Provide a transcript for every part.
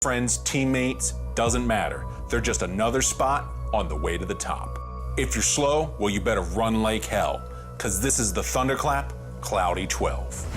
Friends, teammates, doesn't matter. They're just another spot on the way to the top. If you're slow, well, you better run like hell, because this is the Thunderclap Cloudy 12.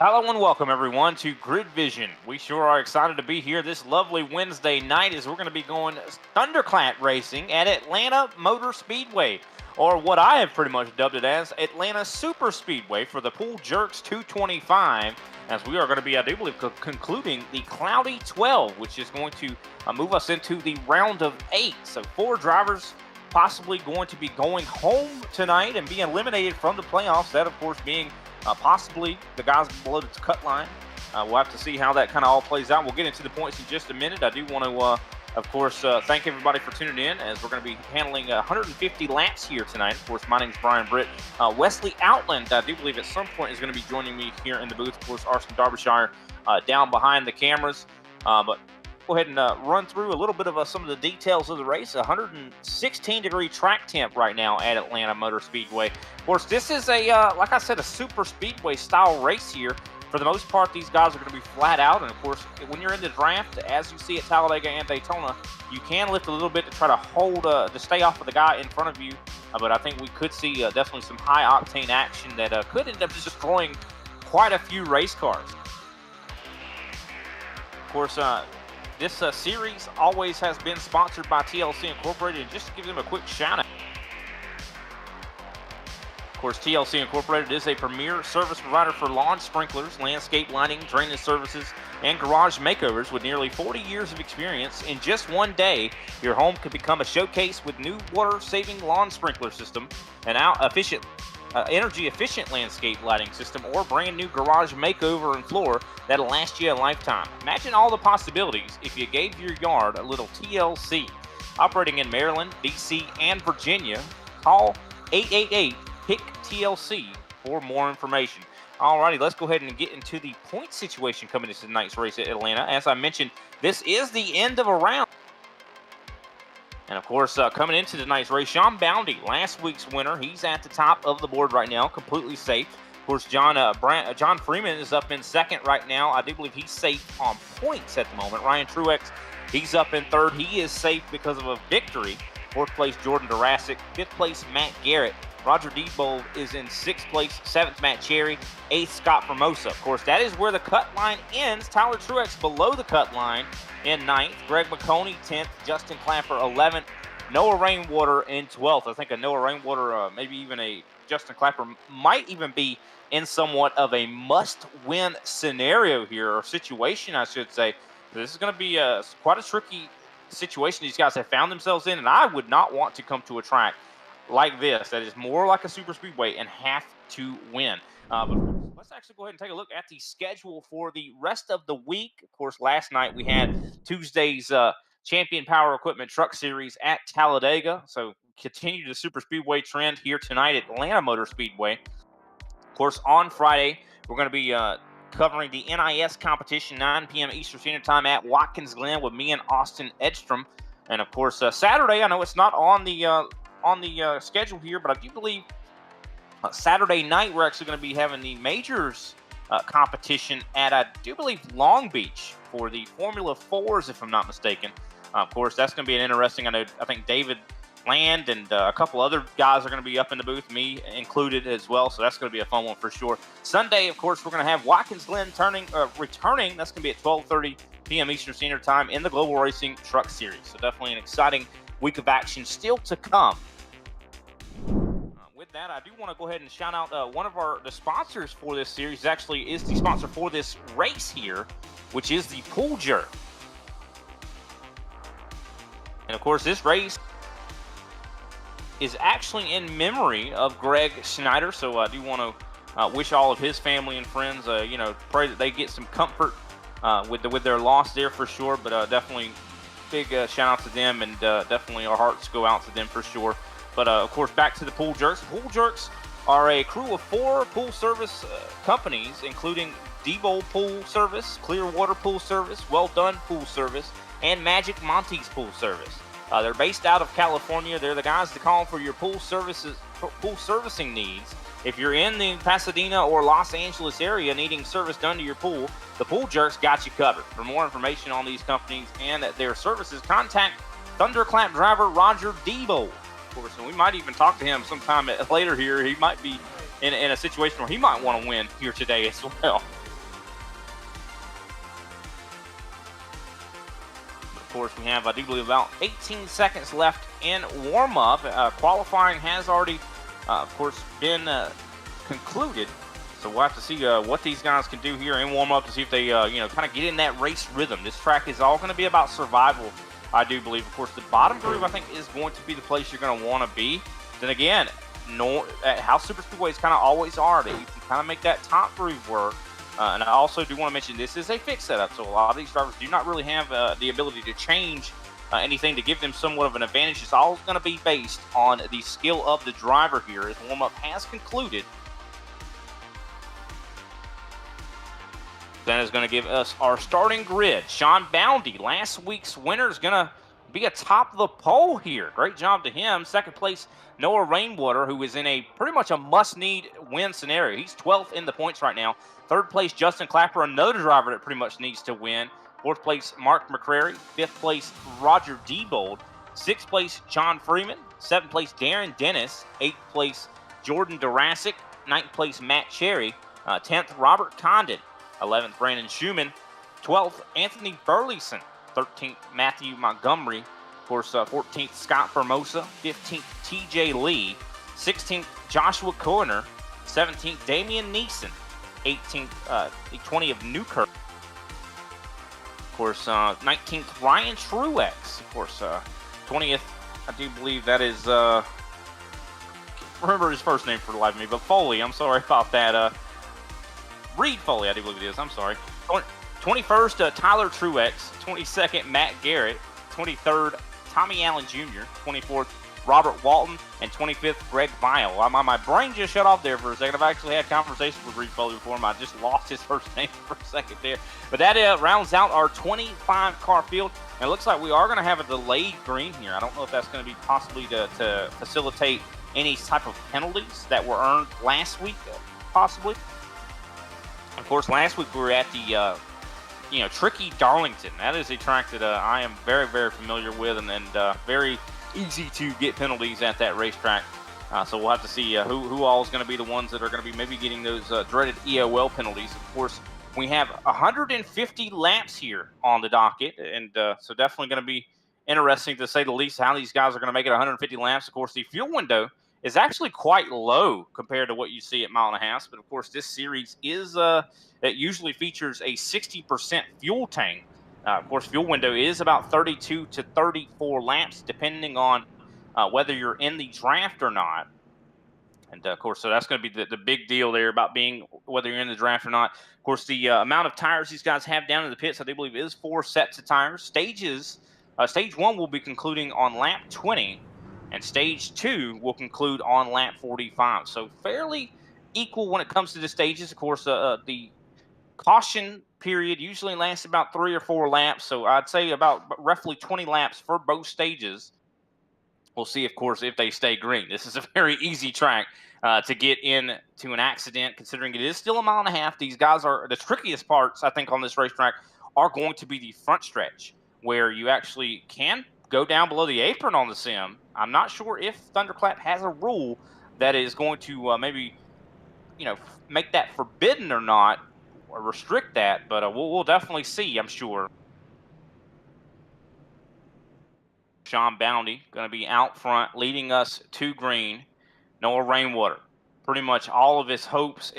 Hello and welcome everyone to Grid Vision. We sure are excited to be here this lovely Wednesday night as we're going to be going Thunderclap racing at Atlanta Motor Speedway, or what I have pretty much dubbed it as Atlanta Super Speedway for the Pool Jerks 225, as we are going to be, I do believe, concluding the Cloudy 12, which is going to move us into the round of 8. So 4 drivers possibly going to be going home tonight and being eliminated from the playoffs, that of course being possibly the guys below the cut line. We'll have to see how that kind of all plays out. We'll get into the points in just a minute. I do want to, of course, thank everybody for tuning in, as we're going to be handling 150 laps here tonight. Of course, my name is Brian Britt. Wesley Outland, I do believe at some point, is going to be joining me here in the booth. Of course, Arson Derbyshire down behind the cameras. But go ahead and run through a little bit of some of the details of the race. 116-degree track temp right now at Atlanta Motor Speedway. Of course, this is a, like I said, a super speedway style race here. For the most part, these guys are going to be flat out. And of course, when you're in the draft, as you see at Talladega and Daytona, you can lift a little bit to try to hold, to stay off of the guy in front of you. But I think we could see definitely some high octane action that could end up destroying quite a few race cars. Of course, this series always has been sponsored by TLC Incorporated. And just to give them a quick shout out, Of course, TLC Incorporated is a premier service provider for lawn sprinklers, landscape lighting, drainage services, and garage makeovers. With nearly 40 years of experience, in just one day, your home could become a showcase with new water-saving lawn sprinkler system, an energy-efficient landscape lighting system, or brand new garage makeover and floor that'll last you a lifetime. Imagine all the possibilities if you gave your yard a little TLC. Operating in Maryland, DC, and Virginia, call 888-PIC-TLC for more information. Alrighty, let's go ahead and get into the point situation coming into tonight's race at Atlanta. As I mentioned, this is the end of a round. And of course, coming into tonight's race, Sean Boundy, last week's winner. He's at the top of the board right now, completely safe. Of course, John Freeman is up in second right now. I do believe he's safe on points at the moment. Ryan Truex, he's up in third. He is safe because of a victory. Fourth place, Jordan Durasic. Fifth place, Matt Garrett. Roger Debold is in sixth place. Seventh, Matt Cherry. Eighth, Scott Formosa. Of course, that is where the cut line ends. Tyler Truex below the cut line in ninth. Greg McConey, 10th. Justin Clapper, 11th. Noah Rainwater in 12th. I think a Noah Rainwater, maybe even a Justin Clapper, might even be in somewhat of a must-win scenario here, or situation, I should say. This is going to be quite a tricky situation these guys have found themselves in, and I would not want to come to a track like this that is more like a super speedway and have to win. But let's actually go ahead and take a look at the schedule for the rest of the week. Of course, last night we had Tuesday's Champion Power Equipment Truck Series at Talladega. So continue the super speedway trend here tonight at Atlanta Motor Speedway. Of course, on Friday, we're going to be covering the NIS competition, 9 p.m. Eastern Standard Time at Watkins Glen with me and Austin Edstrom. And of course, Saturday, I know it's not on the schedule here, but I do believe Saturday night we're actually going to be having the majors competition at, I do believe, Long Beach for the Formula 4s, if I'm not mistaken. Of course, that's going to be an interesting. I think David Land and a couple other guys are going to be up in the booth, me included as well. So that's going to be a fun one for sure. Sunday, of course, we're going to have Watkins Glen returning. That's going to be at 12:30 p.m. Eastern Standard Time in the Global Racing Truck Series. So definitely an exciting week of action still to come. With that, I do want to go ahead and shout out one of the sponsors for this series. Actually, is the sponsor for this race here, which is the Pool Jerk. And of course, this race is actually in memory of Greg Schneider. So I do want to wish all of his family and friends, pray that they get some comfort with their loss there for sure. But definitely big shout out to them, and definitely our hearts go out to them for sure. But of course, back to the Pool Jerks. Pool Jerks are a crew of 4 pool service companies, including Debold Pool Service, Clearwater Pool Service, Well Done Pool Service, and Magic Monty's Pool Service. They're based out of California. They're the guys to call for your pool servicing needs. If you're in the Pasadena or Los Angeles area needing service done to your pool, the Pool Jerks got you covered. For more information on these companies and their services, contact Thunderclap driver Roger Debold. Of course, and we might even talk to him sometime later here. He might be in a situation where he might want to win here today as well. Of course, we have, I do believe, about 18 seconds left in warm-up. Qualifying has already, of course, been concluded. So we'll have to see what these guys can do here in warm-up to see if they, kind of get in that race rhythm. This track is all going to be about survival, I do believe. Of course, the bottom groove, I think, is going to be the place you're going to want to be. Then again, how super speedways kind of always are, that you can kind of make that top groove work. And I also do want to mention this is a fixed setup, so a lot of these drivers do not really have the ability to change anything to give them somewhat of an advantage. It's all going to be based on the skill of the driver here, as warm-up has concluded. That is going to give us our starting grid. Sean Boundy, last week's winner, is going to be atop the pole here. Great job to him. Second place, Noah Rainwater, who is in a pretty much a must-need win scenario. He's 12th in the points right now. Third place, Justin Clapper, another driver that pretty much needs to win. Fourth place, Mark McCrary. Fifth place, Roger Debold. Sixth place, John Freeman. Seventh place, Darren Dennis. Eighth place, Jordan Durasic. Ninth place, Matt Cherry. 10th, Robert Condon. 11th, Brandon Schumann. 12th, Anthony Burleson. 13th, Matthew Montgomery. Of course, 14th, Scott Formosa. 15th, TJ Lee. 16th, Joshua Koerner. 17th, Damian Neeson. 18th, the 20 of Newkirk. Of course, 19th, Ryan Truex. Of course, 20th, I do believe that is, can't remember his first name for the life of me, but Foley, I'm sorry about that. Reed Foley, I do believe it is, I'm sorry. 21st, Tyler Truex. 22nd, Matt Garrett. 23rd, Tommy Allen Jr. 24th, Robert Walton. And 25th, Greg Vile. My brain just shut off there for a second. I've actually had conversations with Reed Foley before him. I just lost his first name for a second there. But that rounds out our 25-car field. And it looks like we are going to have a delayed green here. I don't know if that's going to be possibly to facilitate any type of penalties that were earned last week, possibly. Of course, last week we were at the tricky Darlington. That is a track that I am very, very familiar with, and very easy to get penalties at that racetrack. So we'll have to see who all is going to be the ones that are going to be maybe getting those dreaded EOL penalties. Of course, we have 150 laps here on the docket, and so definitely going to be interesting, to say the least, how these guys are going to make it 150 laps. Of course, the fuel window is actually quite low compared to what you see at mile and a half. But of course, this series is it usually features a 60% fuel tank. Of course, fuel window is about 32 to 34 laps, depending on whether you're in the draft or not. And of course, so that's going to be the big deal there about being whether you're in the draft or not. Of course, the amount of tires these guys have down in the pits, I do believe, is 4 sets of tires. Stage 1 will be concluding on lap 20. And stage 2 will conclude on lap 45. So fairly equal when it comes to the stages. Of course, the caution period usually lasts about 3 or 4 laps. So I'd say about roughly 20 laps for both stages. We'll see, of course, if they stay green. This is a very easy track to get into an accident, considering it is still a mile and a half. These guys are the trickiest parts, I think, on this racetrack are going to be the front stretch, where you actually can go down below the apron on the sim. I'm not sure if Thunderclap has a rule that is going to maybe, make that forbidden or not, or restrict that, but we'll definitely see, I'm sure. Sean Bounty going to be out front, leading us to green. Noah Rainwater, pretty much all of his hopes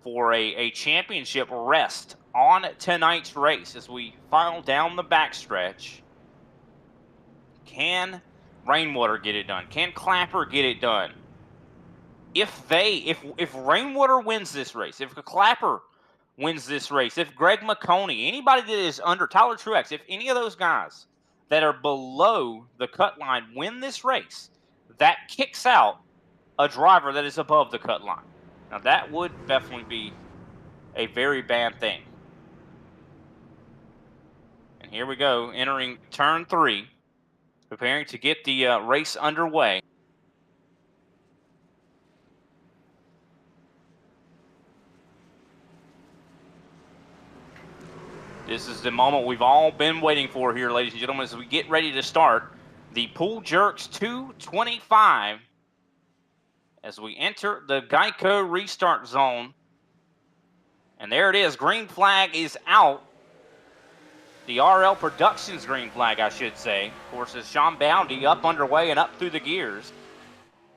for a championship rest on tonight's race as we file down the backstretch. Can Rainwater get it done? Can Clapper get it done? If Rainwater wins this race, if Clapper wins this race, if Greg McConey, anybody that is under Tyler Truex, if any of those guys that are below the cut line win this race, that kicks out a driver that is above the cut line. Now that would definitely be a very bad thing. And here we go, entering turn 3. Preparing to get the race underway. This is the moment we've all been waiting for here, ladies and gentlemen, as we get ready to start the Pool Jerks 225 as we enter the Geico restart zone. And there it is. Green flag is out. The RL Productions green flag, I should say. Of course, is Sean Bounty up underway and up through the gears.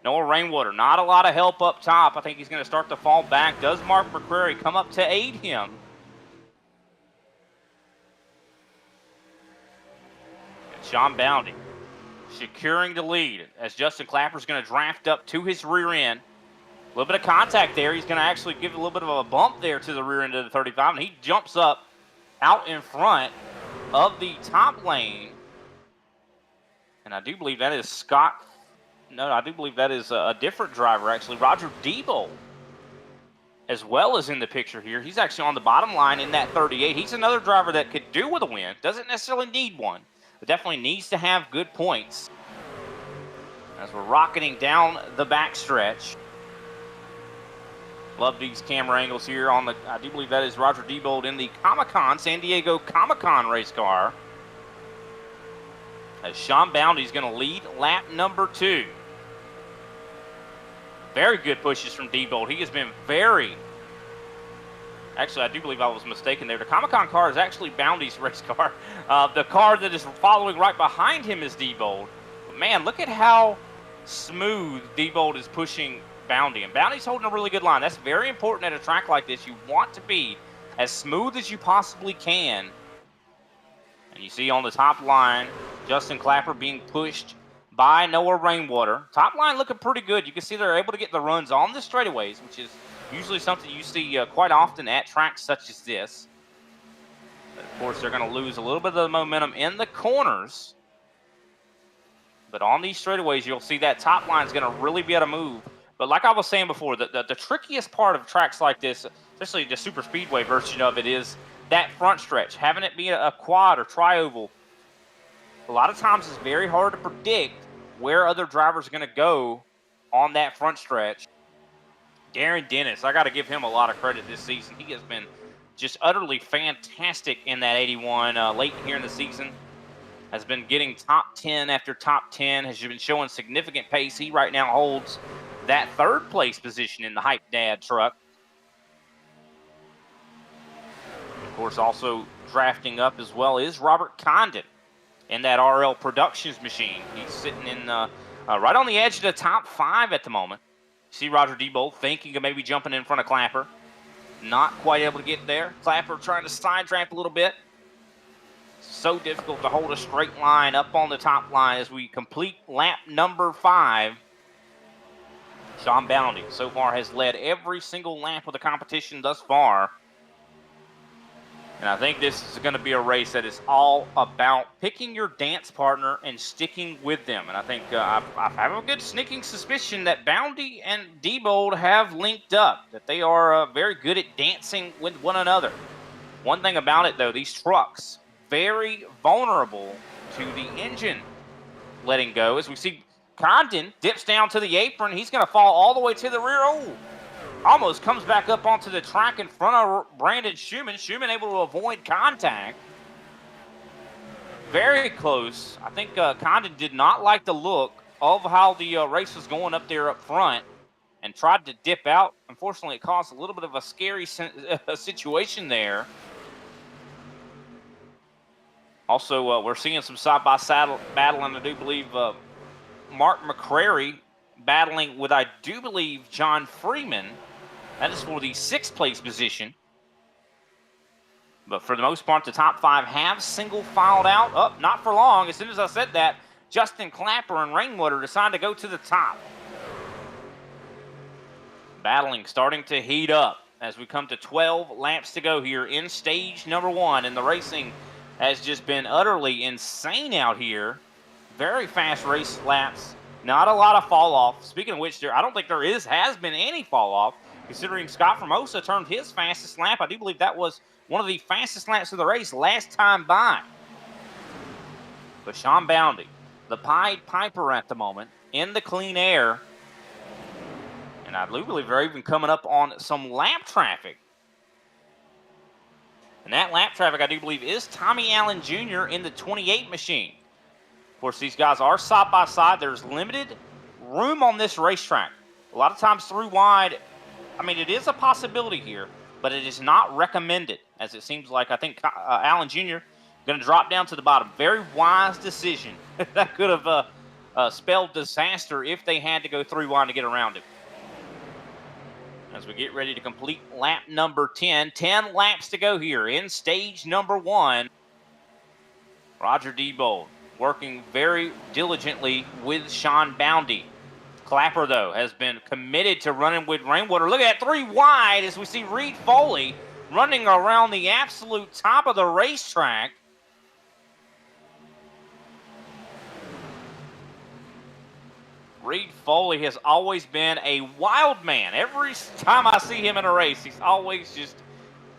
Noah Rainwater, not a lot of help up top. I think he's going to start to fall back. Does Mark McCrary come up to aid him? And Sean Bounty securing the lead as Justin Clapper's going to draft up to his rear end. A little bit of contact there. He's going to actually give a little bit of a bump there to the rear end of the 35, and he jumps up out in front of the top lane. And I do believe that is I do believe that is a different driver, actually. Roger Debo, as well as in the picture here. He's actually on the bottom line in that 38. He's another driver that could do with a win. Doesn't necessarily need one, but definitely needs to have good points. As we're rocketing down the backstretch. Love these camera angles here on the, I do believe that is Roger Debold in the Comic-Con, San Diego Comic-Con race car. As Sean Bounty's going to lead lap number 2. Very good pushes from Debold. He has been actually, I do believe I was mistaken there. The Comic-Con car is actually Bounty's race car. The car that is following right behind him is Debold. But man, look at how smooth Diebold is pushing Bounty. And Bounty's holding a really good line. That's very important at a track like this. You want to be as smooth as you possibly can. And you see on the top line, Justin Clapper being pushed by Noah Rainwater. Top line looking pretty good. You can see they're able to get the runs on the straightaways, which is usually something you see quite often at tracks such as this. But of course, they're going to lose a little bit of the momentum in the corners. But on these straightaways, you'll see that top line is going to really be able to move. But like I was saying before, the trickiest part of tracks like this, especially the super speedway version of it, is that front stretch. Having it be a quad or tri-oval, a lot of times it's very hard to predict where other drivers are going to go on that front stretch. Darren Dennis, I got to give him a lot of credit this season. He has been just utterly fantastic in that 81 late here in the season. Has been getting top 10 after top 10, has been showing significant pace. He right now holds that third place position in the Hype Dad truck. Of course, also drafting up as well is Robert Condon in that RL Productions machine. He's sitting in right on the edge of the top 5 at the moment. See Roger Diebold thinking of maybe jumping in front of Clapper. Not quite able to get there. Clapper trying to side draft a little bit. So difficult to hold a straight line up on the top line as we complete lap number 5. Sean Bounty so far has led every single lap of the competition thus far. And I think this is going to be a race that is all about picking your dance partner and sticking with them. And I think I have a good sneaking suspicion that Bounty and Diebold have linked up, that they are very good at dancing with one another. One thing about it, though, these trucks, very vulnerable to the engine letting go. As we see Condon dips down to the apron, he's going to fall all the way to the rear. Oh! Almost comes back up onto the track in front of Brandon Schumann. Schumann able to avoid contact. Very close. I think Condon did not like the look of how the race was going up there up front and tried to dip out. Unfortunately, it caused a little bit of a scary situation there. Also, we're seeing some side-by-side battling. I do believe Mark McCrary battling with, I do believe, John Freeman. That is for the 6th place position. But for the most part, the top 5 have single filed out. Oh, not for long. As soon as I said that, Justin Clapper and Rainwater decide to go to the top. Battling starting to heat up as we come to 12 laps to go here in stage number 1. And the racing has just been utterly insane out here. Very fast race laps. Not a lot of fall off. Speaking of which, I don't think there has been any fall off, considering Scott Formosa turned his fastest lap. I do believe that was one of the fastest laps of the race last time by. But Sean Bounty, the Pied Piper at the moment, in the clean air. And I do believe they're even coming up on some lap traffic. And that lap traffic, I do believe, is Tommy Allen Jr. in the 28 machine. Of course, these guys are side by side. There's limited room on this racetrack. A lot of times through wide, I mean, it is a possibility here, but it is not recommended, as it seems like I think Allen Jr. going to drop down to the bottom. Very wise decision. That could have spelled disaster if they had to go through wide to get around it. As we get ready to complete lap number 10. 10 laps to go here in stage number 1. Roger Diebold working very diligently with Sean Bounty. Clapper, though, has been committed to running with Rainwater. Look at that, 3 wide as we see Reed Foley running around the absolute top of the racetrack. Reed Foley has always been a wild man. Every time I see him in a race, he's always just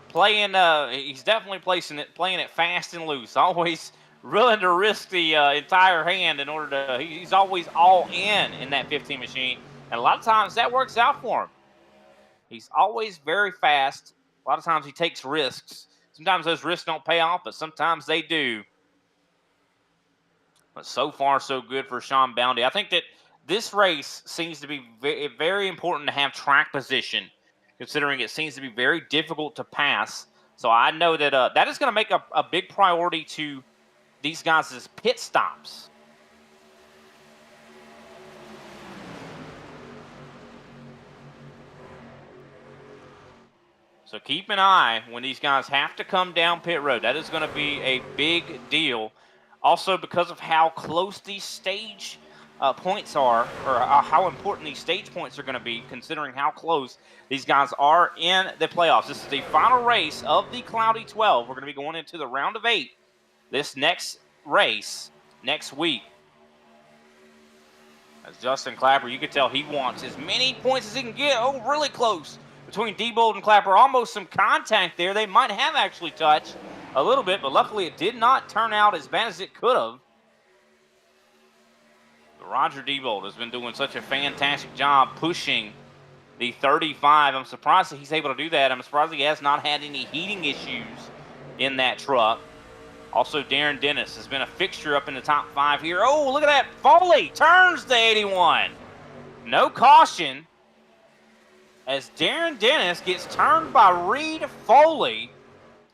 playing, he's definitely playing it fast and loose. Always willing to risk the entire hand in order to, he's always all in that 15 machine. And a lot of times that works out for him. He's always very fast. A lot of times he takes risks. Sometimes those risks don't pay off, but sometimes they do. But so far, so good for Sean Bounty. I think that this race seems to be very important to have track position, considering it seems to be very difficult to pass. So I know that that is going to make a big priority to these guys' pit stops. So keep an eye when these guys have to come down pit road. That is going to be a big deal. Also, because of how close these stage points are, or how important these stage points are going to be, considering how close these guys are in the playoffs. This is the final race of the Cloudy 12. We're going to be going into the round of 8 this next race next week. As Justin Clapper, you can tell he wants as many points as he can get. Oh, really close between Diebold and Clapper. Almost some contact there. They might have actually touched a little bit, but luckily it did not turn out as bad as it could have. Roger Diebold has been doing such a fantastic job pushing the 35. I'm surprised that he's able to do that. I'm surprised he has not had any heating issues in that truck. Also, Darren Dennis has been a fixture up in the top 5 here. Oh, look at that. Foley turns the 81. No caution as Darren Dennis gets turned by Reed Foley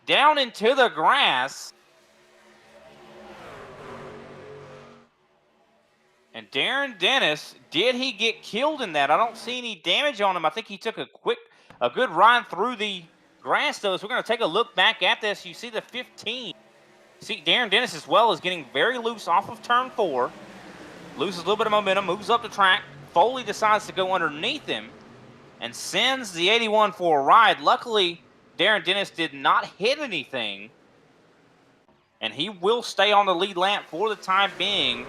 down into the grass. And Darren Dennis, did he get killed in that? I don't see any damage on him. I think he took a good run through the grass, though. So we're going to take a look back at this. You see the 15. See, Darren Dennis as well is getting very loose off of turn 4. Loses a little bit of momentum, moves up the track. Foley decides to go underneath him and sends the 81 for a ride. Luckily, Darren Dennis did not hit anything, and he will stay on the lead lap for the time being.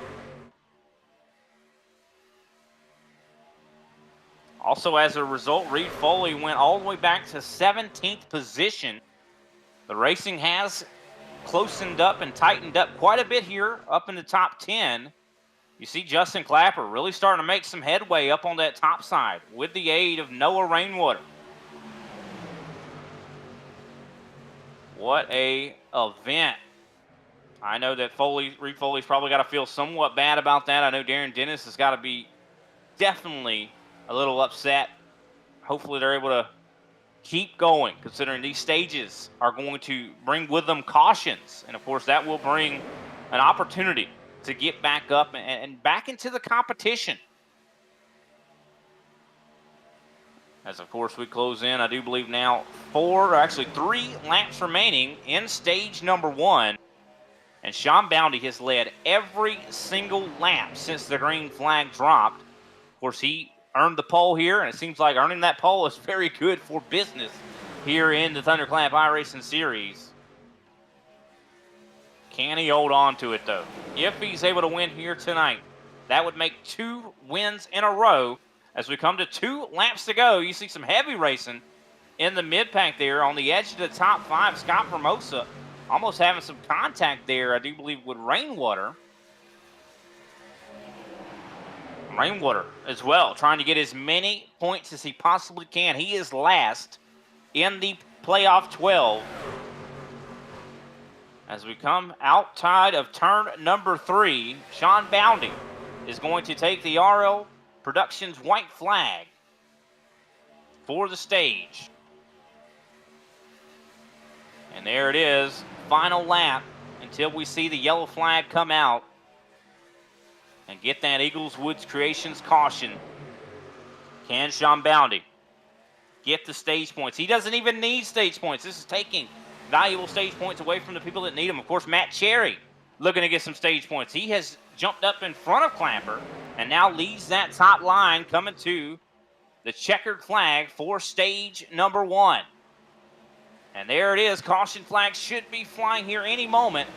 Also, as a result, Reed Foley went all the way back to 17th position. The racing has closened up and tightened up quite a bit here up in the top 10. You see Justin Clapper really starting to make some headway up on that top side with the aid of Noah Rainwater. What a event. I know that Reed Foley's probably got to feel somewhat bad about that. I know Darren Dennis has got to be definitely a little upset. Hopefully they're able to keep going, considering these stages are going to bring with them cautions. And, of course, that will bring an opportunity to get back up and back into the competition. As, of course, we close in, I do believe now 3 laps remaining in stage number 1. And Sean Bounty has led every single lap since the green flag dropped. Of course, he earned the pole here, and it seems like earning that pole is very good for business here in the Thunderclap iRacing Series. Can he hold on to it, though? If he's able to win here tonight, that would make 2 wins in a row. As we come to 2 laps to go, you see some heavy racing in the mid-pack there on the edge of the top 5. Scott Formosa almost having some contact there, I do believe, with Rainwater. Rainwater as well, trying to get as many points as he possibly can. He is last in the playoff 12. As we come outside of turn number 3, Sean Boundy is going to take the RL Productions white flag for the stage. And there it is, final lap until we see the yellow flag come out and get that Eagles Woods Creations caution. Can Sean Boundy get the stage points? He doesn't even need stage points. This is taking valuable stage points away from the people that need them. Of course, Matt Cherry looking to get some stage points. He has jumped up in front of Clapper and now leads that top line coming to the checkered flag for stage number 1. And there it is. Caution flag should be flying here any moment.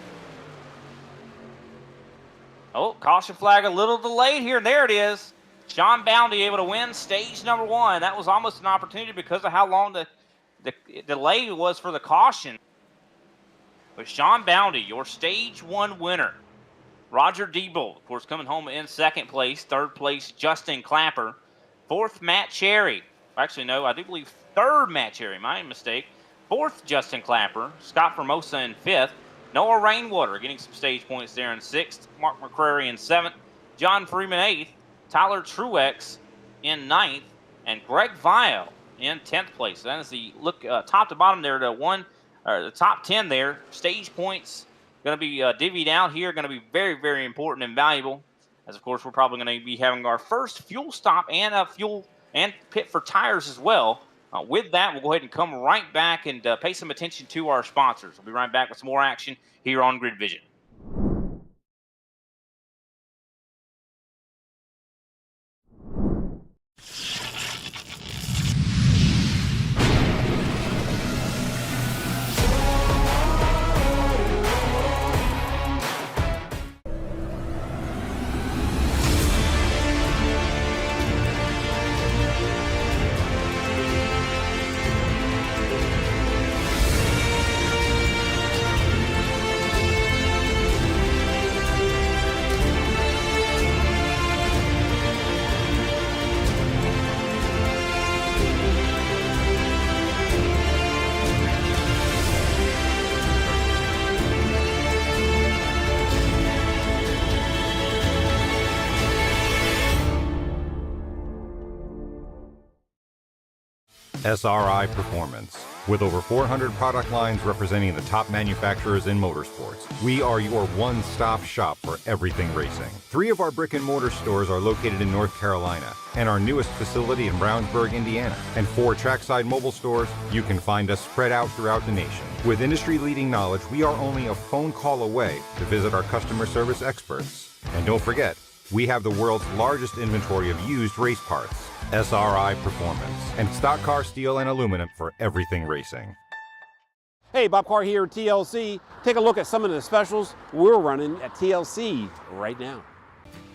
Oh, caution flag a little delayed here. There it is. Sean Boundy able to win stage number 1. That was almost an opportunity because of how long the delay was for the caution. But Sean Boundy, your stage 1 winner. Roger Diebold, of course, coming home in 2nd place. 3rd place, Justin Clapper. 4th, Matt Cherry. Actually, no, I do believe 3rd, Matt Cherry. My mistake. 4th, Justin Clapper. Scott Formosa in 5th. Noah Rainwater getting some stage points there in 6th. Mark McCrary in 7th. John Freeman 8th. Tyler Truex in 9th. And Greg Vial in 10th place. So that is the look top to bottom there. The top 10 there. Stage points going to be divvied out here. Going to be very, very important and valuable. As, of course, we're probably going to be having our first fuel stop and fuel and pit for tires as well With that, we'll go ahead and come right back and pay some attention to our sponsors. We'll be right back with some more action here on Grid Vision. SRI Performance. With over 400 product lines representing the top manufacturers in motorsports, we are your one-stop shop for everything racing. 3 of our brick-and-mortar stores are located in North Carolina, and our newest facility in Brownsburg, Indiana. And 4 trackside mobile stores, you can find us spread out throughout the nation. With industry-leading knowledge, we are only a phone call away to visit our customer service experts. And don't forget, we have the world's largest inventory of used race parts. SRI Performance, and stock car steel and aluminum for everything racing. Hey, Bob Carr here at TLC. Take a look at some of the specials we're running at TLC right now.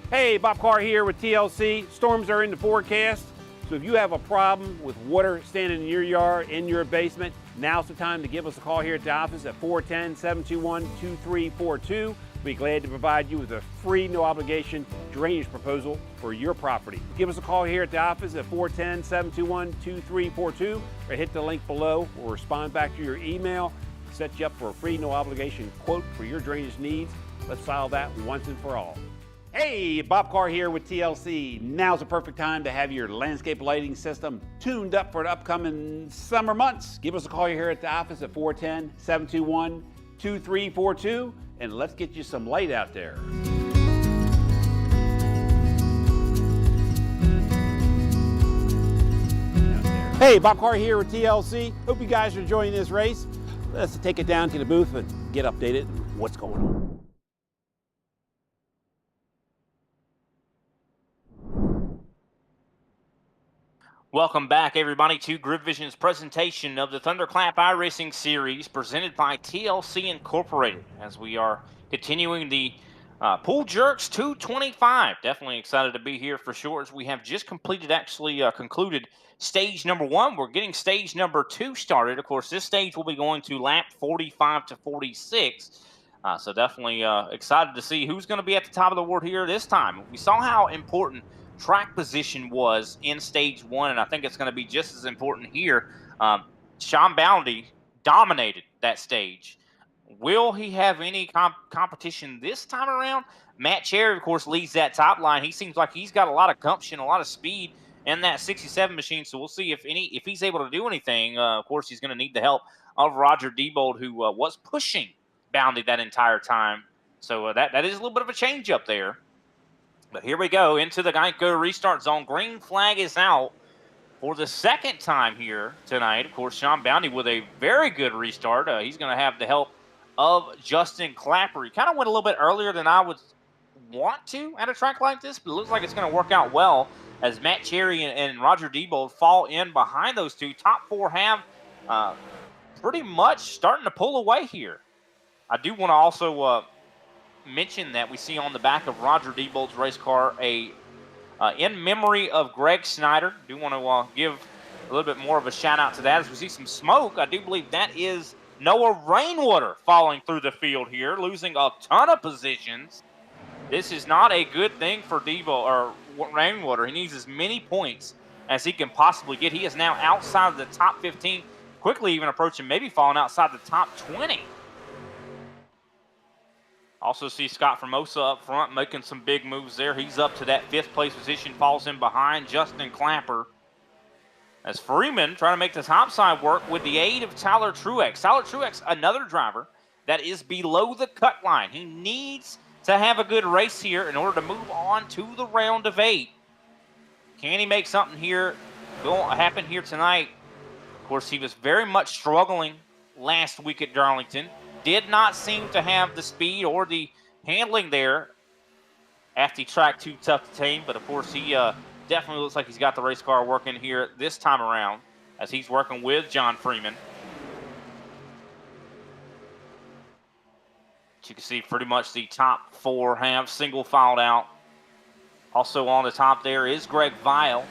Hey, Bob Carr here with TLC. Storms are in the forecast, so if you have a problem with water standing in your yard, in your basement, now's the time to give us a call here at the office at 410-721-2342. We'll be glad to provide you with a free, no obligation drainage proposal for your property. Give us a call here at the office at 410-721-2342 or hit the link below. We'll respond back to your email, set you up for a free, no obligation quote for your drainage needs. Let's solve that once and for all. Hey, Bob Carr here with TLC. Now's the perfect time to have your landscape lighting system tuned up for the upcoming summer months. Give us a call here at the office at 410-721-2342 and let's get you some light out there. Hey, Bob Carr here with TLC. Hope you guys are enjoying this race. Let's take it down to the booth and get updated on what's going on. Welcome back, everybody, to Grid Vision's presentation of the Thunderclap iRacing Series presented by TLC Incorporated as we are continuing the Pool Jerks 225. Definitely excited to be here for sure as we have just concluded stage number 1. We're getting stage number 2 started. Of course, this stage will be going to lap 45 to 46. So definitely excited to see who's going to be at the top of the board here this time. We saw how important track position was in stage 1, and I think it's going to be just as important here. Sean Bounty dominated that stage. Will he have any competition this time around? Matt Cherry, of course, leads that top line. He seems like he's got a lot of gumption, a lot of speed in that 67 machine, so we'll see if he's able to do anything. Of course, he's going to need the help of Roger Diebold, who was pushing Bounty that entire time. So that is a little bit of a change up there. But here we go into the Geico restart zone. Green flag is out for the second time here tonight. Of course, Sean Bounty with a very good restart. He's going to have the help of Justin Clapper. He kind of went a little bit earlier than I would want to at a track like this, but it looks like it's going to work out well as Matt Cherry and Roger Diebold fall in behind those two. Top 4 have pretty much starting to pull away here. I do want to also mention that we see on the back of Roger Diebold's race car in memory of Greg Snyder. Do want to give a little bit more of a shout out to that as we see some smoke. I do believe that is Noah Rainwater falling through the field here, losing a ton of positions. This is not a good thing for Rainwater. He needs as many points as he can possibly get. He is now outside of the top 15, quickly even approaching, maybe falling outside the top 20. Also see Scott Formosa up front making some big moves there. He's up to that 5th place position, falls in behind Justin Clapper. As Freeman trying to make the top side work with the aid of Tyler Truex. Tyler Truex, another driver that is below the cut line. He needs to have a good race here in order to move on to the round of 8. Can he make something here happen here tonight course, he was very much struggling last week at Darlington. Did not seem to have the speed or the handling there at the track too tough to tame. But, of course, he definitely looks like he's got the race car working here this time around as he's working with John Freeman. You can see pretty much the top 4 have single filed out. Also on the top there is Greg Vile.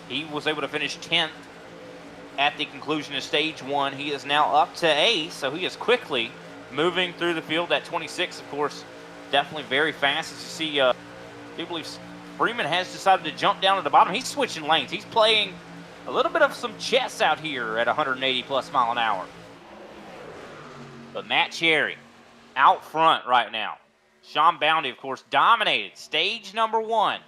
He was able to finish 10th at the conclusion of stage 1. He is now up to A, so he is quickly moving through the field at 26. Of course, definitely very fast. As you see, I do believe Freeman has decided to jump down to the bottom. He's switching lanes. He's playing a little bit of some chess out here at 180 plus mile an hour. But Matt Cherry out front right now. Sean Bounty, of course, dominated stage number 1.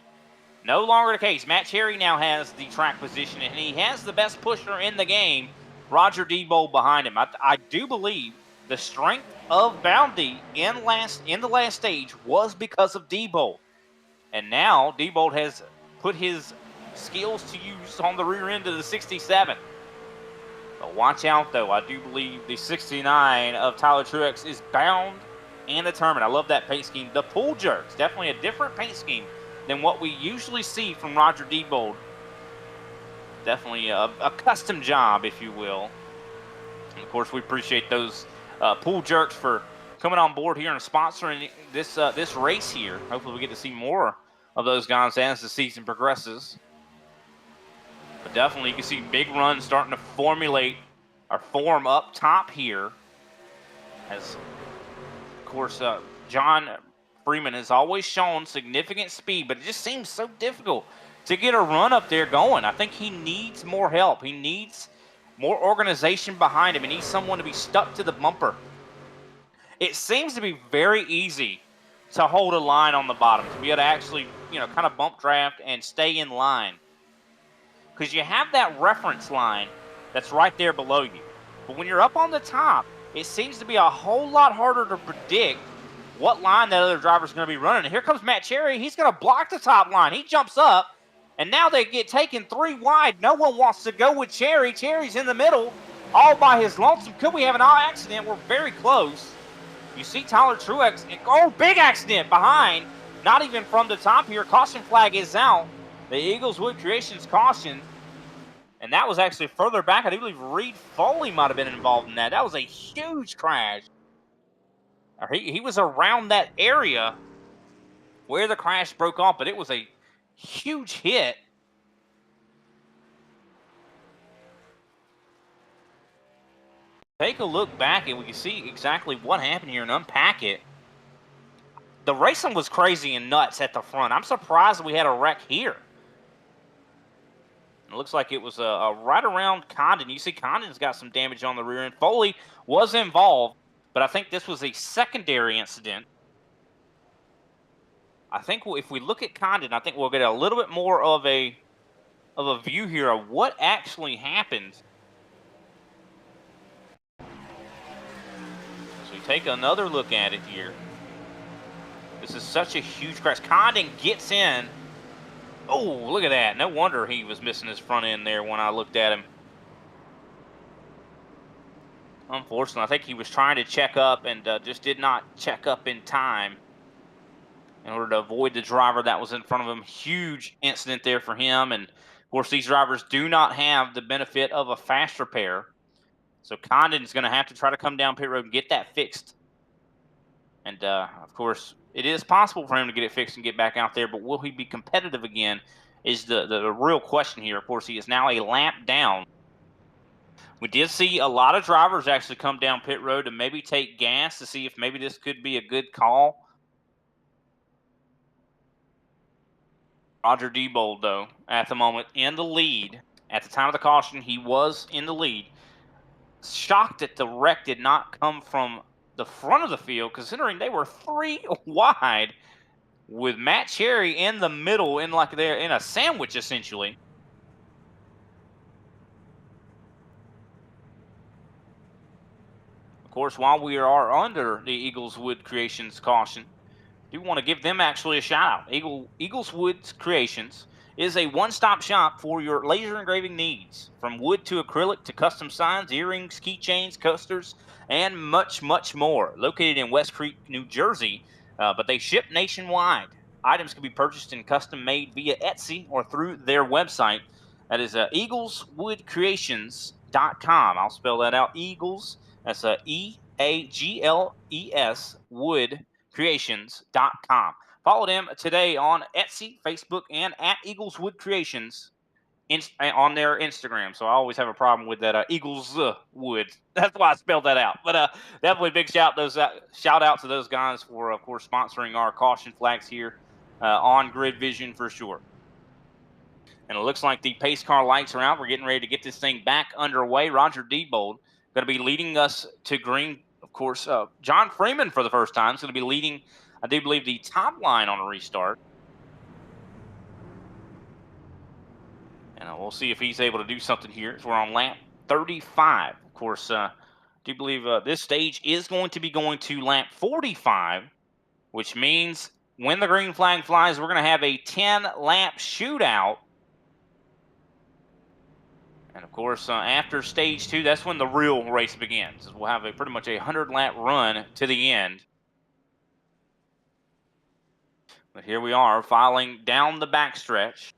No longer the case. Matt Cherry now has the track position, and he has the best pusher in the game, Roger Diebold, behind him. I do believe the strength of Bounty in the last stage was because of Diebold. And now Diebold has put his skills to use on the rear end of the 67. But watch out, though. I do believe the 69 of Tyler Truex is bound and determined. I love that paint scheme. The pull jerks, definitely a different paint scheme than what we usually see from Roger Diebold. Definitely a custom job, if you will. And, of course, we appreciate those pull jerks for coming on board here and sponsoring this race here. Hopefully we get to see more of those guys as the season progresses. But definitely you can see big runs starting to form up top here. As, of course, John Freeman has always shown significant speed, but it just seems so difficult to get a run up there going. I think he needs more help. He needs more organization behind him. He needs someone to be stuck to the bumper. It seems to be very easy to hold a line on the bottom, to be able to actually, kind of bump draft and stay in line. Because you have that reference line that's right there below you. But when you're up on the top, it seems to be a whole lot harder to predict what line that other driver's going to be running. And here comes Matt Cherry. He's going to block the top line. He jumps up, and now they get taken 3 wide. No one wants to go with Cherry. Cherry's in the middle all by his lonesome. Could we have an accident? We're very close. You see Tyler Truex. Big accident behind. Not even from the top here. Caution flag is out. The Eagleswood Creations caution. And that was actually further back. I do believe Reed Foley might have been involved in that. That was a huge crash. He was around that area where the crash broke off, but it was a huge hit. Take a look back and we can see exactly what happened here and unpack it. The racing was crazy and nuts at the front. I'm surprised we had a wreck here. It looks like it was right around Condon. You see Condon's got some damage on the rear end. Foley was involved, but I think this was a secondary incident. I think if we look at Condon, I think we'll get a little bit more of a view here of what actually happened. So we take another look at it here. This is such a huge crash. Condon gets in. Oh, look at that. No wonder he was missing his front end there when I looked at him. Unfortunately, I think he was trying to check up and just did not check up in time in order to avoid the driver that was in front of him. Huge incident there for him. And, of course, these drivers do not have the benefit of a fast repair. So Condon's going to have to try to come down pit road and get that fixed. And, of course, it is possible for him to get it fixed and get back out there, but will he be competitive again is the real question here. Of course, he is now a lap down. We did see a lot of drivers actually come down pit road to maybe take gas to see if maybe this could be a good call. Roger Diebold, though, at the moment in the lead. At the time of the caution, he was in the lead. Shocked that the wreck did not come from the front of the field, considering they were 3 wide with Matt Cherry in the middle in a sandwich, essentially. Of course, while we are under the Eagleswood Creations caution, I do want to give them actually a shout out. Eagleswood Creations is a one-stop shop for your laser engraving needs. From wood to acrylic to custom signs, earrings, keychains, coasters, and much, much more. Located in West Creek, New Jersey, but they ship nationwide. Items can be purchased and custom made via Etsy or through their website. That is eagleswoodcreations.com. I'll spell that out. Eagles, that's EAGLES, woodcreations.com. Follow them today on Etsy, Facebook, and at Eagles Wood Creations on their Instagram. So I always have a problem with that Eagles Wood. That's why I spelled that out. But definitely big shout out to those guys for, of course, sponsoring our caution flags here on Grid Vision for sure. And it looks like the pace car lights are out. We're getting ready to get this thing back underway. Roger Diebold going to be leading us to green. Of course, John Freeman for the first time is going to be leading, I do believe, the top line on a restart. And we'll see if he's able to do something here as we're on lap 35. Of course, I do believe this stage is going to be going to lap 45, which means when the green flag flies, we're going to have a 10-lap shootout. And, of course, after stage 2, that's when the real race begins. We'll have pretty much a 100-lap run to the end. But here we are, filing down the backstretch.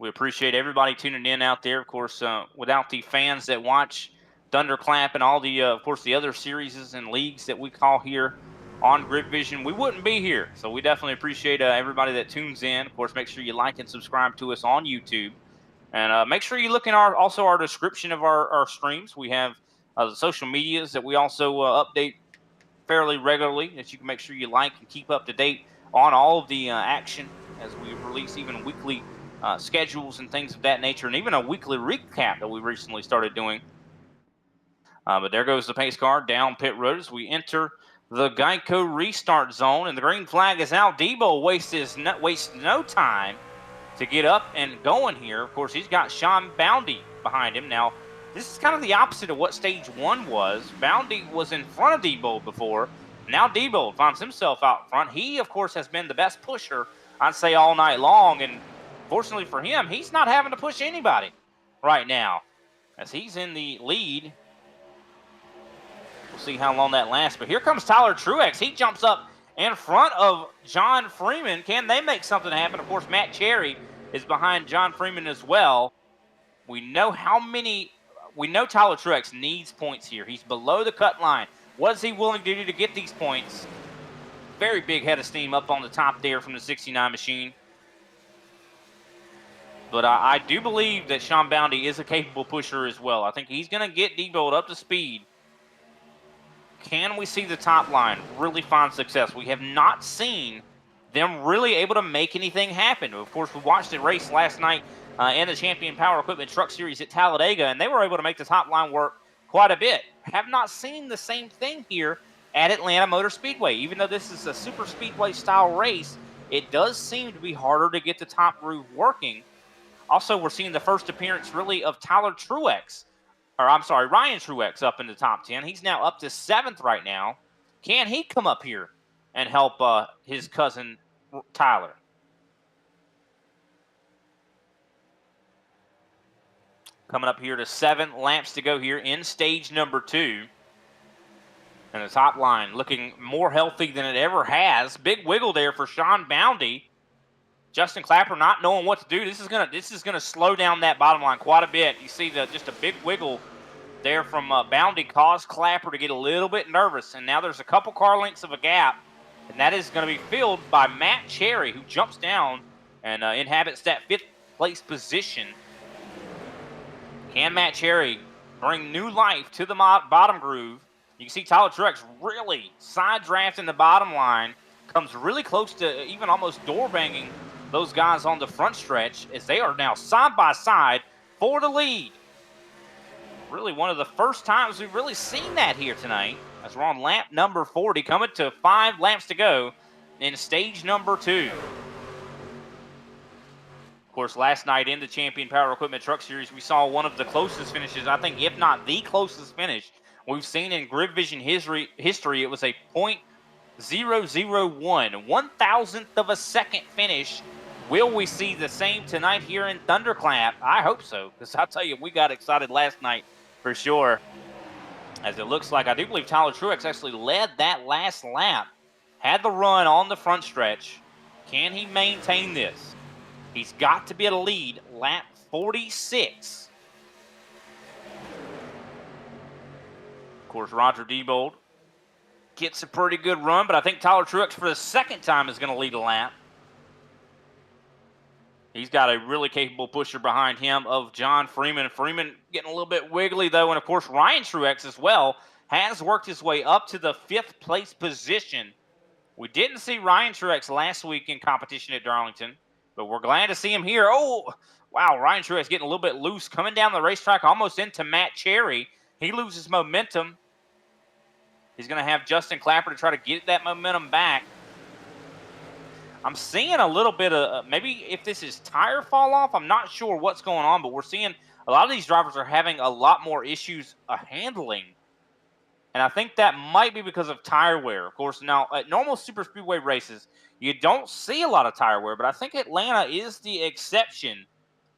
We appreciate everybody tuning in out there. Of course, without the fans that watch Thunderclap and all the, of course, the other series and leagues that we call here on Grid Vision, we wouldn't be here. So we definitely appreciate everybody that tunes in. Of course, make sure you like and subscribe to us on YouTube. And make sure you look in our description of our streams. We have the social medias that we also update fairly regularly that you can make sure you like and keep up to date on all of the action as we release even weekly schedules and things of that nature, and even a weekly recap that we recently started doing. But there goes the pace car down pit road as we enter the Geico restart zone, and the green flag is out. Debo wastes no time to get up and going here. Of course, he's got Sean Boundy behind him. Now, this is kind of the opposite of what stage 1 was. Boundy was in front of Debo before. Now Debo finds himself out front. He, of course, has been the best pusher, I'd say, all night long. And fortunately for him, he's not having to push anybody right now as he's in the lead. We'll see how long that lasts. But here comes Tyler Truex. He jumps up in front of John Freeman. Can they make something happen? Of course, Matt Cherry is behind John Freeman as well. We know Tyler Truex needs points here. He's below the cut line. What is he willing to do to get these points? Very big head of steam up on the top there from the 69 machine. But I do believe that Sean Boundy is a capable pusher as well. I think he's going to get Debo up to speed. Can we see the top line really find success? We have not seen them really able to make anything happen. Of course, we watched the race last night in the Champion Power Equipment Truck Series at Talladega, and they were able to make the top line work quite a bit. Have not seen the same thing here at Atlanta Motor Speedway. Even though this is a super speedway style race, it does seem to be harder to get the top groove working. Also, we're seeing the first appearance really of Ryan Truex up in the top 10. He's now up to 7th right now. Can he come up here and help his cousin Tyler? Coming up here to 7 laps to go here in stage number 2. And the top line looking more healthy than it ever has. Big wiggle there for Sean Boundy. Justin Clapper not knowing what to do. This is gonna slow down that bottom line quite a bit. You see just a big wiggle there from Boundy caused Clapper to get a little bit nervous. And now there's a couple car lengths of a gap. And that is going to be filled by Matt Cherry, who jumps down and inhabits that 5th place position. Can Matt Cherry bring new life to the bottom groove? You can see Tyler Truex really side drafting the bottom line. Comes really close to even almost door banging those guys on the front stretch as they are now side by side for the lead. Really one of the first times we've really seen that here tonight as we're on lap number 40, coming to 5 laps to go in stage number 2. Of course, last night in the Champion Power Equipment Truck Series, we saw one of the closest finishes, I think, if not the closest finish we've seen in Grid Vision history. It was a .001, 1,000th of a second finish Will we see the same tonight here in Thunderclap? I hope so, because I'll tell you, we got excited last night for sure. As it looks like, I do believe Tyler Truex actually led that last lap, had the run on the front stretch. Can he maintain this? He's got to be able to lead lap 46. Of course, Roger Diebold gets a pretty good run, but I think Tyler Truex for the second time is going to lead a lap. He's got a really capable pusher behind him of John Freeman. Freeman getting a little bit wiggly, though. And, of course, Ryan Truex as well has worked his way up to the 5th place position. We didn't see Ryan Truex last week in competition at Darlington, but we're glad to see him here. Oh, wow, Ryan Truex getting a little bit loose, coming down the racetrack almost into Matt Cherry. He loses momentum. He's going to have Justin Clapper to try to get that momentum back. I'm seeing a little bit of, maybe if this is tire fall off, I'm not sure what's going on, but we're seeing a lot of these drivers are having a lot more issues handling. And I think that might be because of tire wear. Of course, now at normal super speedway races, you don't see a lot of tire wear, but I think Atlanta is the exception,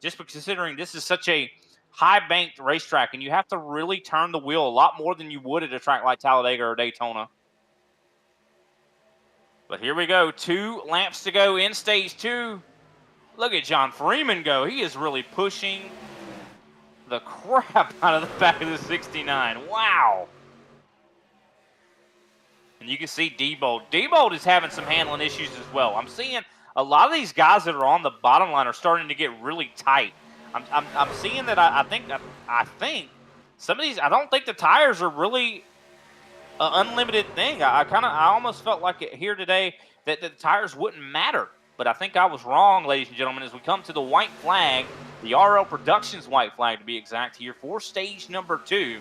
just considering this is such a high-banked racetrack, and you have to really turn the wheel a lot more than you would at a track like Talladega or Daytona. But here we go, 2 laps to go in stage 2. Look at John Freeman go. He is really pushing the crap out of the back of the 69. Wow. And you can see Diebold. Diebold is having some handling issues as well. I'm seeing a lot of these guys that are on the bottom line are starting to get really tight. I'm seeing that I think some of these, I don't think the tires are really an unlimited thing. I almost felt like it here today that the tires wouldn't matter, but I think I was wrong, ladies and gentlemen. As we come to the white flag, the RL Productions white flag to be exact here for stage number 2,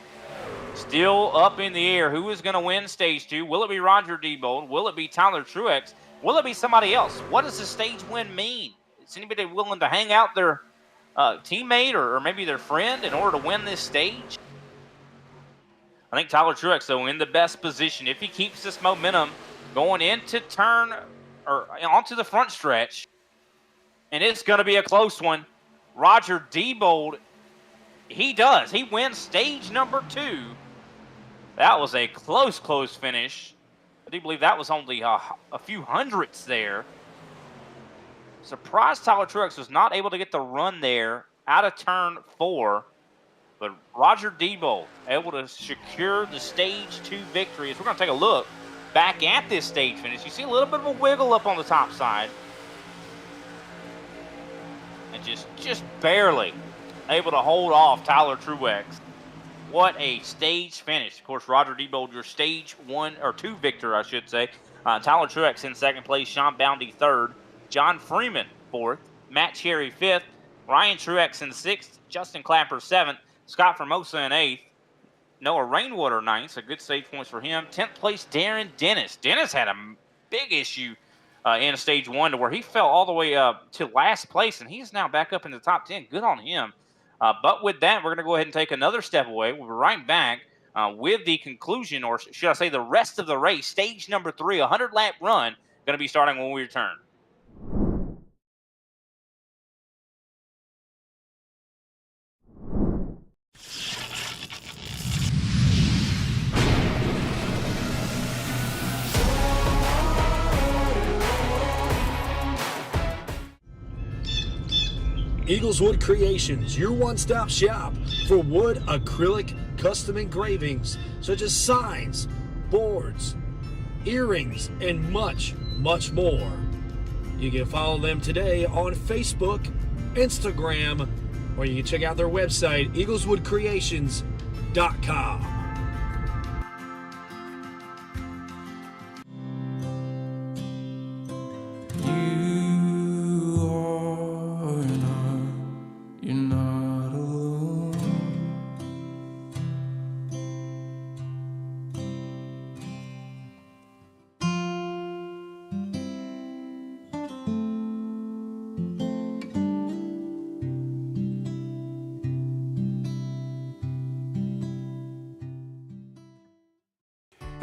still up in the air. Who is going to win stage 2? Will it be Roger Diebold? Will it be Tyler Truex? Will it be somebody else? What does the stage win mean? Is anybody willing to hang out their teammate or maybe their friend in order to win this stage? I think Tyler Truex, though, in the best position. If he keeps this momentum going into turn or onto the front stretch, and it's going to be a close one. Roger Diebold, he does. He wins stage number 2. That was a close finish. I do believe that was only a few hundredths there. Surprised Tyler Truex was not able to get the run there out of turn 4. But Roger Diebold able to secure the stage 2 victory. As we're going to take a look back at this stage finish, you see a little bit of a wiggle up on the top side. And just barely able to hold off Tyler Truex. What a stage finish. Of course, Roger Diebold, your stage 1 or 2 victor, I should say. Tyler Truex in 2nd place, Sean Boundy 3rd, John Freeman 4th, Matt Cherry 5th, Ryan Truex in 6th, Justin Clapper 7th, Scott Formosa in 8th, Noah Rainwater 9th, so good stage points for him. 10th place, Darren Dennis. Dennis had a big issue in stage 1 to where he fell all the way up to last place, and he's now back up in the top 10. Good on him. But with that, we're going to go ahead and take another step away. We'll be right back with the conclusion, or should I say the rest of the race, stage number 3, 100-lap run, going to be starting when we return. Eagleswood Creations, your one-stop shop for wood, acrylic, custom engravings such as signs, boards, earrings, and much, much more. You can follow them today on Facebook, Instagram, or you can check out their website, eagleswoodcreations.com.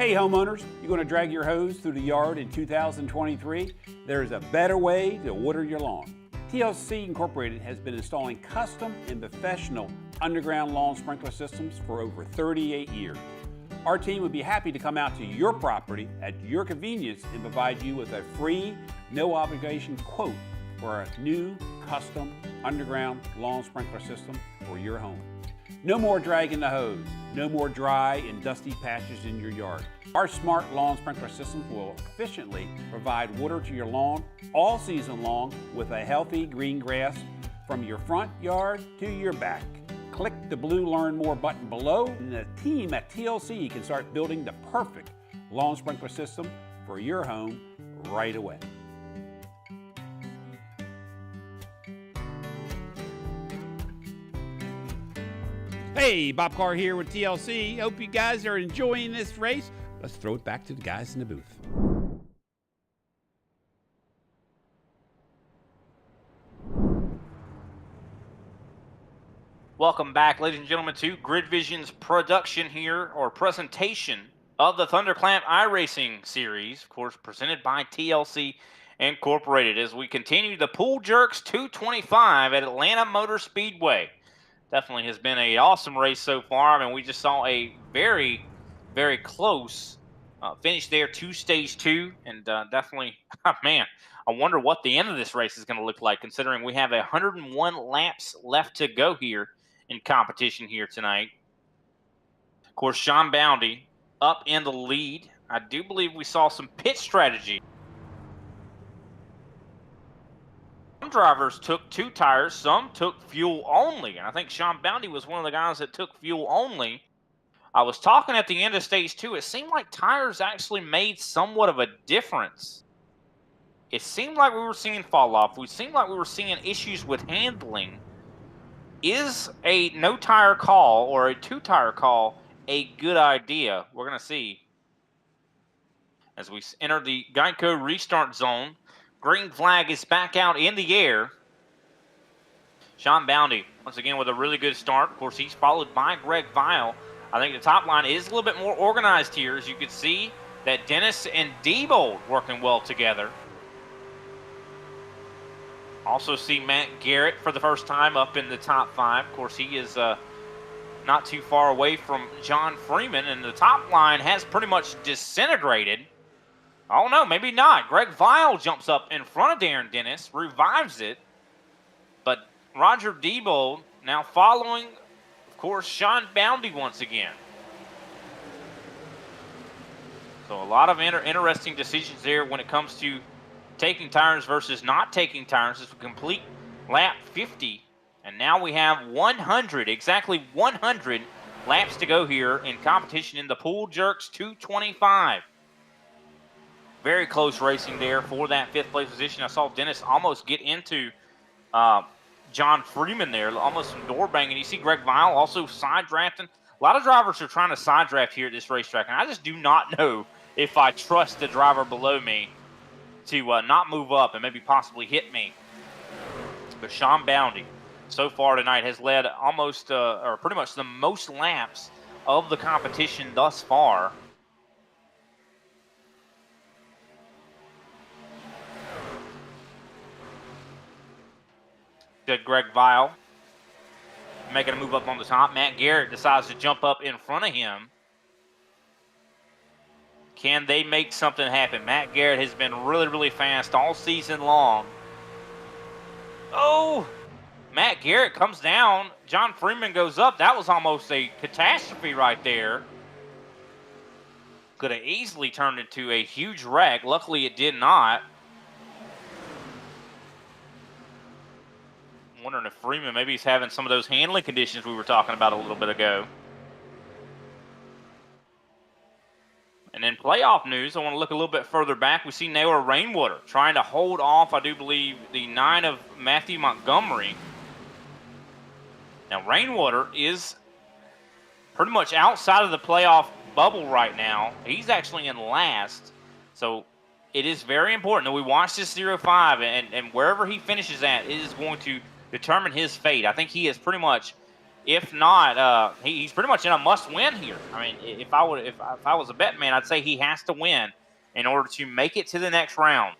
Hey homeowners, you going to drag your hose through the yard in 2023? There's a better way to water your lawn. TLC Incorporated has been installing custom and professional underground lawn sprinkler systems for over 38 years. Our team would be happy to come out to your property at your convenience and provide you with a free, no obligation quote for a new custom underground lawn sprinkler system for your home. No more dragging the hose, no more dry and dusty patches in your yard. Our smart lawn sprinkler systems will efficiently provide water to your lawn all season long with a healthy green grass from your front yard to your back. Click the blue Learn More button below, and the team at TLC can start building the perfect lawn sprinkler system for your home right away. Hey, Bob Carr here with TLC. Hope you guys are enjoying this race. Let's throw it back to the guys in the booth. Welcome back, ladies and gentlemen, to Grid Vision's production here, or presentation of the Thunderclamp iRacing series, of course, presented by TLC Incorporated, as we continue the Pool Jerks 225 at Atlanta Motor Speedway. Definitely has been an awesome race so far. I mean, we just saw a very, very close finish there to stage 2, and definitely, man, I wonder what the end of this race is going to look like, considering we have 101 laps left to go here in competition here tonight. Of course, Sean Boundy up in the lead. I do believe we saw some pit strategy. Some drivers took 2 tires, some took fuel only, and I think Sean Boundy was one of the guys that took fuel only. I was talking at the end of stage 2, it seemed like tires actually made somewhat of a difference. It seemed like we were seeing fall off. It seemed like we were seeing issues with handling. Is a no tire call or a 2 tire call a good idea? We're going to see as we enter the Geico restart zone. Green flag is back out in the air. Sean Boundy, once again, with a really good start. Of course, he's followed by Greg Vile. I think the top line is a little bit more organized here, as you can see that Dennis and Diebold working well together. Also see Matt Garrett for the first time up in the top 5. Of course, he is not too far away from John Freeman, and the top line has pretty much disintegrated. Oh, no, maybe not. Greg Vile jumps up in front of Darren Dennis, revives it. But Roger Diebold now following, of course, Sean Boundy once again. So a lot of interesting decisions there when it comes to taking tires versus not taking tires. It's a complete lap 50. And now we have 100, exactly 100 laps to go here in competition in the Pool Jerks 225. Very close racing there for that 5th place position. I saw Dennis almost get into John Freeman there, almost some door banging. You see Greg Vile also side drafting. A lot of drivers are trying to side draft here at this racetrack, and I just do not know if I trust the driver below me to not move up and maybe possibly hit me. But Sean Boundy, so far tonight, has led almost, or pretty much the most laps of the competition thus far. Good Greg Vile making a move up on the top. Matt Garrett decides to jump up in front of him. Can they make something happen? Matt Garrett has been really, really fast all season long. Oh, Matt Garrett comes down. John Freeman goes up. That was almost a catastrophe right there. Could have easily turned into a huge wreck. Luckily, it did not. I'm wondering if Freeman, maybe he's having some of those handling conditions we were talking about a little bit ago. And in playoff news, I want to look a little bit further back. We see Naylor Rainwater trying to hold off, I do believe, the 9 of Matthew Montgomery. Now, Rainwater is pretty much outside of the playoff bubble right now. He's actually in last. So it is very important that we watch this 0-5, and wherever he finishes at, it is going to determine his fate. I think he has pretty much If not, he's pretty much in a must-win here. I mean, if I was a bet man, I'd say he has to win in order to make it to the next round.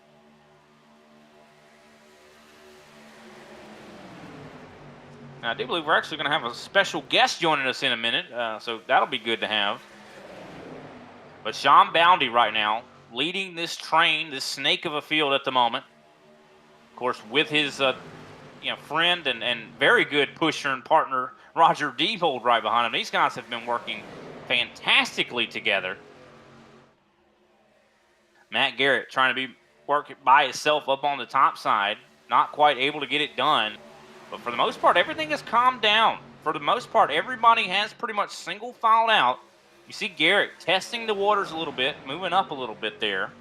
Now, I do believe we're actually going to have a special guest joining us in a minute, so that'll be good to have. But Sean Boundy right now leading this train, this snake of a field at the moment. Of course, with his friend and very good pusher and partner Roger Diebold right behind him. These guys have been working fantastically together. Matt Garrett trying to be working by himself up on the top side, not quite able to get it done. But for the most part, everything has calmed down. For the most part, everybody has pretty much single filed out. You see Garrett testing the waters a little bit, moving up a little bit there.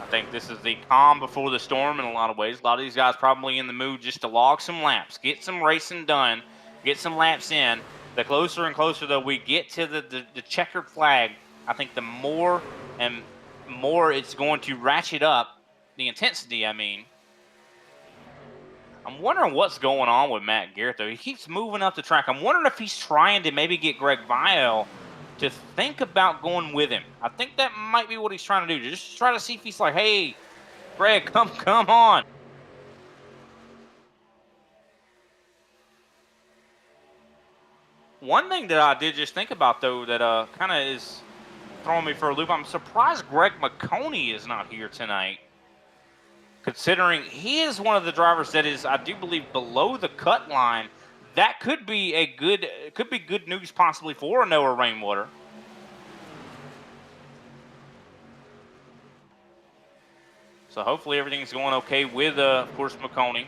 I think this is the calm before the storm in a lot of ways. A lot of these guys probably in the mood just to log some laps, get some racing done, get some laps in. The closer and closer, though, we get to the checkered flag, I think the more and more it's going to ratchet up the intensity, I mean. I'm wondering what's going on with Matt Garrett, though. He keeps moving up the track. I'm wondering if he's trying to maybe get Greg Vial to think about going with him. I think that might be what he's trying to do. Just try to see if he's like, hey, Greg, come on. One thing that I did just think about, though, that kind of is throwing me for a loop, I'm surprised Greg McConey is not here tonight, considering he is one of the drivers that is, I do believe, below the cut line. That could be good news possibly for Noah Rainwater. So hopefully everything's going okay with, of course, McConey.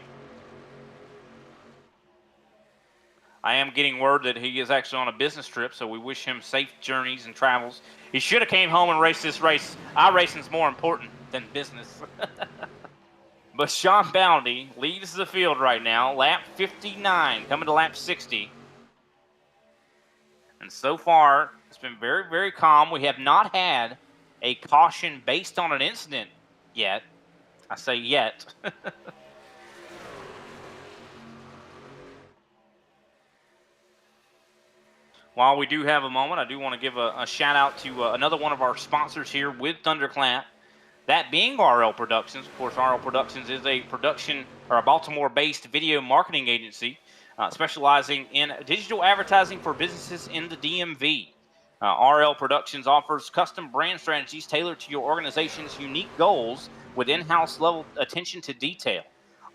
I am getting word that he is actually on a business trip, so we wish him safe journeys and travels. He should have came home and raced this race. iRacing's more important than business. But Sean Boundy leads the field right now, lap 59, coming to lap 60. And so far, it's been very, very calm. We have not had a caution based on an incident yet. I say yet. While we do have a moment, I do want to give a shout out to another one of our sponsors here with Thunderclap, that being RL Productions. Of course, RL Productions is a production or a Baltimore-based video marketing agency specializing in digital advertising for businesses in the DMV. RL Productions offers custom brand strategies tailored to your organization's unique goals with in-house level attention to detail.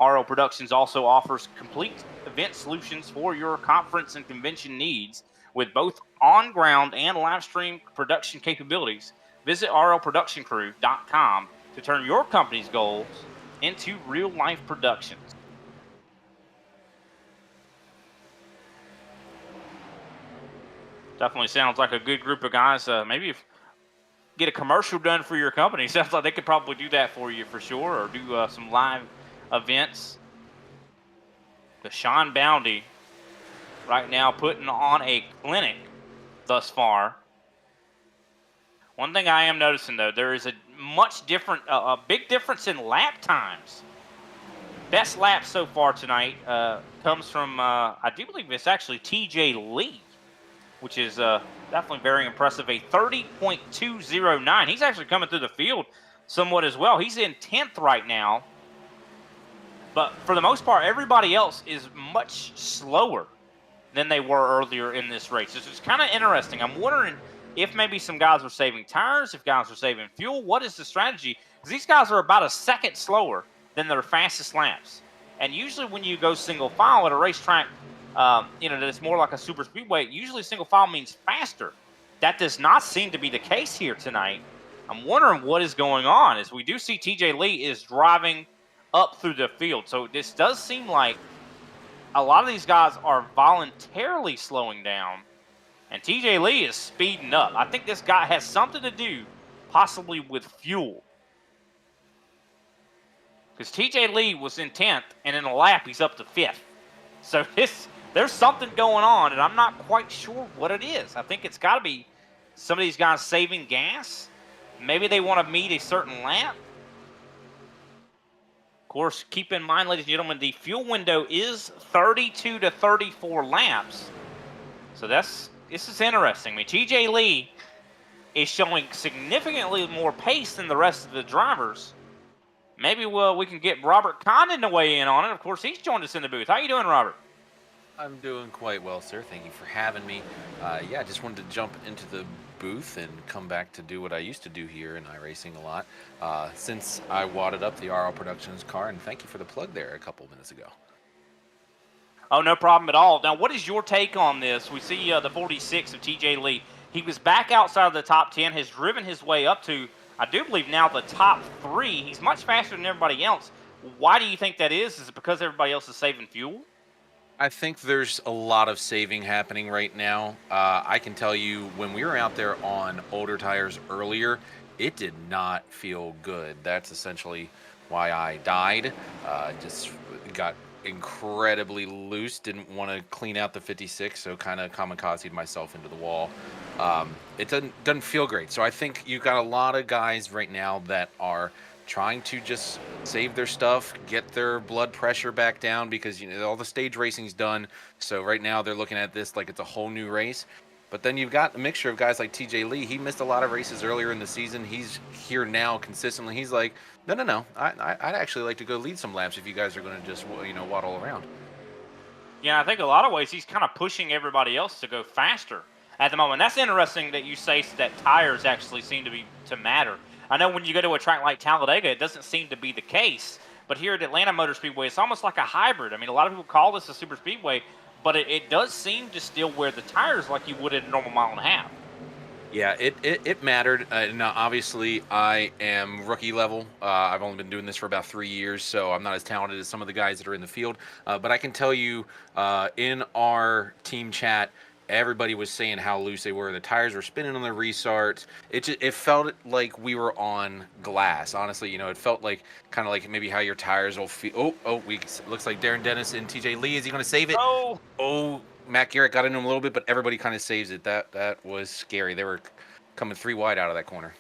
RL Productions also offers complete event solutions for your conference and convention needs, with both on-ground and live stream production capabilities. Visit rlproductioncrew.com to turn your company's goals into real-life productions. Definitely sounds like a good group of guys. Maybe if get a commercial done for your company. Sounds like they could probably do that for you for sure, or do some live events. The Sean Boundy right now putting on a clinic thus far. One thing I am noticing, though, there is a big difference in lap times. Best lap so far tonight comes from, I do believe it's actually TJ Lee, which is definitely very impressive, a 30.209. He's actually coming through the field somewhat as well. He's in 10th right now. But for the most part, everybody else is much slower than they were earlier in this race. It's kind of interesting. I'm wondering if maybe some guys are saving tires, if guys are saving fuel. What is the strategy? Because these guys are about a second slower than their fastest laps. And usually when you go single file at a racetrack, that it's more like a super speedway, usually single file means faster. That does not seem to be the case here tonight. I'm wondering what is going on, as we do see TJ Lee is driving up through the field. So this does seem like a lot of these guys are voluntarily slowing down, and TJ Lee is speeding up. I think this guy has something to do possibly with fuel, because TJ Lee was in 10th, and in a lap he's up to 5th. So there's something going on, and I'm not quite sure what it is. I think it's got to be some of these guys saving gas. Maybe they want to meet a certain lap. Of course, keep in mind, ladies and gentlemen, the fuel window is 32 to 34 laps. So this is interesting. I mean, TJ Lee is showing significantly more pace than the rest of the drivers. Maybe we can get Robert Condon to weigh in on it. Of course, he's joined us in the booth. How you doing, Robert? I'm doing quite well, sir. Thank you for having me. Yeah, just wanted to jump into the booth and come back to do what I used to do here in iRacing a lot since I wadded up the RL Productions car, and thank you for the plug there a couple minutes ago. Oh, no problem at all. Now, what is your take on this? We see the 46 of TJ Lee. He was back outside of the top 10, has driven his way up to, I do believe now, the top 3. He's much faster than everybody else. Why do you think that is? Is it because everybody else is saving fuel? I think there's a lot of saving happening right now. I can tell you, when we were out there on older tires earlier, it did not feel good. That's essentially why I died. Just got incredibly loose, didn't want to clean out the 56, so kind of kamikazed myself into the wall. It doesn't feel great. So I think you've got a lot of guys right now that are trying to just save their stuff, get their blood pressure back down, because all the stage racing's done. So right now they're looking at this like it's a whole new race. But then you've got a mixture of guys like TJ Lee. He missed a lot of races earlier in the season. He's here now consistently. He's like, no. I'd actually like to go lead some laps if you guys are going to just waddle around. Yeah, I think a lot of ways he's kind of pushing everybody else to go faster at the moment. That's interesting that you say that tires actually seem to matter. I know when you go to a track like Talladega, it doesn't seem to be the case. But here at Atlanta Motor Speedway, it's almost like a hybrid. I mean, a lot of people call this a super speedway, but it does seem to still wear the tires like you would at a normal mile and a half. Yeah, it mattered. Now, obviously, I am rookie level. I've only been doing this for about 3 years, so I'm not as talented as some of the guys that are in the field. But I can tell you, in our team chat, everybody was saying how loose they were. The tires were spinning on the restarts. It felt like we were on glass. Honestly, it felt like kind of like maybe how your tires will feel. Looks like Darren Dennis and TJ Lee. Is he going to save it? Oh, Matt Garrett got into him a little bit, but everybody kind of saves it. That was scary. They were coming 3 wide out of that corner.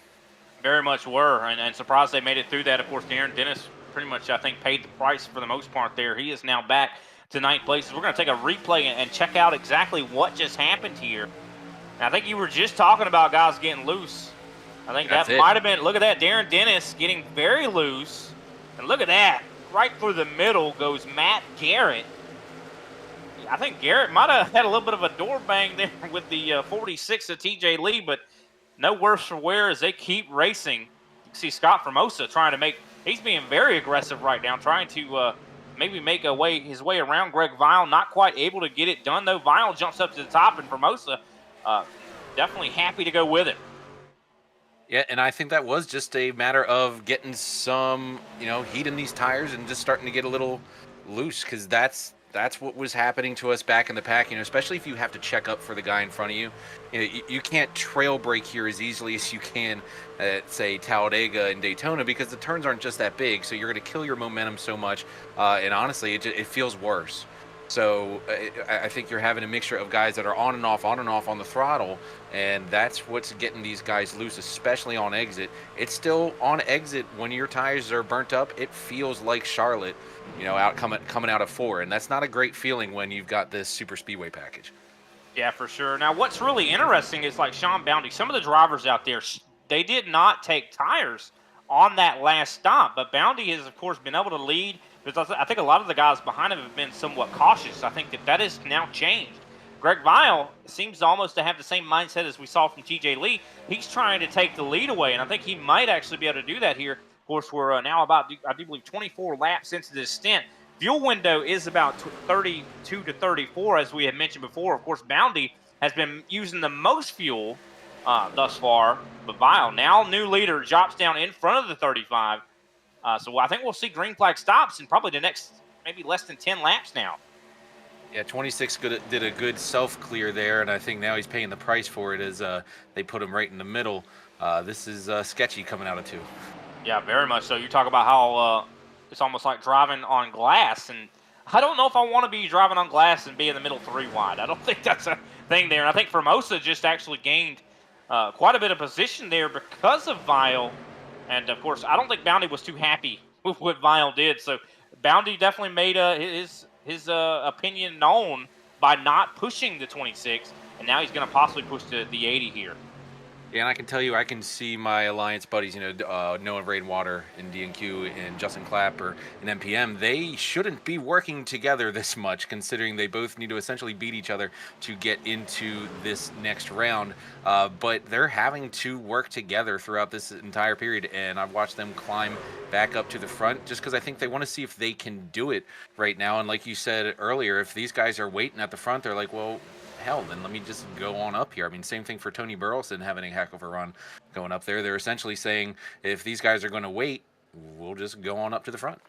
Very much were, and surprised they made it through that. Of course, Darren Dennis pretty much, I think, paid the price for the most part there. He is now back to 9th place. We're going to take a replay and check out exactly what just happened here. And I think you were just talking about guys getting loose. I think that might have been, look at that, Darren Dennis getting very loose. And look at that, right through the middle goes Matt Garrett. I think Garrett might have had a little bit of a door bang there with the 46 of TJ Lee, but no worse for wear as they keep racing. You can see Scott Formosa trying to he's being very aggressive right now, trying to maybe make his way around Greg Vile. Not quite able to get it done, though. Vile jumps up to the top, and Formosa definitely happy to go with it. Yeah, and I think that was just a matter of getting some, heat in these tires and just starting to get a little loose, because that's what was happening to us back in the pack, especially if you have to check up for the guy in front of you. You can't trail brake here as easily as you can at, say, Talladega and Daytona, because the turns aren't just that big, so you're going to kill your momentum so much, and honestly, it feels worse. So I think you're having a mixture of guys that are on and off on the throttle, and that's what's getting these guys loose, especially on exit. It's still on exit when your tires are burnt up. It feels like Charlotte, coming out of 4, and that's not a great feeling when you've got this super speedway package. Yeah, for sure. Now, what's really interesting is like Sean Bounty, some of the drivers out there, they did not take tires on that last stop, but Bounty has, of course, been able to lead. Because I think a lot of the guys behind him have been somewhat cautious. I think that has now changed. Greg Vile seems almost to have the same mindset as we saw from TJ Lee. He's trying to take the lead away, and I think he might actually be able to do that here. Of course, we're now about, I do believe, 24 laps into this stint. Fuel window is about 32 to 34, as we had mentioned before. Of course, Bounty has been using the most fuel thus far, but Vile, now new leader, drops down in front of the 35. So I think we'll see green flag stops in probably the next maybe less than 10 laps now. Yeah, 26 did a good self-clear there, and I think now he's paying the price for it as they put him right in the middle. This is sketchy coming out of 2. Yeah, very much so. You talk about how it's almost like driving on glass, and I don't know if I want to be driving on glass and be in the middle 3 wide. I don't think that's a thing there. And I think Formosa just actually gained quite a bit of position there because of Vile. And, of course, I don't think Bounty was too happy with what Vile did. So Bounty definitely made his opinion known by not pushing the 26, and now he's going to possibly push the 80 here. Yeah, and I can tell you, I can see my alliance buddies, Noah Rainwater and DNQ and Justin Clapper and MPM. They shouldn't be working together this much, considering they both need to essentially beat each other to get into this next round. But they're having to work together throughout this entire period, and I've watched them climb back up to the front just because I think they want to see if they can do it right now. And like you said earlier, if these guys are waiting at the front, they're like, well, hell, then let me just go on up here. I mean, same thing for Tony Burleson having a heck of a run going up there. They're essentially saying, if these guys are going to wait, we'll just go on up to the front.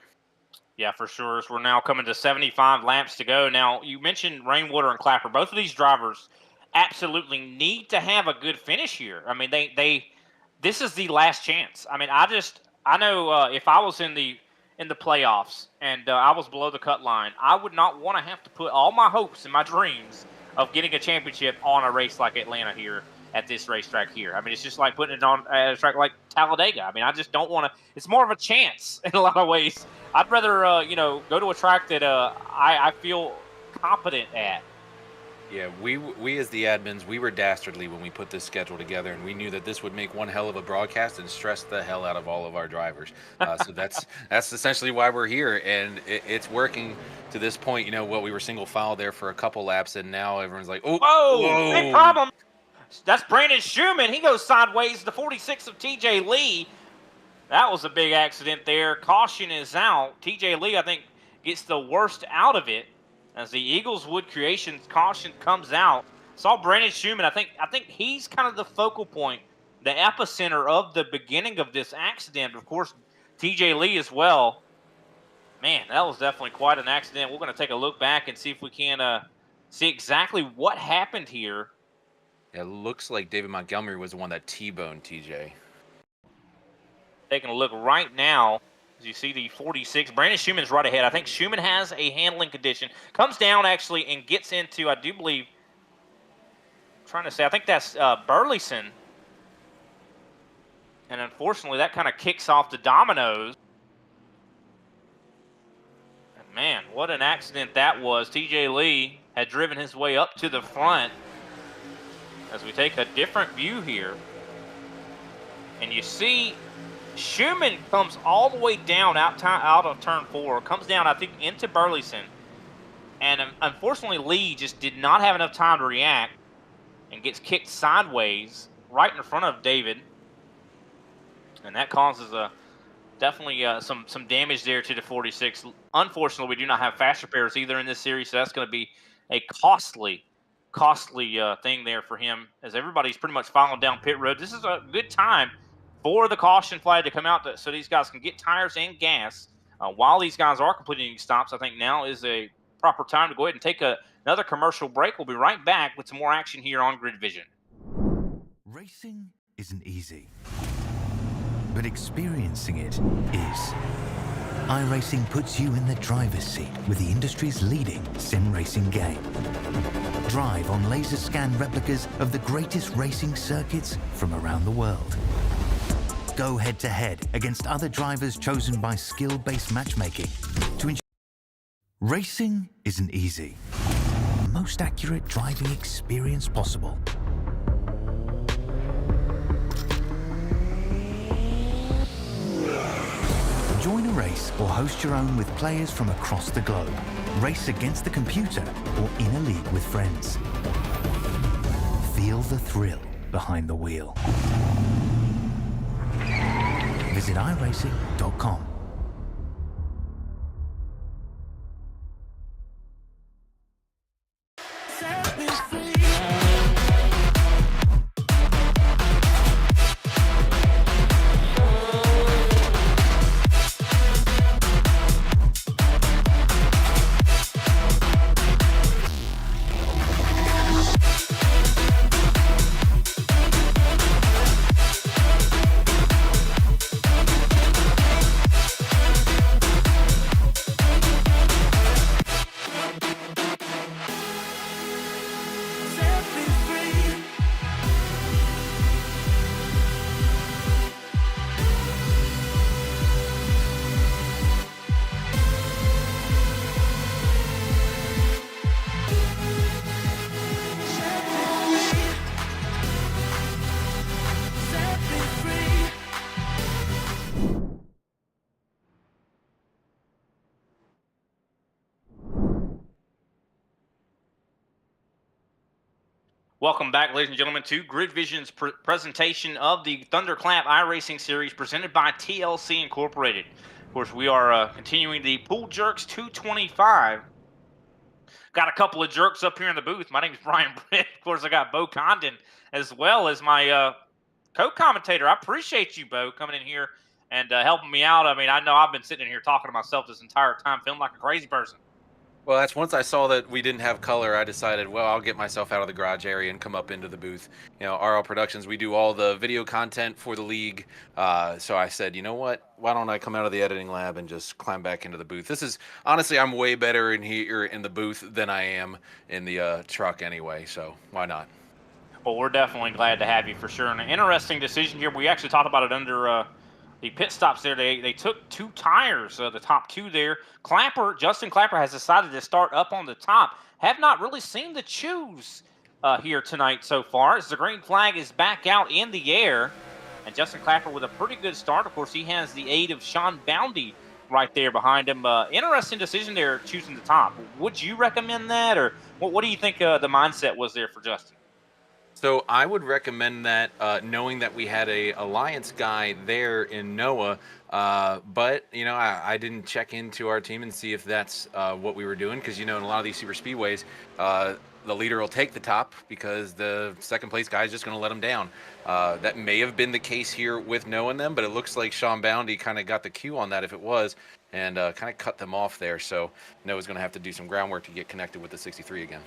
Yeah, for sure. So we're now coming to 75 laps to go. Now, you mentioned Rainwater and Clapper. Both of these drivers absolutely need to have a good finish here. I mean, this is the last chance. I mean, I know if I was in the playoffs and I was below the cut line, I would not want to have to put all my hopes and my dreams of getting a championship on a race like Atlanta here at this racetrack here. I mean, it's just like putting it on at a track like Talladega. I mean, I just don't want to. It's more of a chance in a lot of ways. I'd rather, go to a track that I feel competent at. Yeah, we as the admins, we were dastardly when we put this schedule together, and we knew that this would make one hell of a broadcast and stress the hell out of all of our drivers. So that's essentially why we're here, and it's working to this point. We were single file there for a couple laps, and now everyone's like, oh, whoa, big problem. That's Brandon Schumann. He goes sideways. The 46 of TJ Lee. That was a big accident there. Caution is out. TJ Lee, I think, gets the worst out of it, as the Eagleswood Creations caution comes out. Saw Brandon Schumann. I think he's kind of the focal point, the epicenter of the beginning of this accident. Of course, TJ Lee as well. Man, that was definitely quite an accident. We're going to take a look back and see if we can see exactly what happened here. It looks like David Montgomery was the one that T-boned TJ. Taking a look right now. As you see the 46, Brandon Schumann's right ahead. I think Schumann has a handling condition. Comes down, actually, and gets into, I do believe, I think that's Burleson. And unfortunately, that kind of kicks off the dominoes. And man, what an accident that was. TJ Lee had driven his way up to the front. As we take a different view here. And you see Schumann comes all the way down out of turn 4, comes down, I think, into Burleson. And unfortunately, Lee just did not have enough time to react and gets kicked sideways right in front of David. And that causes definitely some damage there to the 46. Unfortunately, we do not have fast repairs either in this series, so that's going to be a costly thing there for him, as everybody's pretty much following down pit road. This is a good time for the caution flag to come out so these guys can get tires and gas. While these guys are completing stops, I think now is a proper time to go ahead and take another commercial break. We'll be right back with some more action here on Grid Vision. Racing isn't easy, but experiencing it is. iRacing puts you in the driver's seat with the industry's leading sim racing game. Drive on laser scan replicas of the greatest racing circuits from around the world. Go head-to-head against other drivers chosen by skill-based matchmaking to ensure racing isn't easy. The most accurate driving experience possible. Join a race or host your own with players from across the globe. Race against the computer or in a league with friends. Feel the thrill behind the wheel. Visit iRacing.com. Welcome back, ladies and gentlemen, to Grid Vision's presentation of the Thunderclap iRacing Series presented by TLC Incorporated. Of course, we are continuing the Pool Jerks 225. Got a couple of jerks up here in the booth. My name is Brian Britt. Of course, I got Bo Condon as well as my co-commentator. I appreciate you, Bo, coming in here and helping me out. I mean, I know I've been sitting in here talking to myself this entire time, feeling like a crazy person. Well, that's once I saw that we didn't have color, I decided, well, I'll get myself out of the garage area and come up into the booth. You know, RL Productions, we do all the video content for the league. So I said, you know what? Why don't I come out of the editing lab and just climb back into the booth? This is, honestly, I'm way better in here in the booth than I am in the truck anyway. So why not? Well, we're definitely glad to have you for sure. And an interesting decision here. We actually talked about it under the pit stops there. They took two tires, the top two there. Justin Clapper has decided to start up on the top. Have not really seen the choose here tonight so far, as the green flag is back out in the air. And Justin Clapper with a pretty good start. Of course, he has the aid of Sean Boundy right there behind him. Interesting decision there, choosing the top. Would you recommend that, or what do you think the mindset was there for Justin? So I would recommend that, knowing that we had a Alliance guy there in Noah, but you know, I didn't check into our team and see if that's what we were doing, because you know, in a lot of these super speedways, the leader will take the top because the second place guy is just going to let him down. That may have been the case here with Noah and them, but it looks like Sean Boundy kind of got the cue on that if it was, and kind of cut them off there. So Noah's going to have to do some groundwork to get connected with the 63 again.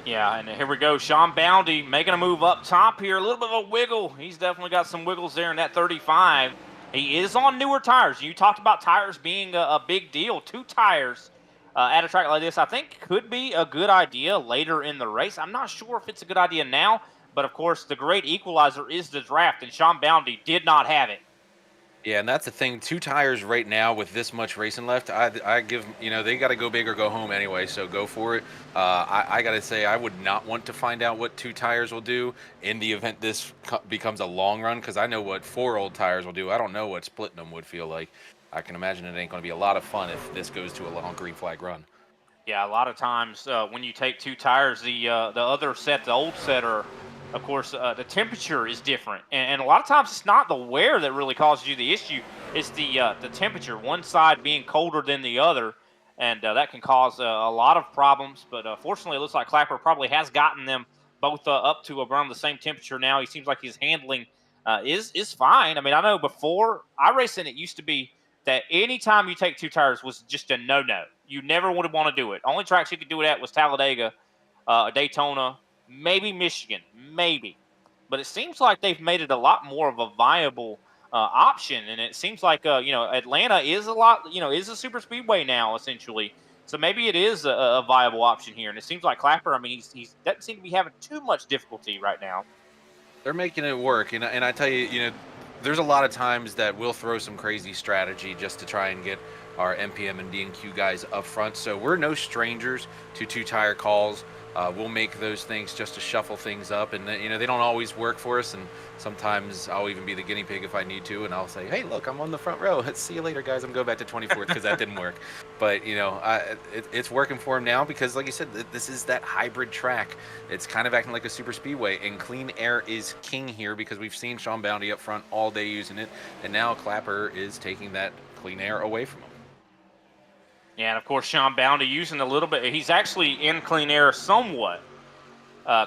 Yeah, and here we go. Sean Boundy making a move up top here. A little bit of a wiggle. He's definitely got some wiggles there in that 35. He is on newer tires. You talked about tires being a big deal. Two tires at a track like this, I think, could be a good idea later in the race. I'm not sure if it's a good idea now, but of course, the great equalizer is the draft, and Sean Boundy did not have it. Yeah, and that's the thing. Two tires right now with this much racing left, I give, you know, they got to go big or go home anyway, so go for it. I got to say, I would not want to find out what two tires will do in the event this becomes a long run, because I know what 4 old tires will do. I don't know what splitting them would feel like. I can imagine it ain't going to be a lot of fun if this goes to a long green flag run. Yeah, a lot of times when you take two tires, the other set, the old set, of course, the temperature is different, and a lot of times it's not the wear that really causes you the issue. It's the temperature, one side being colder than the other, and that can cause a lot of problems. But fortunately, it looks like Clapper probably has gotten them both up to around the same temperature now. He seems like his handling is fine. I mean, I know before iRacing, it used to be that anytime you take two tires was just a no-no. You never would want to do it. Only tracks you could do it at was Talladega, Daytona, maybe Michigan, maybe. But it seems like they've made it a lot more of a viable option, and it seems like you know, Atlanta is is a super speedway now essentially. So maybe it is a viable option here, and it seems like Clapper. I mean, he doesn't seem to be having too much difficulty right now. They're making it work, and I tell you, you know, there's a lot of times that we'll throw some crazy strategy just to try and get our MPM and D&Q guys up front. So we're no strangers to two-tire calls. We'll make those things just to shuffle things up, and you know, they don't always work for us, and sometimes I'll even be the guinea pig if I need to, and I'll say, hey, look, I'm on the front row. See you later, guys. I'm going back to 24th because that didn't work. But you know, it's working for him now because, like you said, this is that hybrid track. It's kind of acting like a super speedway, and clean air is king here because we've seen Sean Boundy up front all day using it, and now Clapper is taking that clean air away from him. Yeah, and of course, Sean Boundy using a little bit. He's actually in clean air somewhat.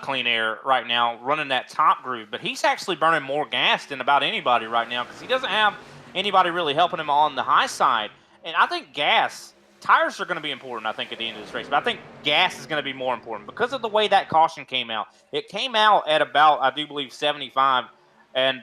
Clean air right now, running that top groove. But he's actually burning more gas than about anybody right now because he doesn't have anybody really helping him on the high side. And I think tires are going to be important, I think, at the end of this race. But I think gas is going to be more important because of the way that caution came out. It came out at about, I do believe, 75. And,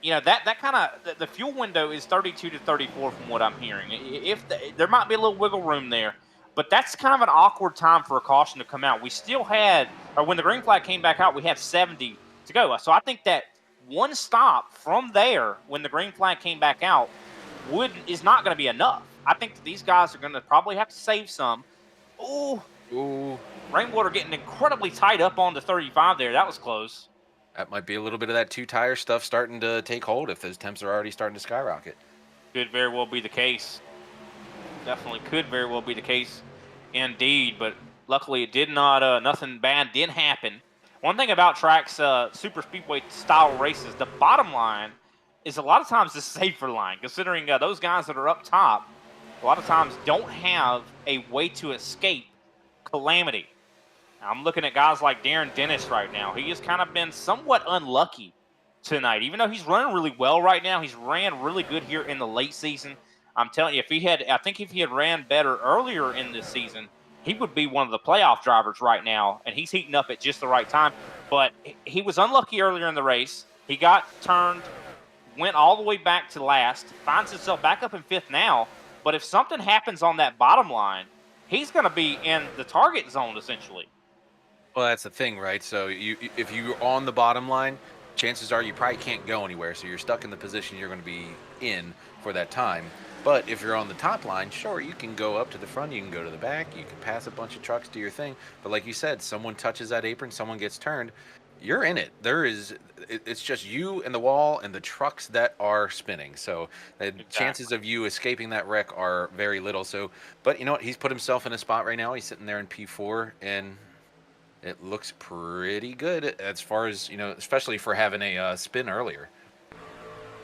you know, that kind of, the fuel window is 32 to 34 from what I'm hearing. There might be a little wiggle room there. But that's kind of an awkward time for a caution to come out. We still had, or when the green flag came back out, we had 70 to go. So I think that one stop from there, when the green flag came back out, is not going to be enough. I think that these guys are going to probably have to save some. Ooh. Rainwater getting incredibly tight up on the 35 there. That was close. That might be a little bit of that two-tire stuff starting to take hold if those temps are already starting to skyrocket. Could very well be the case. Definitely could very well be the case indeed, but luckily it did not, nothing bad did happen One thing about tracks, super speedway style races, the bottom line is a lot of times the safer line, considering those guys that are up top a lot of times don't have a way to escape calamity. Now, I'm looking at guys like Darren Dennis right now. He has kind of been somewhat unlucky tonight, even though he's running really well right now. He's ran really good here in the late season. I'm telling you, I think if he had ran better earlier in this season, he would be one of the playoff drivers right now, and he's heating up at just the right time. But he was unlucky earlier in the race. He got turned, went all the way back to last, finds himself back up in 5th now. But if something happens on that bottom line, he's going to be in the target zone essentially. Well, that's the thing, right? So if you're on the bottom line, chances are you probably can't go anywhere. So you're stuck in the position you're going to be in for that time. But if you're on the top line, sure, you can go up to the front, you can go to the back, you can pass a bunch of trucks, do your thing. But like you said, someone touches that apron, someone gets turned, you're in it. It's just you and the wall and the trucks that are spinning. So the chances of you escaping that wreck are very little. So, but you know what? He's put himself in a spot right now. He's sitting there in P4, and it looks pretty good as far as, especially for having a spin earlier.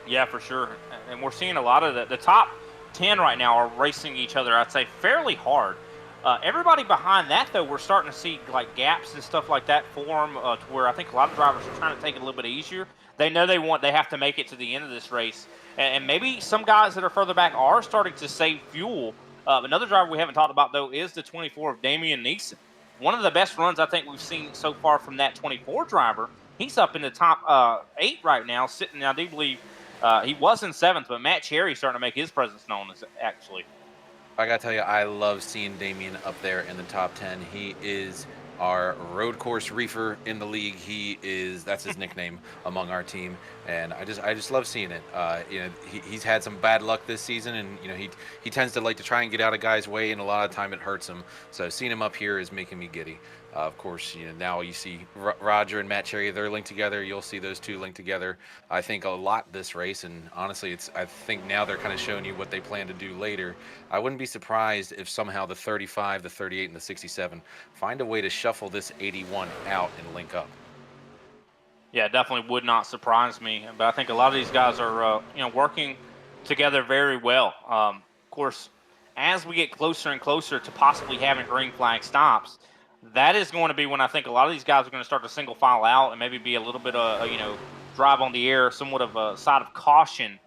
Yeah, for sure. And we're seeing a lot of the top 10 right now are racing each other, I'd say, fairly hard. Everybody behind that, though, we're starting to see like gaps and stuff like that form to where I think a lot of drivers are trying to take it a little bit easier. They know they have to make it to the end of this race. And maybe some guys that are further back are starting to save fuel. Another driver we haven't talked about, though, is the 24 of Damian Neeson. One of the best runs I think we've seen so far from that 24 driver. He's up in the top 8 right now, sitting, I do believe, he was in 7th, but Matt Cherry's starting to make his presence known, actually. I gotta tell you, I love seeing Damien up there in the top 10. He is our road course reefer in the league. That's his nickname among our team, and I just love seeing it. He's had some bad luck this season, and he tends to like to try and get out of guys' way, and a lot of time it hurts him. So seeing him up here is making me giddy. Of course, now you see Roger and Matt Cherry, they're linked together. You'll see those two linked together, I think, a lot this race. And honestly, I think now they're kind of showing you what they plan to do later. I wouldn't be surprised if somehow the 35, the 38, and the 67 find a way to shuffle this 81 out and link up. Yeah, definitely would not surprise me. But I think a lot of these guys are, working together very well. Of course, as we get closer and closer to possibly having green flag stops, that is going to be when I think a lot of these guys are going to start to single file out and maybe be a little bit of, drive on the air, somewhat of a side of caution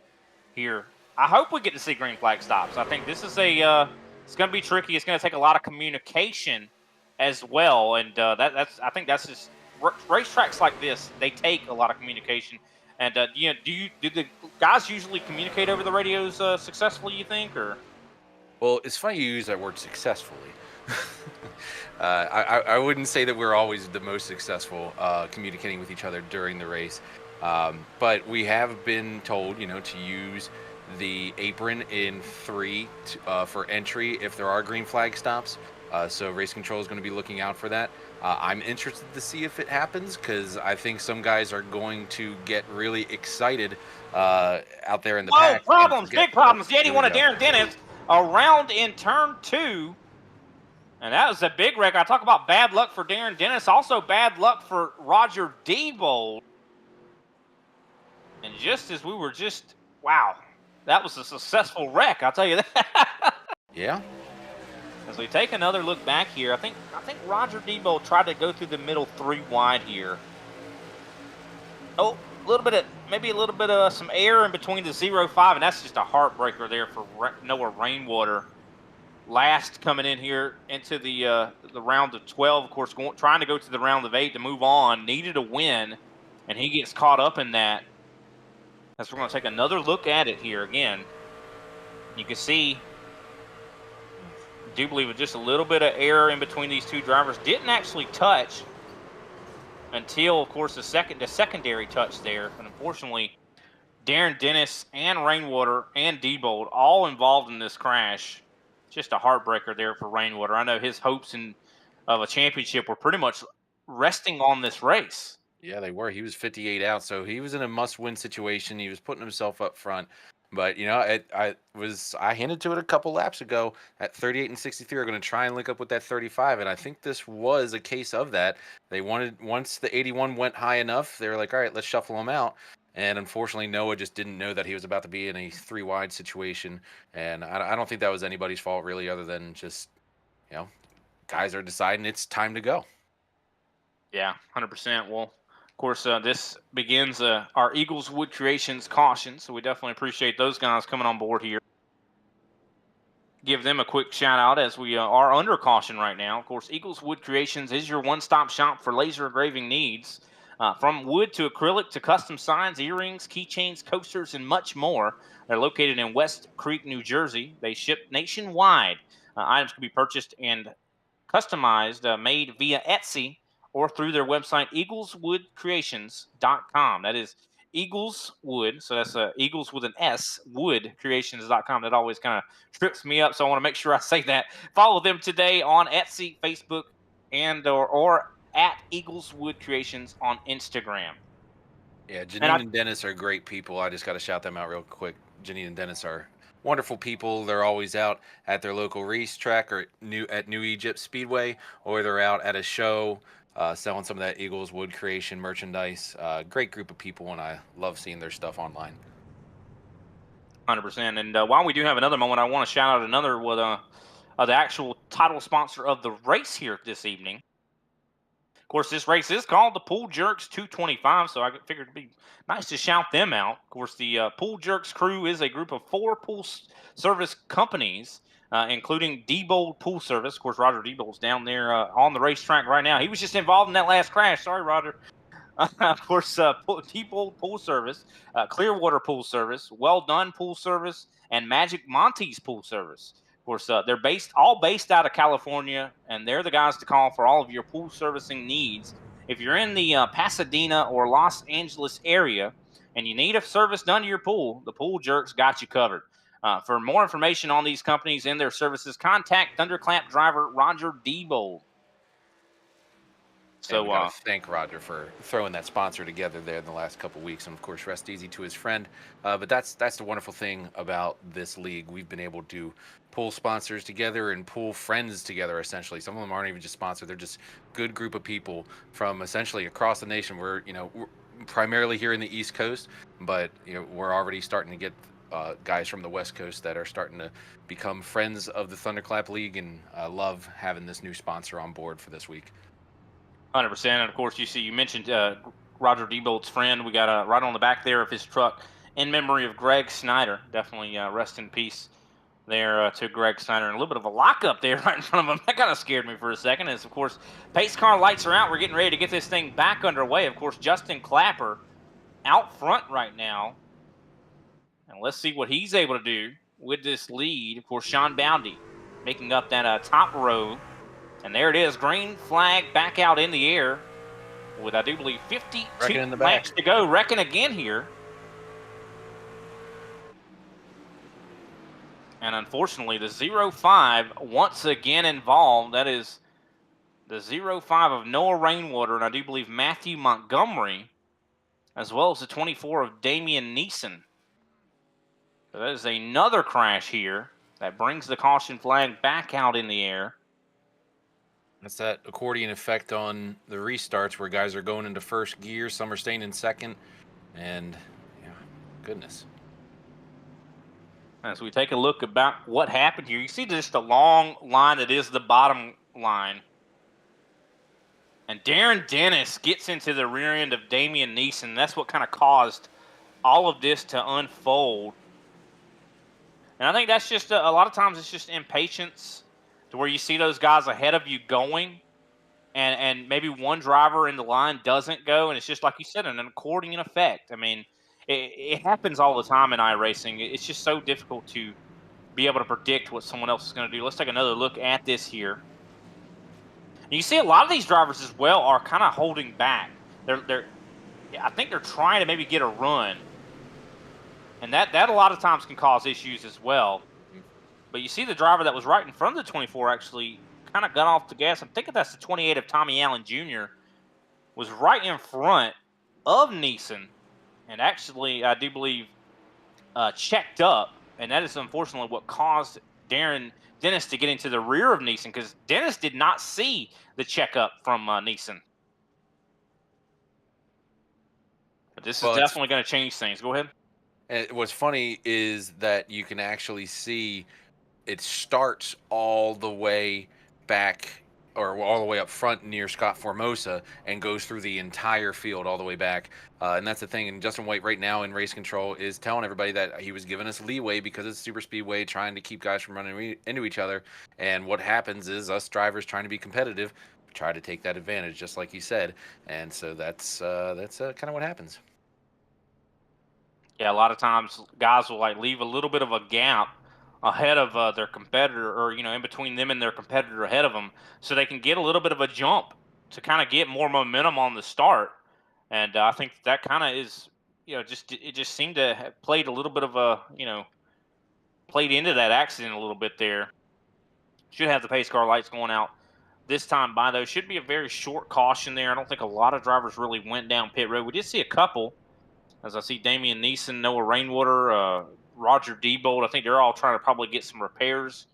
here. I hope we get to see green flag stops. I think this is it's going to be tricky. It's going to take a lot of communication as well. And I think that's just racetracks like this. They take a lot of communication. And do the guys usually communicate over the radios successfully, you think, or? Well, it's funny you use that word successfully. I wouldn't say that we're always the most successful communicating with each other during the race, but we have been told, to use the apron in 3 for entry if there are green flag stops. So race control is going to be looking out for that. I'm interested to see if it happens because I think some guys are going to get really excited out there in the pack. Big problems. The 81 of Darren Dennis around in turn 2. And that was a big wreck. I talk about bad luck for Darren Dennis, also bad luck for Roger Diebold. And just as we were wow, that was a successful wreck, I'll tell you that. Yeah. As we take another look back here, I think Roger Diebold tried to go through the middle 3 wide here. Oh, maybe a little bit of some air in between the 0-5, and that's just a heartbreaker there for Noah Rainwater. Last coming in here into the round of 12, of course, trying to go to the round of 8 to move on, needed a win, and he gets caught up in that. As we're going to take another look at it here again. You can see, I do believe with just a little bit of air in between these two drivers, didn't actually touch until, of course, the secondary touch there. And unfortunately, Darren Dennis and Rainwater and Diebold all involved in this crash. Just a heartbreaker there for Rainwater. I know his hopes of a championship were pretty much resting on this race. Yeah, they were. He was 58 out, so he was in a must-win situation. He was putting himself up front. But I hinted to it a couple laps ago. At 38 and 63 are going to try and link up with that 35, and I think this was a case of that. They wanted, once the 81 went high enough, they were like, all right, let's shuffle them out. And unfortunately, Noah just didn't know that he was about to be in a 3 wide situation. And I don't think that was anybody's fault really, other than just, guys are deciding it's time to go. Yeah, 100%. Well, of course, this begins our Eagles Wood Creations caution, so we definitely appreciate those guys coming on board here. Give them a quick shout out as we are under caution right now. Of course, Eagles Wood Creations is your one-stop shop for laser engraving needs. From wood to acrylic to custom signs, earrings, keychains, coasters, and much more. They're located in West Creek, New Jersey. They ship nationwide. Items can be purchased and customized, made via Etsy or through their website, eagleswoodcreations.com. That is Eagleswood, so that's Eagles with an S, woodcreations.com. That always kind of trips me up, so I want to make sure I say that. Follow them today on Etsy, Facebook, and or at Eagleswood Creations on Instagram. Yeah, Janine and Dennis are great people. I just got to shout them out real quick. Janine and Dennis are wonderful people. They're always out at their local racetrack or at New Egypt Speedway, or they're out at a show selling some of that Eagles Wood Creation merchandise. Great group of people, and I love seeing their stuff online. 100%. And while we do have another moment, I want to shout out another with the actual title sponsor of the race here this evening. Of course, this race is called the Pool Jerks 225, so I figured it'd be nice to shout them out. Of course, the Pool Jerks crew is a group of 4 pool service companies, including Diebold Pool Service. Of course, Roger Diebold's down there on the racetrack right now. He was just involved in that last crash. Sorry, Roger. Of course, Diebold Pool Service, Clearwater Pool Service, Well Done Pool Service, and Magic Monty's Pool Service. Of course, they're all based out of California, and they're the guys to call for all of your pool servicing needs. If you're in the Pasadena or Los Angeles area and you need a service done to your pool, the Pool Jerks got you covered. For more information on these companies and their services, contact Thunderclap driver Roger Diebold. So, I thank Roger for throwing that sponsor together there in the last couple of weeks, and of course, rest easy to his friend. But that's the wonderful thing about this league. We've been able to pull sponsors together and pull friends together. Essentially, some of them aren't even just sponsored; they're just good group of people from essentially across the nation. We're primarily here in the East Coast, but we're already starting to get guys from the West Coast that are starting to become friends of the Thunderclap League, and I love having this new sponsor on board for this week. 100%. And of course, you mentioned Roger Diebold's friend. We got right on the back there of his truck in memory of Greg Snyder. Definitely rest in peace there to Greg Snyder. And a little bit of a lockup there right in front of him. That kind of scared me for a second. As of course, pace car lights are out. We're getting ready to get this thing back underway. Of course, Justin Clapper out front right now. And let's see what he's able to do with this lead. Of course, Sean Boundy making up that top row. And there it is, green flag back out in the air with, I do believe, 52 laps to go. Wrecking again here. And unfortunately, the 05 once again involved. That is the 05 of Noah Rainwater, and I do believe Matthew Montgomery, as well as the 24 of Damian Neeson. So that is another crash here that brings the caution flag back out in the air. That's that accordion effect on the restarts where guys are going into first gear, some are staying in second, and goodness. As we take a look about what happened here, you see just a long line that is the bottom line. And Darren Dennis gets into the rear end of Damian Neeson. That's what kind of caused all of this to unfold. And I think that's just a lot of times it's just impatience to where you see those guys ahead of you going, and maybe one driver in the line doesn't go, and it's just like you said, an accordion effect. I mean, it happens all the time in iRacing. It's just so difficult to be able to predict what someone else is going to do. Let's take another look at this here. And you see a lot of these drivers as well are kind of holding back. I think they're trying to maybe get a run, and that a lot of times can cause issues as well. But you see the driver that was right in front of the 24 actually kind of got off the gas. I'm thinking that's the 28 of Tommy Allen Jr. was right in front of Neeson. And actually, I do believe checked up, and that is unfortunately what caused Dennis to get into the rear of Neeson, because Dennis did not see the checkup from Neeson. But this is definitely going to change things. Go ahead. And what's funny is that you can actually see it starts all the way back, or all the way up front near Scott Formosa, and goes through the entire field all the way back. And that's the thing. And Justin White right now in race control is telling everybody that he was giving us leeway because it's super speedway, trying to keep guys from running into each other. And what happens is us drivers trying to be competitive try to take that advantage, just like you said. And so that's kind of what happens. Yeah, a lot of times guys will like leave a little bit of a gap ahead of their competitor, or in between them and their competitor ahead of them, so they can get a little bit of a jump to kind of get more momentum on the start. And I think that kind of is, it just seemed to have played a little bit of a, played into that accident a little bit there. Should have the pace car lights going out this time by, though. Should be a very short caution there. I don't think a lot of drivers really went down pit road. We did see a couple, as I see Damian Neeson, Noah Rainwater, Roger Diebold. I think they're all trying to probably get some repairs.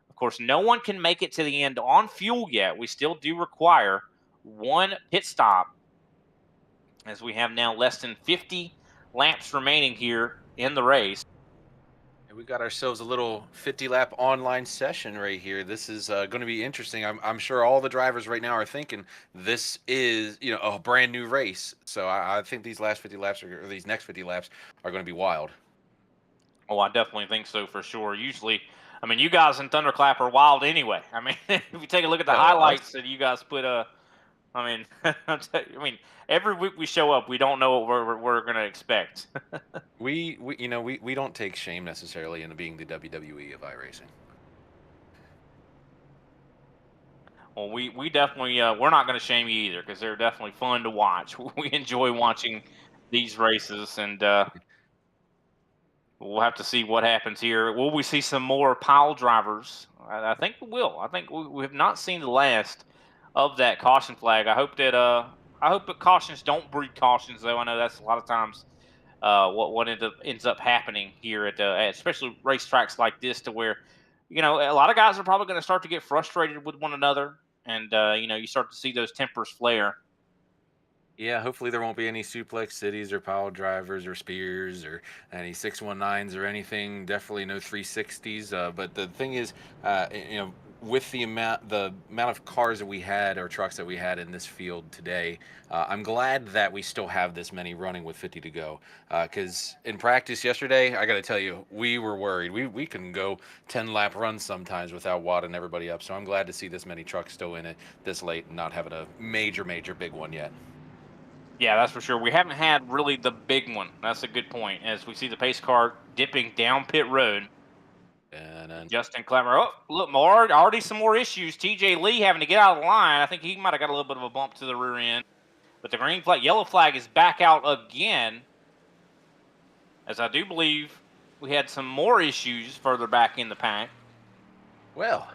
Of course, no one can make it to the end on fuel yet. We still do require one pit stop, as we have now less than 50 laps remaining here in the race. And we got ourselves a little 50-lap online session right here. This is going to be interesting. I'm sure all the drivers right now are thinking this is a brand new race. So I think these last 50 laps or these next 50 laps are going to be wild. Oh, I definitely think so for sure. Usually, I mean, you guys in Thunderclap are wild anyway. I mean, if you take a look at the highlights that you guys put, I mean, every week we show up, we don't know what we're going to expect. we don't take shame necessarily in being the WWE of iRacing. Well, we definitely we're not going to shame you either, because they're definitely fun to watch. We enjoy watching these races, and we'll have to see what happens here. Will we see some more pile drivers? I think we will. I think we have not seen the last of that caution flag. I hope that cautions don't breed cautions, though. I know that's a lot of times what ends up happening here at especially racetracks like this, to where a lot of guys are probably going to start to get frustrated with one another, and you start to see those tempers flare. Yeah, hopefully there won't be any suplex cities or pile drivers or spears or any 619s or anything. Definitely no 360s. But the thing is, with the amount of cars that we had, or trucks that we had in this field today, I'm glad that we still have this many running with 50 to go. Because in practice yesterday, I got to tell you, we were worried. We can go 10-lap runs sometimes without wadding everybody up. So I'm glad to see this many trucks still in it this late and not having a major big one yet. Yeah, that's for sure. We haven't had really the big one. That's a good point. As we see the pace car dipping down pit road. And then Justin Clemmer. Oh, look, already some more issues. TJ Lee having to get out of the line. I think he might have got a little bit of a bump to the rear end. But the yellow flag is back out again. As I do believe we had some more issues further back in the pack. Well,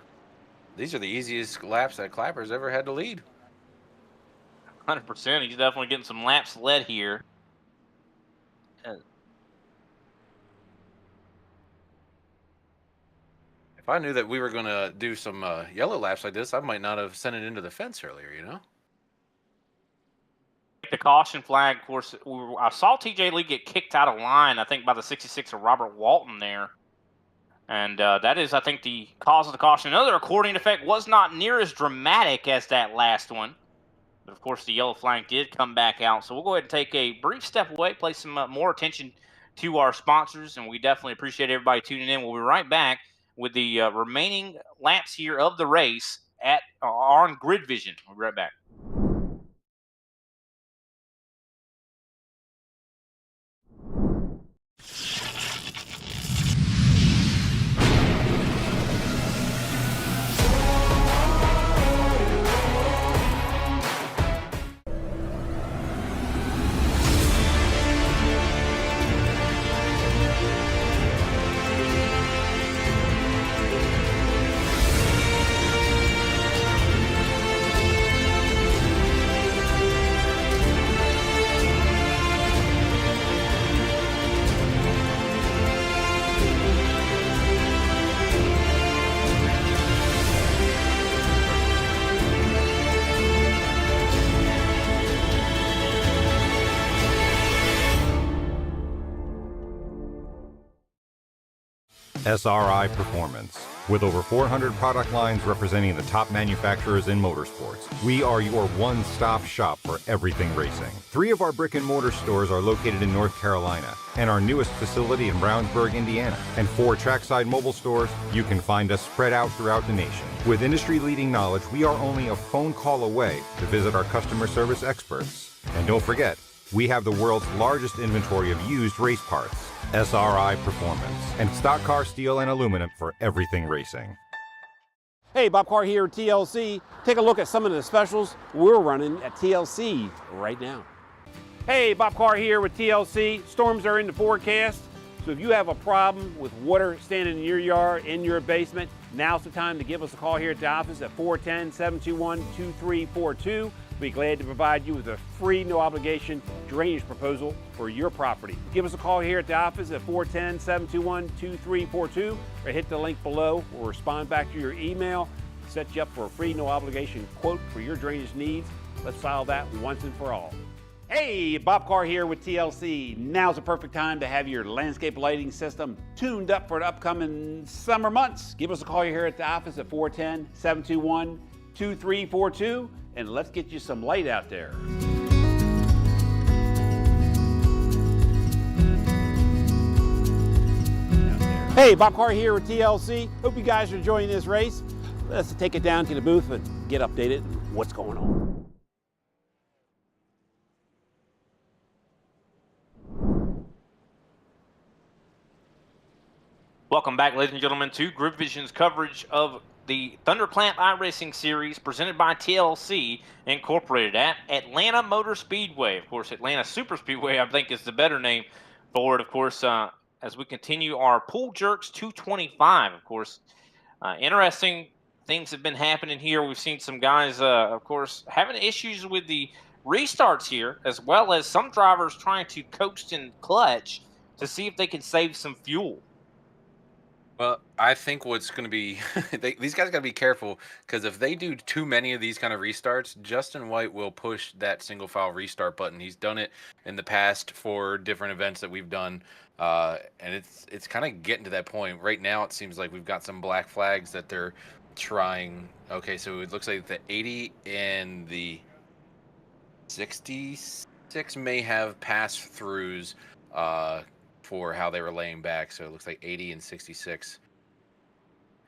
these are the easiest laps that Clapper's ever had to lead. 100%. He's definitely getting some laps led here. If I knew that we were going to do some yellow laps like this, I might not have sent it into the fence earlier, The caution flag, of course, I saw TJ Lee get kicked out of line, I think, by the 66 of Robert Walton there. And that is, I think, the cause of the caution. Another according effect was not near as dramatic as that last one. But, of course, the yellow flag did come back out. So we'll go ahead and take a brief step away, play some more attention to our sponsors. And we definitely appreciate everybody tuning in. We'll be right back with the remaining laps here of the race on Grid Vision. We'll be right back. SRI Performance. With over 400 product lines representing the top manufacturers in motorsports, we are your one-stop shop for everything racing. 3 of our brick-and-mortar stores are located in North Carolina, and our newest facility in Brownsburg, Indiana. And 4 trackside mobile stores, you can find us spread out throughout the nation. With industry-leading knowledge, we are only a phone call away to visit our customer service experts. And don't forget, we have the world's largest inventory of used race parts. SRI Performance, and stock car steel and aluminum for everything racing. Hey, Bob Carr here at TLC. Take a look at some of the specials we're running at TLC right now. Hey, Bob Carr here with TLC. Storms are in the forecast, so if you have a problem with water standing in your yard, in your basement, now's the time to give us a call here at the office at 410-721-2342. We'll be glad to provide you with a free, no obligation drainage proposal for your property. Give us a call here at the office at 410-721-2342 or hit the link below. We'll respond back to your email, set you up for a free, no obligation quote for your drainage needs. Let's solve that once and for all. Hey, Bob Carr here with TLC. Now's the perfect time to have your landscape lighting system tuned up for the upcoming summer months. Give us a call here at the office at 410-721-2342 and let's get you some light out there. Hey, Bob Carr here with TLC. Hope you guys are enjoying this race. Let's take it down to the booth and get updated on what's going on. Welcome back, ladies and gentlemen, to Grid Vision's coverage of the Thunderclamp iRacing Series presented by TLC Incorporated at Atlanta Motor Speedway. Of course, Atlanta Super Speedway, I think, is the better name for it. Of course, as we continue our Pool Jerks 225, of course, interesting things have been happening here. We've seen some guys, of course, having issues with the restarts here, as well as some drivers trying to coast and clutch to see if they can save some fuel. Well, I think what's going to be these guys got to be careful, because if they do too many of these kind of restarts, Justin White will push that single file restart button. He's done it in the past for different events that we've done, and it's kind of getting to that point. Right now, it seems like we've got some black flags that they're trying. Okay, so it looks like the 80 and the 66 may have pass-throughs for how they were laying back. So it looks like 80 and 66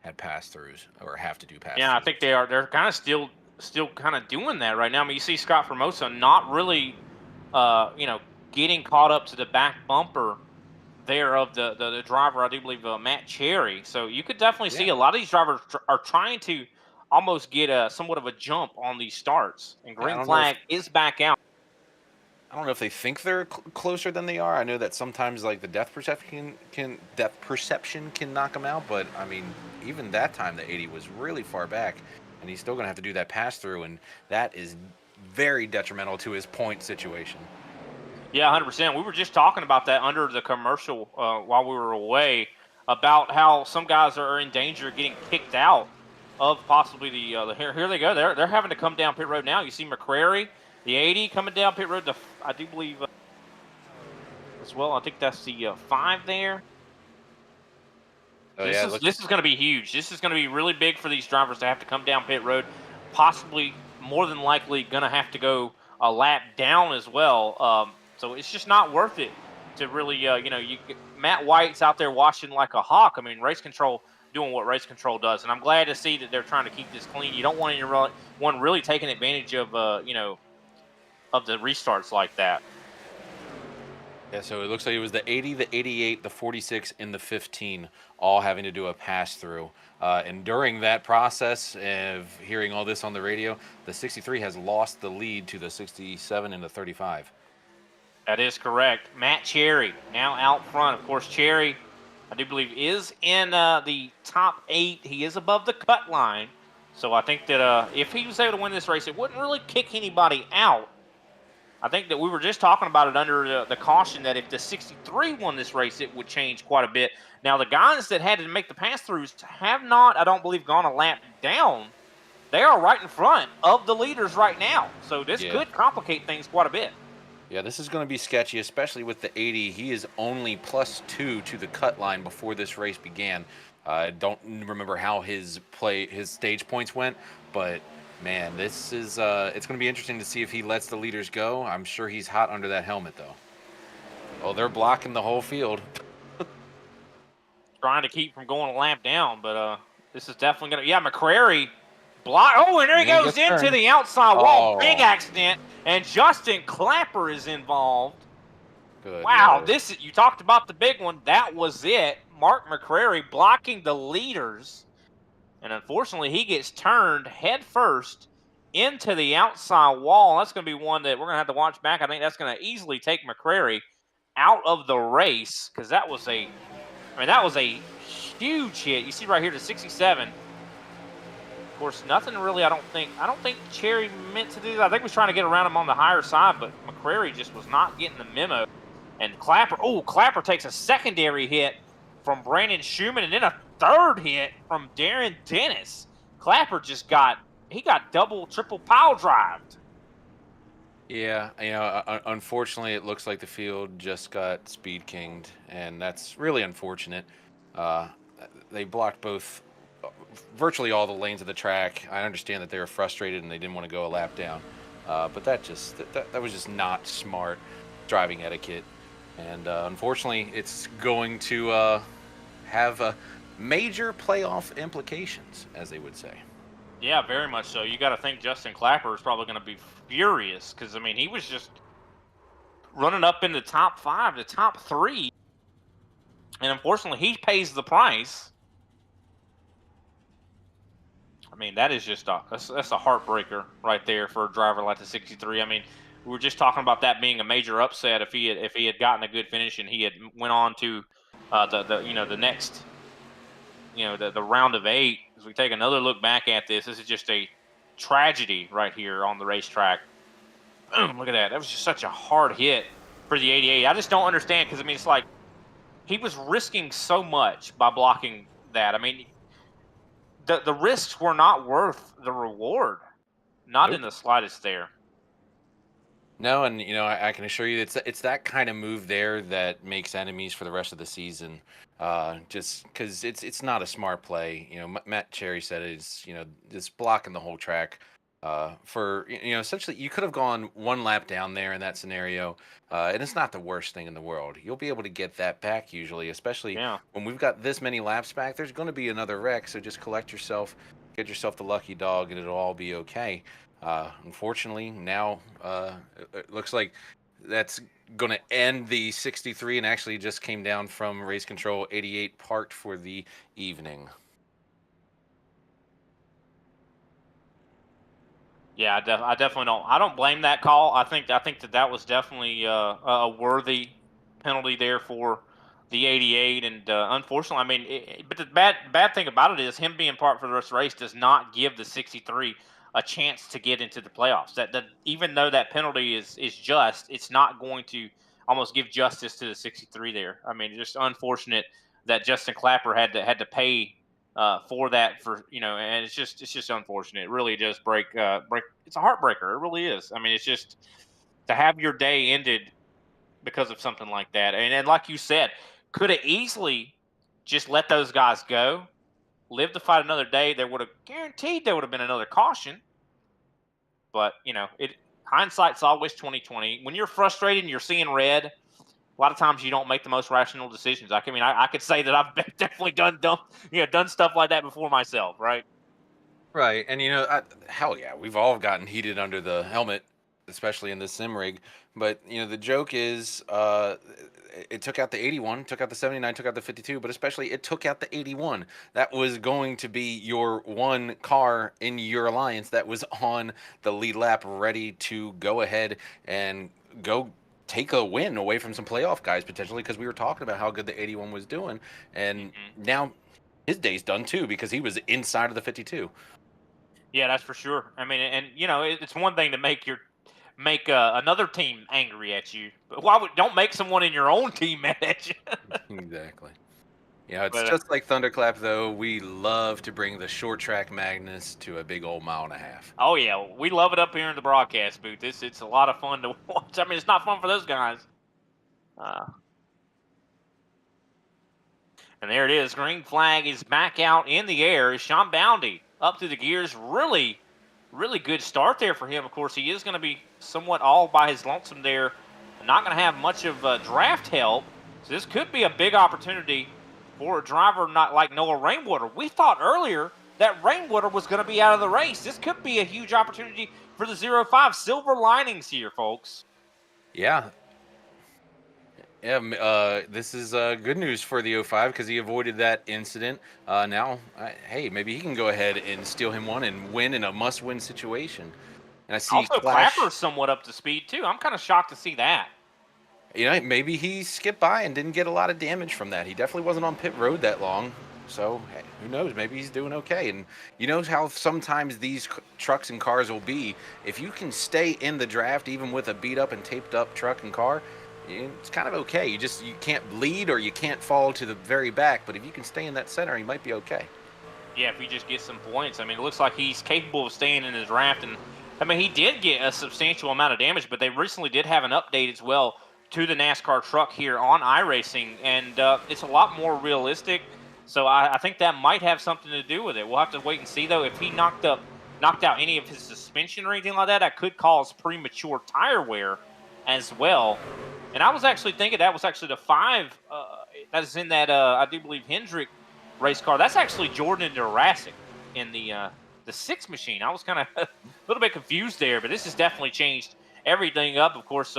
had pass-throughs or have to do pass-throughs. Yeah, I think they are. They're kind of still kind of doing that right now. I mean, you see Scott Formosa not really, getting caught up to the back bumper there of the driver, I do believe, Matt Cherry. So you could definitely see a lot of these drivers are trying to almost get somewhat of a jump on these starts. And green flag is back out. I don't know if they think they're closer than they are. I know that sometimes, like, the depth perception can knock them out, but I mean, even that time the 80 was really far back, and he's still going to have to do that pass through, and that is very detrimental to his point situation. Yeah, 100%. We were just talking about that under the commercial while we were away, about how some guys are in danger of getting kicked out of possibly the here they go. They're having to come down pit road now. You see McCrary, the 80 coming down pit road. I do believe as well. I think that's the 5 there. Oh, this is going to be huge. This is going to be really big for these drivers to have to come down pit road. Possibly, more than likely, going to have to go a lap down as well. So it's just not worth it to really, Matt White's out there watching like a hawk. I mean, race control doing what race control does, and I'm glad to see that they're trying to keep this clean. You don't want anyone really taking advantage of, of the restarts like that. Yeah, so it looks like it was the 80, the 88, the 46, and the 15 all having to do a pass-through. And during that process of hearing all this on the radio, the 63 has lost the lead to the 67 and the 35. That is correct. Matt Cherry now out front. Of course, Cherry, I do believe, is in the top 8. He is above the cut line. So I think that if he was able to win this race, it wouldn't really kick anybody out. I think that we were just talking about it under the caution that if the 63 won this race, it would change quite a bit. Now, the guys that had to make the pass-throughs have not, I don't believe, gone a lap down. They are right in front of the leaders right now. So this could complicate things quite a bit. Yeah, this is going to be sketchy, especially with the 80. He is only +2 to the cut line before this race began. I don't remember how his stage points went, but man, this is it's going to be interesting to see if he lets the leaders go. I'm sure he's hot under that helmet, though. Oh, they're blocking the whole field. Trying to keep from going a lap down, but this is definitely going to, yeah, McCrary block. Oh, and there he And he goes gets into turned. the outside wall. Oh. Big accident, and Justin Clapper is involved. Good Wow, Lord. you talked about the big one. That was it. Mark McCrary blocking the leaders, and unfortunately, he gets turned head first into the outside wall. That's going to be one that we're going to have to watch back. I think that's going to easily take McCrary out of the race, because that was a huge hit. You see right here, the 67. Of course, nothing really. I don't think Cherry meant to do that. I think he was trying to get around him on the higher side, but McCrary just was not getting the memo. And Clapper takes a secondary hit from Brandon Schumann, and then a third hit from Darren Dennis. Clapper just got double, triple pile drived. Yeah, unfortunately, it looks like the field just got speed kinged, and that's really unfortunate. They blocked virtually all the lanes of the track. I understand that they were frustrated and they didn't want to go a lap down, but that was just not smart driving etiquette, and unfortunately, it's going to have major playoff implications, as they would say. Yeah, very much so. You got to think Justin Clapper is probably going to be furious, because I mean, he was just running up in the top 5, the top 3, and unfortunately, he pays the price. I mean, that is just that's a heartbreaker right there for a driver like the 63. I mean, we were just talking about that being a major upset if he had gotten a good finish and he had went on to the next the round of 8. As we take another look back at this is just a tragedy right here on the racetrack. Boom! Look at that. That was just such a hard hit for the 88. I just don't understand, because I mean, it's like he was risking so much by blocking that. I mean, the risks were not worth the reward. Not in the slightest there. No, and I can assure you it's that kind of move there that makes enemies for the rest of the season. Just because it's not a smart play. Matt Cherry said it's just blocking the whole track. For essentially you could have gone one lap down there in that scenario, and it's not the worst thing in the world. You'll be able to get that back usually, especially when we've got this many laps back. There's going to be another wreck, so just get yourself the lucky dog, and it'll all be okay. Unfortunately, now it looks like that's going to end the 63, and actually just came down from race control 88 parked for the evening. Yeah, I definitely don't. I don't blame that call. I think that was definitely a worthy penalty there for the 88, and unfortunately, I mean, but the bad thing about it is him being parked for the rest of the race does not give the 63 a chance to get into the playoffs. That even though that penalty is just, it's not going to almost give justice to the 63 there. I mean, just unfortunate that Justin Clapper had to pay for that, and it's just unfortunate. It really does break. It's a heartbreaker. It really is. I mean, it's just to have your day ended because of something like that. And like you said, could have easily just let those guys go, live to fight another day. There would have guaranteed there would have been another caution. But hindsight's always 20/20. When you're frustrated and you're seeing red, a lot of times you don't make the most rational decisions. I could say that I've definitely done stuff like that before myself, right? Right, and hell yeah, we've all gotten heated under the helmet, especially in the sim rig. But the joke is, it took out the 81, took out the 79, took out the 52, but especially it took out the 81. That was going to be your one car in your alliance that was on the lead lap, ready to go ahead and go take a win away from some playoff guys potentially, because we were talking about how good the 81 was doing, and now his day's done too because he was inside of the 52. Yeah, that's for sure. I mean, and it's one thing to make another team angry at you, but don't make someone in your own team mad at you. Exactly. You know, it's But just like Thunderclap, though. We love to bring the short track madness to a big old mile and a half. oh yeah, we love it up here in the broadcast booth. It's a lot of fun to watch. I mean, it's not fun for those guys. Uh, and there it is. Green flag is back out in the air. Sean Boundy up through the gears. Really, really good start there for him. Of course, he is going to be somewhat all by his lonesome there. Not going to have much of draft help. So this could be a big opportunity for a driver not like Noah Rainwater. We thought earlier that Rainwater was going to be out of the race. This could be a huge opportunity for the 05. Silver linings here, folks. Yeah. Yeah, this is good news for the 05 because he avoided that incident. Now, hey, maybe he can go ahead and steal him one and win in a must-win situation. And I see Also, Clash. Clapper's somewhat up to speed, too. I'm kind of shocked to see that. You know, maybe he skipped by and didn't get a lot of damage from that. He definitely wasn't on pit road that long. So, hey, who knows? Maybe he's doing okay. And you know how sometimes these trucks and cars will be. If you can stay in the draft, even with a beat-up and taped-up truck and car, it's kind of okay. You can't bleed or you can't fall to the very back. But if you can stay in that center, you might be okay. Yeah, if he just gets some points. I mean, it looks like he's capable of staying in the draft. And, I mean, he did get a substantial amount of damage, but they recently did have an update as well to the NASCAR truck here on iRacing, and it's a lot more realistic. So I think that might have something to do with it. We'll have to wait and see, though. If he knocked out any of his suspension or anything like that, that could cause premature tire wear as well. And I was actually thinking that was actually the 5 that is in that, I do believe, Hendrick race car. That's actually Jordan and Jurassic in the 6 machine. I was kind of a little bit confused there, but this has definitely changed everything up. Of course,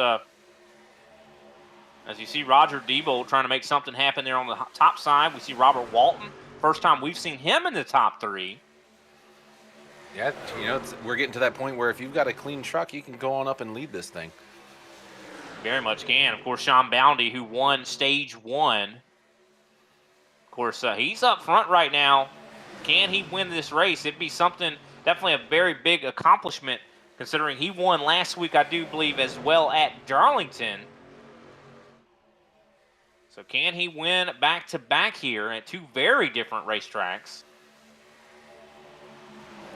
as you see Roger Debold trying to make something happen there on the top side. We see Robert Walton. First time we've seen him in the top 3. Yeah, you know, we're getting to that point where if you've got a clean truck, you can go on up and lead this thing. Very much can. Of course, Sean Boundy, who won stage 1. Of course, he's up front right now. Can he win this race? It'd be something, definitely a very big accomplishment, considering he won last week, I do believe, as well at Darlington. So can he win back-to-back here at 2 very different racetracks?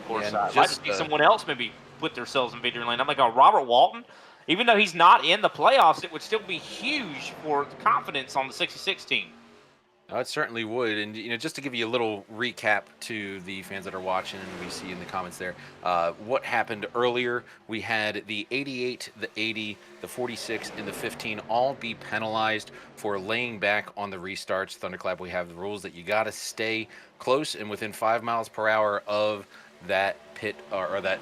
Of course, I'd like to see someone else maybe put themselves in victory lane. I'm like, Robert Walton, even though he's not in the playoffs, it would still be huge for the confidence on the 66 team. It certainly would. And, you know, just to give you a little recap to the fans that are watching, and we see in the comments there, what happened earlier, we had the 88, the 80, the 46, and the 15 all be penalized for laying back on the restarts. Thunderclap, we have the rules that you got to stay close and within 5 miles per hour of that pit or that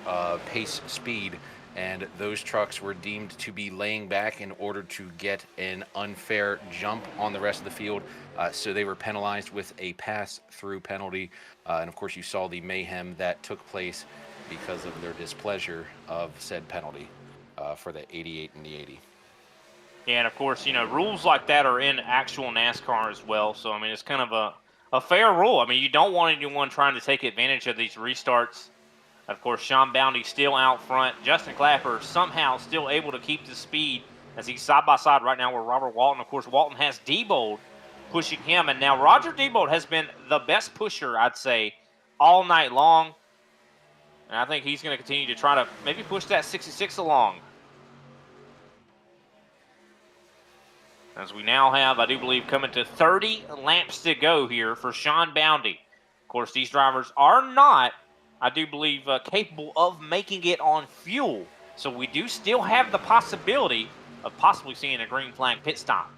pace speed. And those trucks were deemed to be laying back in order to get an unfair jump on the rest of the field. So they were penalized with a pass-through penalty. And, of course, you saw the mayhem that took place because of their displeasure of said penalty for the 88 and the 80. Yeah, and, of course, you know, rules like that are in actual NASCAR as well. So, I mean, it's kind of a fair rule. I mean, you don't want anyone trying to take advantage of these restarts. Of course, Sean Boundy still out front. Justin Clapper somehow still able to keep the speed as he's side-by-side right now with Robert Walton. Of course, Walton has Debold pushing him. And now Roger Debold has been the best pusher, I'd say, all night long. And I think he's going to continue to try to maybe push that 66 along. As we now have, I do believe, coming to 30 laps to go here for Sean Boundy. Of course, these drivers are not, I do believe, capable of making it on fuel. So we do still have the possibility of possibly seeing a green flag pit stop.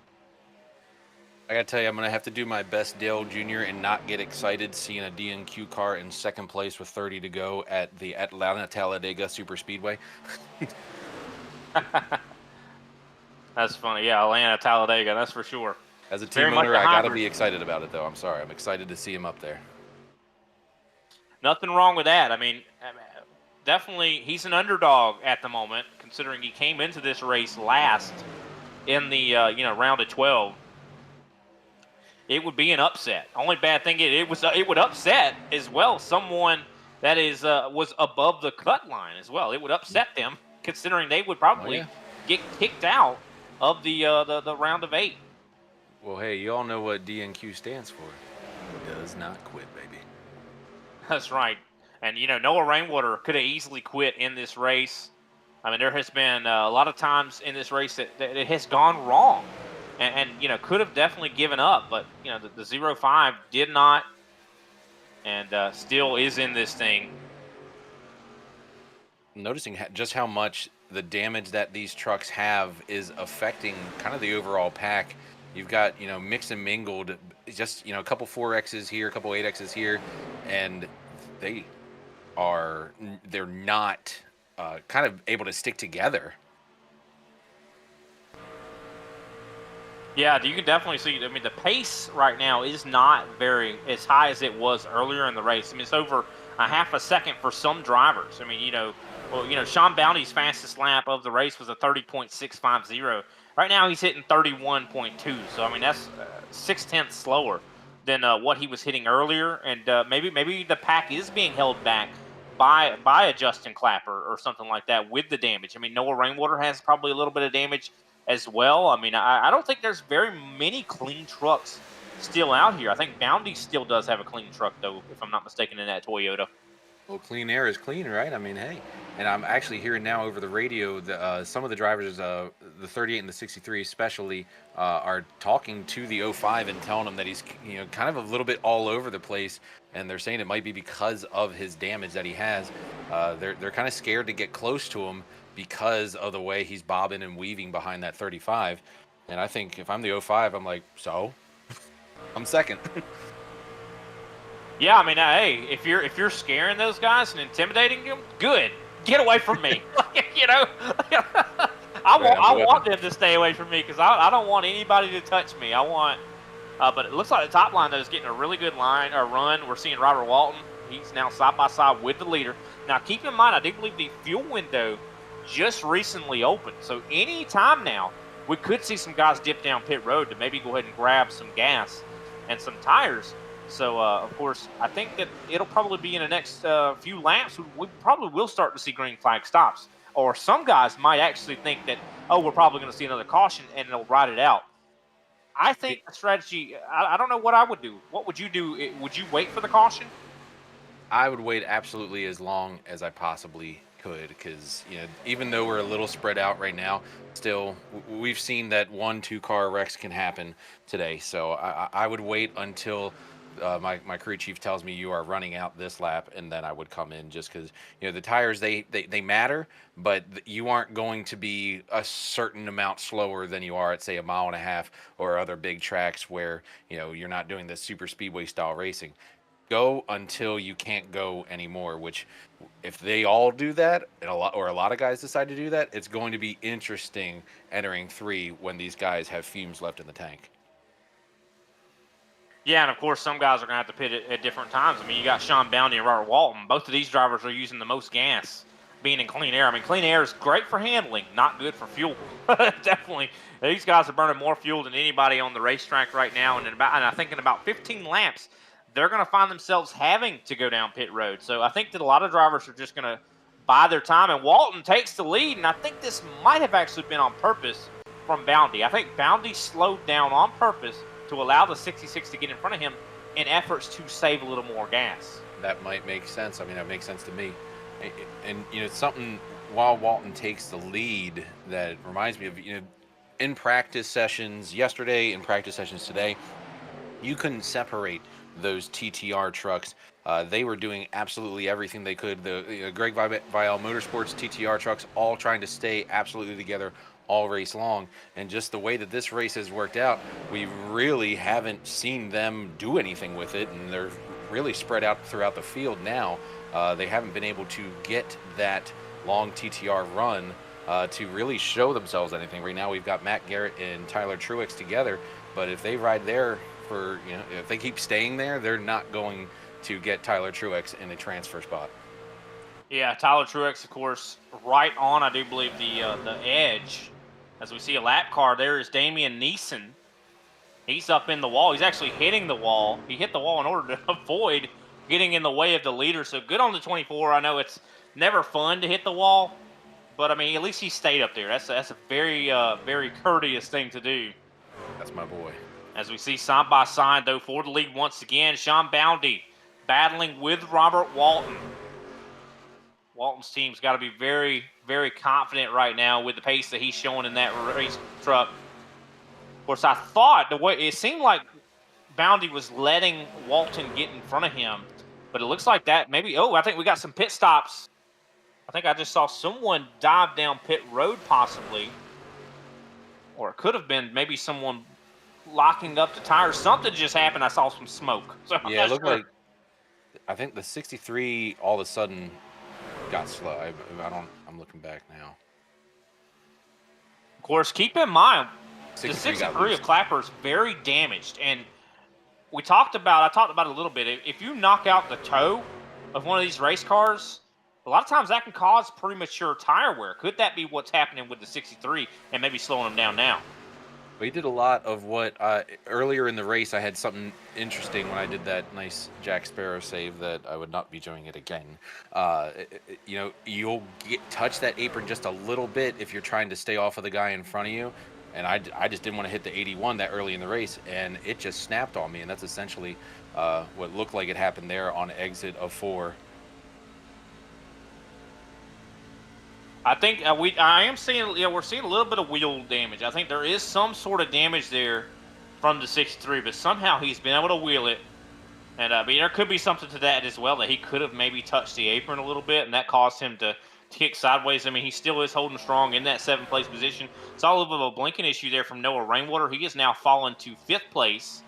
I gotta tell you, I'm gonna have to do my best Dale Jr. and not get excited seeing a DNQ car in second place with 30 to go at the Atlanta Talladega Super Speedway. That's funny. Yeah, Atlanta Talladega, that's for sure. As a team owner, I gotta be excited about it, though. I'm sorry. I'm excited to see him up there. Nothing wrong with that. I mean, definitely he's an underdog at the moment, considering he came into this race last in the round of 12. It would be an upset. Only bad thing it would upset as well someone that is was above the cut line as well. It would upset them, considering they would probably get kicked out of the round of 8. Well, hey, you all know what DNQ stands for. does not quit, baby. That's right. And, Noah Rainwater could have easily quit in this race. I mean, there has been a lot of times in this race that it has gone wrong. And could have definitely given up. But, the 0-5 did not, and still is in this thing. Noticing just how much the damage that these trucks have is affecting kind of the overall pack. You've got, mixed and mingled, just, a couple 4Xs here, a couple 8Xs here, and they're not kind of able to stick together. Yeah, you can definitely see. I mean, the pace right now is not very as high as it was earlier in the race. I mean, it's over a half a second for some drivers. I mean, Sean Bounty's fastest lap of the race was a 30.650. Right now, he's hitting 31.2. So, I mean, that's 0.6 slower than what he was hitting earlier. And maybe the pack is being held back by a Justin Clapper or something like that with the damage. I mean, Noah Rainwater has probably a little bit of damage as well. I mean, I don't think there's very many clean trucks still out here. I think Bounty still does have a clean truck, though, if I'm not mistaken, in that Toyota. Well, clean air is clean, right? I mean, hey. And I'm actually hearing now over the radio that some of the drivers, the 38 and the 63 especially, are talking to the 05 and telling him that he's, kind of a little bit all over the place. And they're saying it might be because of his damage that he has. They're kind of scared to get close to him because of the way he's bobbing and weaving behind that 35. And I think if I'm the 05, I'm like, so? I'm second. Yeah, I mean, hey, if you're scaring those guys and intimidating them, good. Get away from me. I want them to stay away from me because I don't want anybody to touch me. But it looks like the top line, though, is getting a really good run. We're seeing Robert Walton. He's now side by side with the leader. Now, keep in mind, I do believe the fuel window just recently opened. So any time now, we could see some guys dip down pit road to maybe go ahead and grab some gas and some tires. So, of course, I think that it'll probably be in the next few laps. We probably will start to see green flag stops. Or some guys might actually think that, we're probably going to see another caution, and they'll ride it out. I think the strategy, I don't know what I would do. What would you do? Would you wait for the caution? I would wait absolutely as long as I possibly could because, even though we're a little spread out right now, still, we've seen that 1-2 car wrecks can happen today. So I would wait until my crew chief tells me you are running out this lap, and then I would come in just because, the tires, they matter, but you aren't going to be a certain amount slower than you are at, say, 1.5 miles or other big tracks where, you're not doing the super speedway style racing. Go until you can't go anymore, which if they all do that, and a lot of guys decide to do that, it's going to be interesting entering 3 when these guys have fumes left in the tank. Yeah, and of course, some guys are going to have to pit at different times. I mean, you got Sean Bounty and Robert Walton. Both of these drivers are using the most gas being in clean air. I mean, clean air is great for handling, not good for fuel. Definitely. These guys are burning more fuel than anybody on the racetrack right now. And I think in about 15 laps, they're going to find themselves having to go down pit road. So I think that a lot of drivers are just going to buy their time. And Walton takes the lead, and I think this might have actually been on purpose from Bounty. I think Bounty slowed down on purpose to allow the 66 to get in front of him in efforts to save a little more gas. That might make sense. I mean, that makes sense to me. And, something while Walton takes the lead that reminds me of, in practice sessions yesterday, in practice sessions today, you couldn't separate those TTR trucks. They were doing absolutely everything they could. The Greg Vial Motorsports TTR trucks all trying to stay absolutely together all race long, and just the way that this race has worked out, we really haven't seen them do anything with it, and they're really spread out throughout the field now. They haven't been able to get that long TTR run to really show themselves anything. Right now we've got Matt Garrett and Tyler Truex together, but if they ride there for, if they keep staying there, they're not going to get Tyler Truex in a transfer spot. Yeah, Tyler Truex, of course, right on, I do believe, the edge. As we see a lap car, there is Damian Neeson. He's up in the wall. He's actually hitting the wall. He hit the wall in order to avoid getting in the way of the leader. So good on the 24. I know it's never fun to hit the wall, but, I mean, at least he stayed up there. That's a very, very courteous thing to do. That's my boy. As we see side by side, though, for the lead once again, Sean Boundy battling with Robert Walton. Walton's team's got to be very, very confident right now with the pace that he's showing in that race truck. Of course, I thought the way it seemed like Boundy was letting Walton get in front of him, but it looks like that maybe. Oh, I think we got some pit stops. I think I just saw someone dive down pit road possibly, or it could have been maybe someone locking up the tires. Something just happened. I saw some smoke. So Yeah, it looked like, I think the 63 all of a sudden got slow. I'm looking back now. Of course, keep in mind, the 63 got 63 of loose. Clapper is very damaged. And I talked about it a little bit. If you knock out the toe of one of these race cars, a lot of times that can cause premature tire wear. Could that be what's happening with the 63 and maybe slowing them down now? We did a lot of what earlier in the race. I had something interesting when I did that nice Jack Sparrow save that I would not be doing it again. You know, you'll touch that apron just a little bit if you're trying to stay off of the guy in front of you. And I just didn't want to hit the 81 that early in the race, and it just snapped on me. And that's essentially what looked like it happened there on exit of 4. I think we're seeing a little bit of wheel damage. I think there is some sort of damage there from the 63, but somehow he's been able to wheel it. And there could be something to that as well, that he could have maybe touched the apron a little bit, and that caused him to kick sideways. I mean, he still is holding strong in that 7th place position. It's all of a blinking issue there from Noah Rainwater. He is now fallen to 5th place,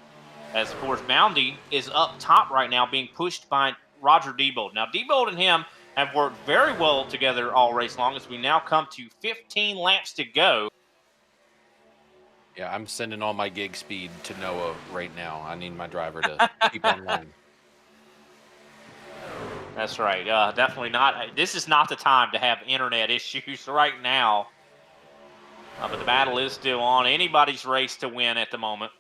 as of course Boundy is up top right now, being pushed by Roger Diebold. Now Diebold and him have worked very well together all race long, as we now come to 15 laps to go. Yeah, I'm sending all my gig speed to Noah right now. I need my driver to keep on line. That's right. Definitely not. This is not the time to have internet issues right now. But the battle is still on. Anybody's race to win at the moment.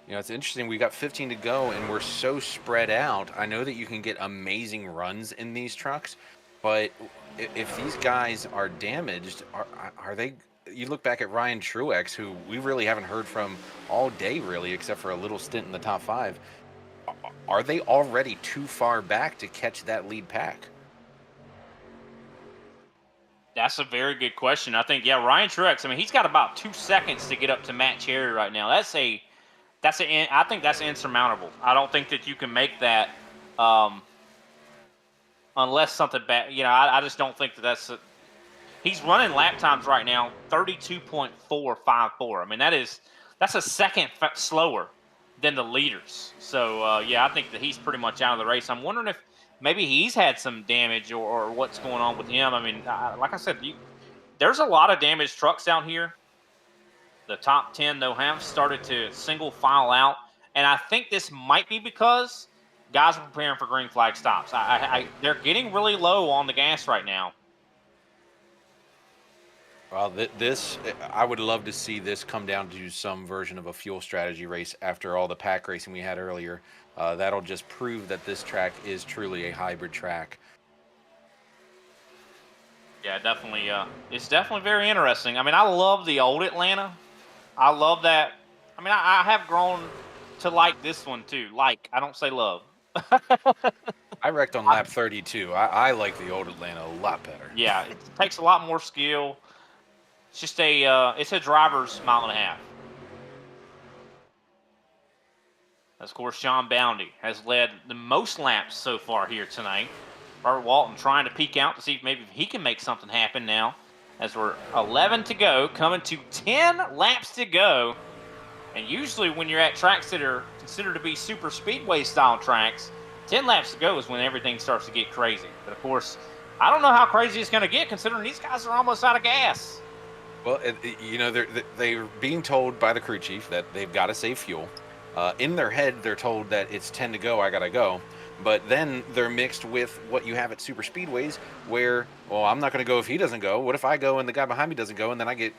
You know, it's interesting. We got 15 to go, and we're so spread out. I know that you can get amazing runs in these trucks, but if these guys are damaged, are they? You look back at Ryan Truex, who we really haven't heard from all day, really, except for a little stint in the top 5. Are they already too far back to catch that lead pack? That's a very good question. I think, Ryan Truex. I mean, he's got about 2 seconds to get up to Matt Cherry right now. I think that's insurmountable. I don't think that you can make that unless something bad. You know, I just don't think that's. He's running lap times right now 32.454. I mean, that's a second slower than the leaders. So I think that he's pretty much out of the race. I'm wondering if maybe he's had some damage or what's going on with him. I mean, like I said, there's a lot of damaged trucks out here. The top 10, though, have started to single file out. And I think this might be because guys are preparing for green flag stops. They're getting really low on the gas right now. Well, I would love to see this come down to some version of a fuel strategy race after all the pack racing we had earlier. That'll just prove that this track is truly a hybrid track. Yeah, definitely. It's definitely very interesting. I mean, I love the old Atlanta. I love that. I mean, I have grown to like this one too. Like, I don't say love. I wrecked on lap 32. I like the old Atlanta a lot better. Yeah, it takes a lot more skill. It's just it's a driver's mile and a half. Of course, Sean Boundy has led the most laps so far here tonight. Robert Walton trying to peek out to see if maybe he can make something happen now, as we're 11 to go, coming to 10 laps to go. And usually when you're at tracks that are considered to be super speedway style tracks, 10 laps to go is when everything starts to get crazy. But of course, I don't know how crazy it's going to get considering these guys are almost out of gas. Well, you know, they're being told by the crew chief that they've got to save fuel. In their head, they're told that it's 10 to go, I got to go. But then they're mixed with what you have at super speedways where, well, I'm not going to go if he doesn't go. What if I go and the guy behind me doesn't go and then I get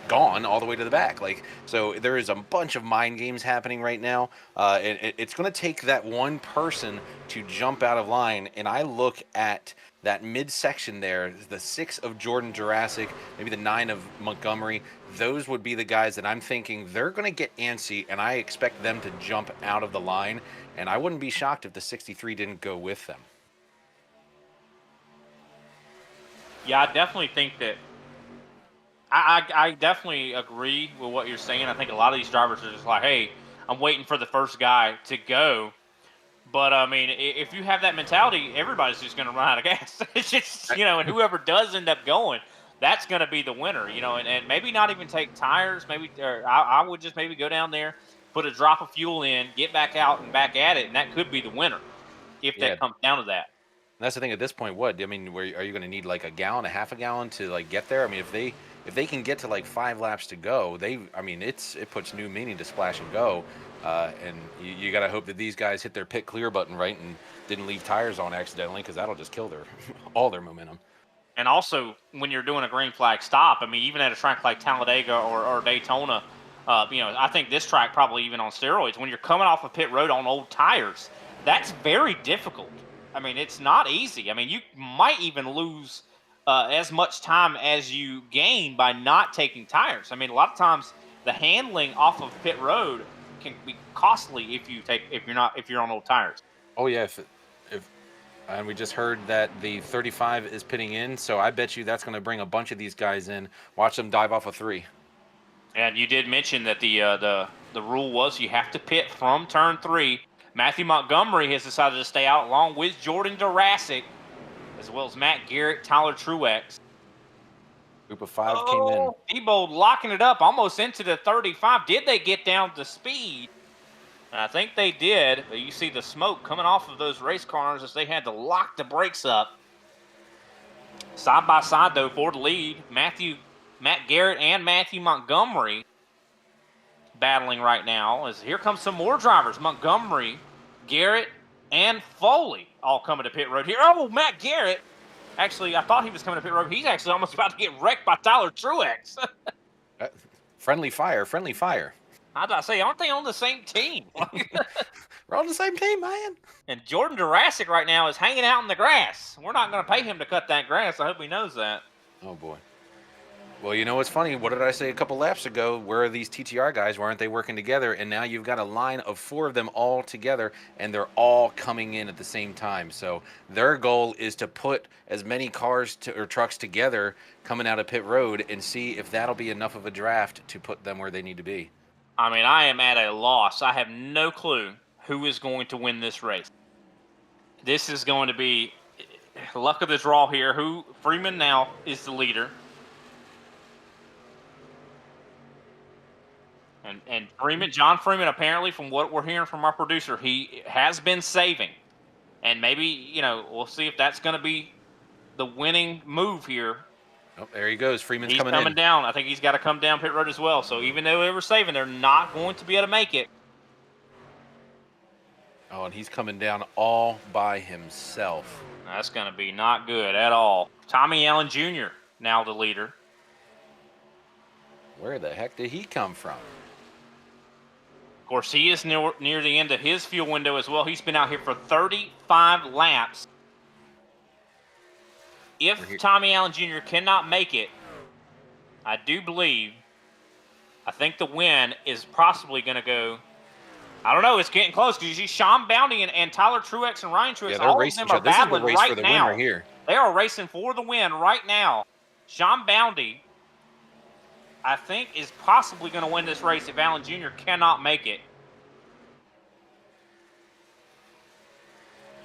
gone all the way to the back. Like, so there is a bunch of mind games happening right now. It's going to take that one person to jump out of line. And I look at that midsection there, the 6 of Jordan Jurassic, maybe the 9 of Montgomery. Those would be the guys that I'm thinking they're going to get antsy, and I expect them to jump out of the line. And I wouldn't be shocked if the 63 didn't go with them. Yeah, I definitely think that. I definitely agree with what you're saying. I think a lot of these drivers are just like, hey, I'm waiting for the first guy to go. But, I mean, if you have that mentality, everybody's just going to run out of gas. It's just, and whoever does end up going, that's going to be the winner, and maybe not even take tires. Maybe I would just maybe go down there, put a drop of fuel in, get back out and back at it, and that could be the winner if that comes down to that. That's the thing at this point. What I mean, are you going to need like a gallon, a half a gallon to like get there? I mean, if they can get to like 5 laps to go, it puts new meaning to splash and go. And you got to hope that these guys hit their pit clear button right and didn't leave tires on accidentally, because that'll just kill all their momentum. And also, when you're doing a green flag stop, I mean, even at a track like Talladega or Daytona, I think this track probably even on steroids, when you're coming off a pit road on old tires, that's very difficult. I mean, it's not easy. I mean, you might even lose as much time as you gain by not taking tires. I mean, a lot of times the handling off of pit road can be costly if you're on old tires. Oh yeah, and we just heard that the 35 is pitting in, so I bet you that's going to bring a bunch of these guys in. Watch them dive off a 3. And you did mention that the rule was you have to pit from turn 3. Matthew Montgomery has decided to stay out along with Jordan Jurassic, as well as Matt Garrett, Tyler Truex. Group of 5 came in. Diebold locking it up almost into the 35. Did they get down to speed? And I think they did. But you see the smoke coming off of those race cars as they had to lock the brakes up. Side by side, though, for the lead, Matt Garrett and Matthew Montgomery battling right now. As here comes some more drivers. Montgomery, Garrett, and Foley all coming to pit road here. Oh, Matt Garrett. Actually, I thought he was coming to pit road. He's actually almost about to get wrecked by Tyler Truex. Friendly fire, friendly fire. I was about to say, aren't they on the same team? We're on the same team, man. And Jordan Jurassic right now is hanging out in the grass. We're not going to pay him to cut that grass. I hope he knows that. Oh, boy. Well, you know what's funny? What did I say a couple laps ago? Where are these TTR guys? Why aren't they working together? And now you've got a line of 4 of them all together, and they're all coming in at the same time. So their goal is to put as many cars or trucks together coming out of pit road and see if that'll be enough of a draft to put them where they need to be. I mean, I am at a loss. I have no clue who is going to win this race. This is going to be luck of the draw here. Freeman now is the leader. And John Freeman, apparently, from what we're hearing from our producer, he has been saving. And maybe, we'll see if that's going to be the winning move here. Oh, there he goes. Freeman's He's coming in. coming down. I think he's got to come down pit road as well. So even though they were saving, they're not going to be able to make it. Oh, and he's coming down all by himself. That's going to be not good at all. Tommy Allen Jr., now the leader. Where the heck did he come from? Of course, he is near the end of his fuel window as well. He's been out here for 35 laps. If Tommy Allen Jr. cannot make it, I think the win is possibly going to go. I don't know. It's getting close because you see Sean Bounty and Tyler Truex and Ryan Truex. Yeah, they're racing. All of them are battling this is the race right for the now. winner here. They are racing for the win right now. Sean Bounty, I think, is possibly going to win this race if Allen Jr. cannot make it.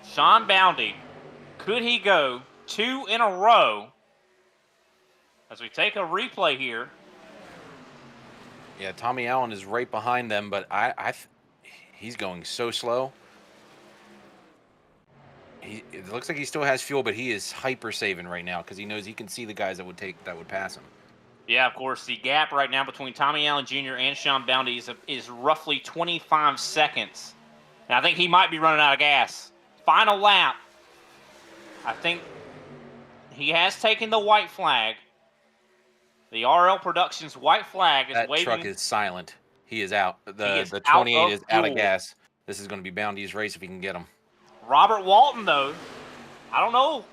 Sean Bounty, could he go 2 in a row? As we take a replay here. Yeah, Tommy Allen is right behind them, but he's going so slow. It looks like he still has fuel, but he is hyper saving right now because he knows he can see the guys that would pass him. Yeah, of course, the gap right now between Tommy Allen Jr. and Sean Bounty is roughly 25 seconds. And I think he might be running out of gas. Final lap. I think he has taken the white flag. The RL Productions white flag is That waving. truck is silent. He is out. The 28 out is of out of fuel. gas. This is going to be Bounty's race if he can get him. Robert Walton, though, I don't know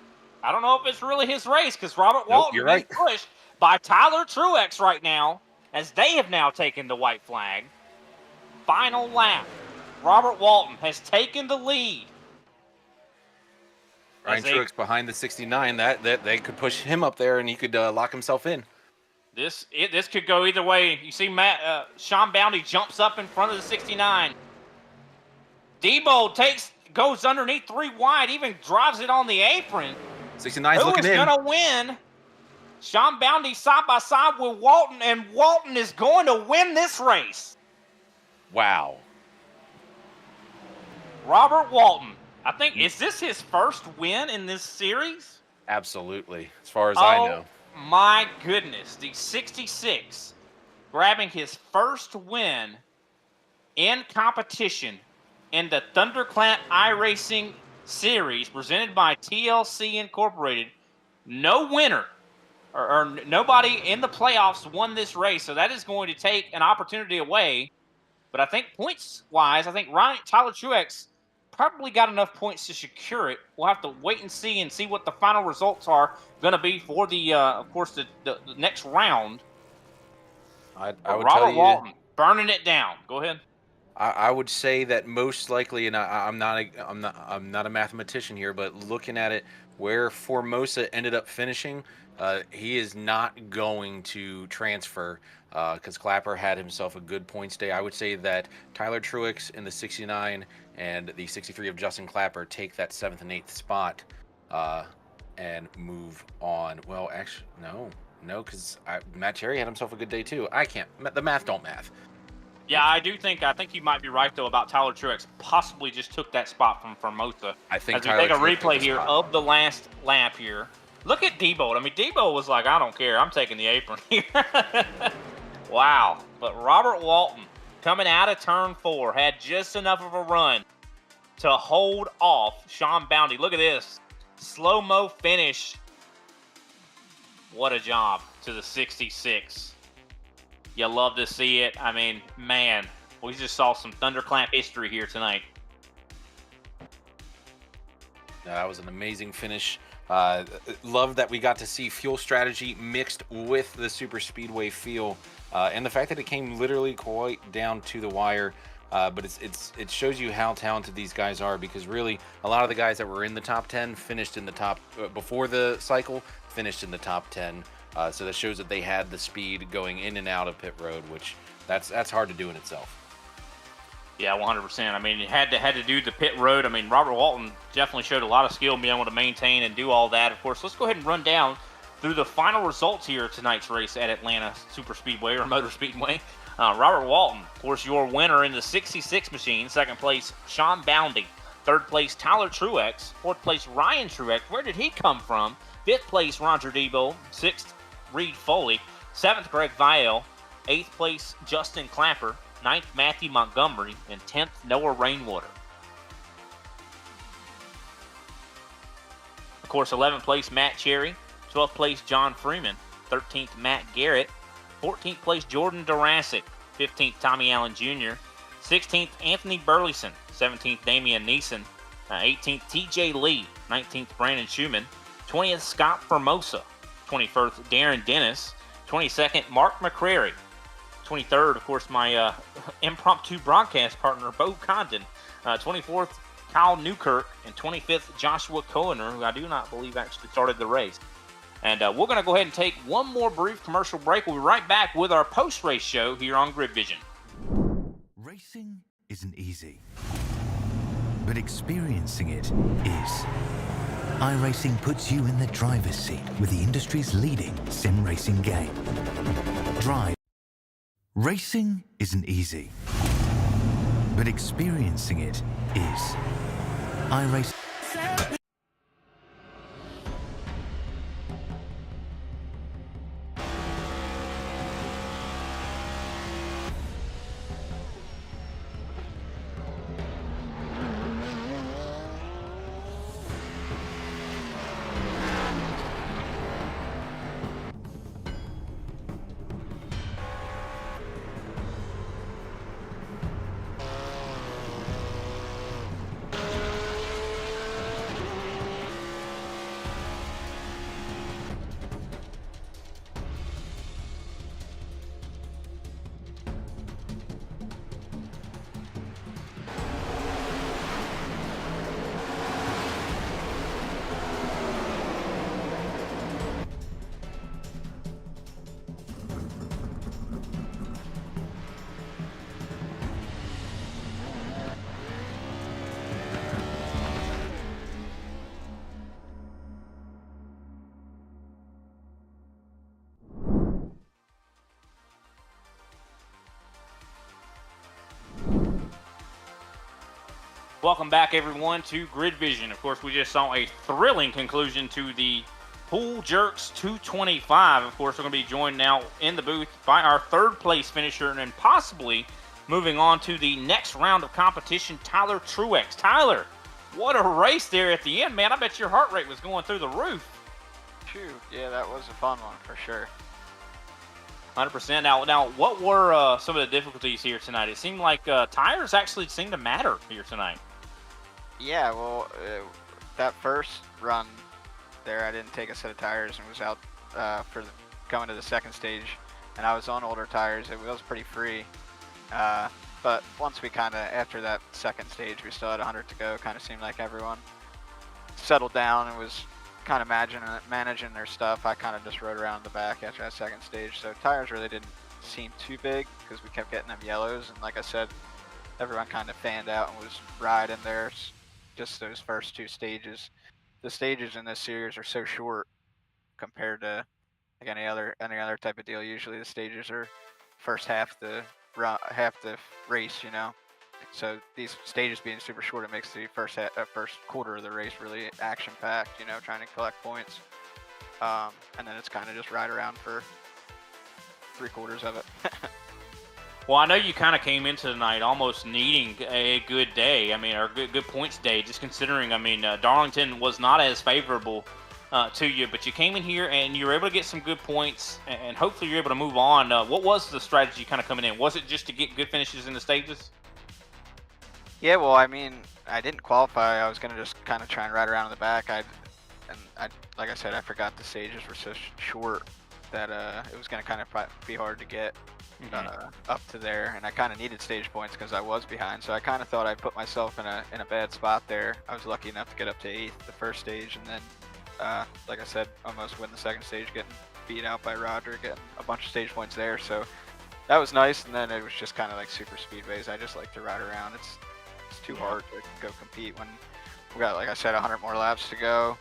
if it's really his race because Robert Walton you're is right. pushed by Tyler Truex right now as they have now taken the white flag. Final lap. Robert Walton has taken the lead. Ryan Truex behind the 69. That they could push him up there and he could lock himself in. This could go either way. You see Sean Bounty jumps up in front of the 69. Debo goes underneath 3 wide, even drives it on the apron. 69's looking in. Who is going to win? Sean Bounty side by side with Walton, and Walton is going to win this race. Wow. Robert Walton. I think, is this his first win in this series? Absolutely, as far as I know. My goodness, the 66 grabbing his first win in competition in the Thunderclap iRacing series presented by TLC Incorporated. No winner or nobody in the playoffs won this race, so that is going to take an opportunity away. But I think points-wise, I think Tyler Truex probably got enough points to secure it. We'll have to wait and see what the final results are going to be for the, of course, the next round. I would Robert tell you, Walton burning it down. Go ahead. I would say that most likely, and I'm not a mathematician here, but looking at it, where Formosa ended up finishing, he is not going to transfer because Clapper had himself a good points day. I would say that Tyler Truex in the 69 and the 63 of Justin Clapper take that 7th and 8th spot and move on. Well, actually, no, because Matt Cherry had himself a good day too. The math don't math. Yeah, I think you might be right though about Tyler Truex possibly just took that spot from Formosa. I think as we take a replay here of the last lap here. Look at Debo. I mean, Debo was like, I don't care. I'm taking the apron here. Wow. But Robert Walton coming out of turn 4 had just enough of a run to hold off Sean Bounty. Look at this. Slow-mo finish. What a job to the 66. You love to see it. I mean, man, we just saw some Thunderclap history here tonight. That was an amazing finish. Love that we got to see fuel strategy mixed with the super speedway feel, and the fact that it came literally quite down to the wire. But it shows you how talented these guys are, because really a lot of the guys that were in the top 10 finished in the top before the cycle, finished in the top 10. So that shows that they had the speed going in and out of pit road, which that's hard to do in itself. Yeah, 100%. I mean, you had to do the pit road. I mean, Robert Walton definitely showed a lot of skill in being able to maintain and do all that. Of course, let's go ahead and run down through the final results here of tonight's race at Atlanta Super Speedway or Motor Speedway. Robert Walton, of course, your winner in the 66 machine. Second place, Sean Bounty. Third place, Tyler Truex. Fourth place, Ryan Truex. Where did he come from? Fifth place, Roger Debo. Sixth, Reed Foley. Seventh, Greg Vielle. Eighth place, Justin Clapper. Ninth, Matthew Montgomery. And 10th, Noah Rainwater. Of course, 11th place, Matt Cherry. 12th place, John Freeman. 13th, Matt Garrett. 14th place, Jordan Durasic. 15th, Tommy Allen Jr. 16th, Anthony Burleson. 17th, Damian Neeson. 18th, TJ Lee. 19th, Brandon Schumann. 20th, Scott Formosa. 21st, Darren Dennis. 22nd, Mark McCrary. 23rd, of course, my impromptu broadcast partner, Bo Condon. 24th, Kyle Newkirk. And 25th, Joshua Kohner, who I do not believe actually started the race. And we're going to go ahead and take one more brief commercial break. We'll be right back with our post-race show here on Grid Vision. Racing isn't easy, but experiencing it is. iRacing puts you in the driver's seat with the industry's leading sim racing game. Drive. Racing isn't easy, but experiencing it is. iRacing. Welcome back, everyone, to Grid Vision. Of course, we just saw a thrilling conclusion to the Pool Jerks 225. Of course, we're going to be joined now in the booth by our third place finisher and possibly moving on to the next round of competition, Tyler Truex. Tyler, what a race there at the end, man. I bet your heart rate was going through the roof. Phew, yeah, that was a fun one for sure. 100%. Now, what were some of the difficulties here tonight? It seemed like tires actually seemed to matter here tonight. Yeah, well, that first run there, I didn't take a set of tires and was out going to the second stage, and I was on older tires. It was pretty free, but once we after that second stage, we still had 100 to go. Kind of seemed like everyone settled down and was kind of managing their stuff. I kind of just rode around the back after that second stage, so tires really didn't seem too big because we kept getting them yellows, and like I said, everyone kind of fanned out and was riding there. Just those first two stages. The stages in this series are so short compared to like any other type of deal. Usually the stages are first half the race, you know. So these stages being super short, it makes the first quarter of the race really action packed, you know, trying to collect points. And then it's kind of just ride around for 3/4 of it. Well, I know you kind of came into tonight almost needing a good day. I mean, or good points day, just considering, I mean, Darlington was not as favorable to you, but you came in here and you were able to get some good points, and hopefully you're able to move on. What was the strategy kind of coming in? Was it just to get good finishes in the stages? Yeah, well, I mean, I didn't qualify. I was going to just kind of try and ride around in the back. Like I said, I forgot the stages were so short that it was going to kind of be hard to get up to there, and I kind of needed stage points because I was behind, so I kind of thought I put myself in a bad spot there. I was lucky enough to get up to 8th the first stage, and then like I said, almost win the second stage, getting beat out by Roger, getting a bunch of stage points there, so that was nice. And then it was just kind of like super speedways. I just like to ride around. It's too hard to go compete when we got, like I said, 100 more laps to go.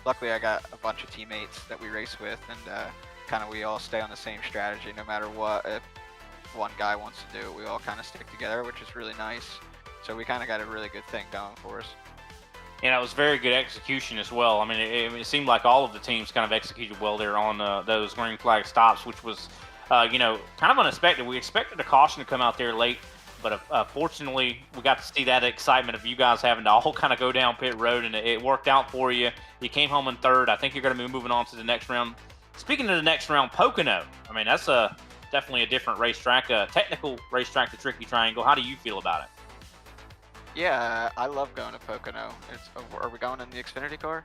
Luckily I got a bunch of teammates that we race with, and kind of we all stay on the same strategy no matter what. If one guy wants to do it, we all kind of stick together, which is really nice. So we kind of got a really good thing going for us. And it was very good execution as well. I mean, it seemed like all of the teams kind of executed well there on those green flag stops, which was, you know, kind of unexpected. We expected a caution to come out there late, but fortunately, we got to see that excitement of you guys having to all kind of go down pit road, and it worked out for you. You came home in third. I think you're going to be moving on to the next round. Speaking of the next round, Pocono. I mean, that's definitely a different racetrack, a technical racetrack, the Tricky Triangle. How do you feel about it? Yeah, I love going to Pocono. Are we going in the Xfinity car?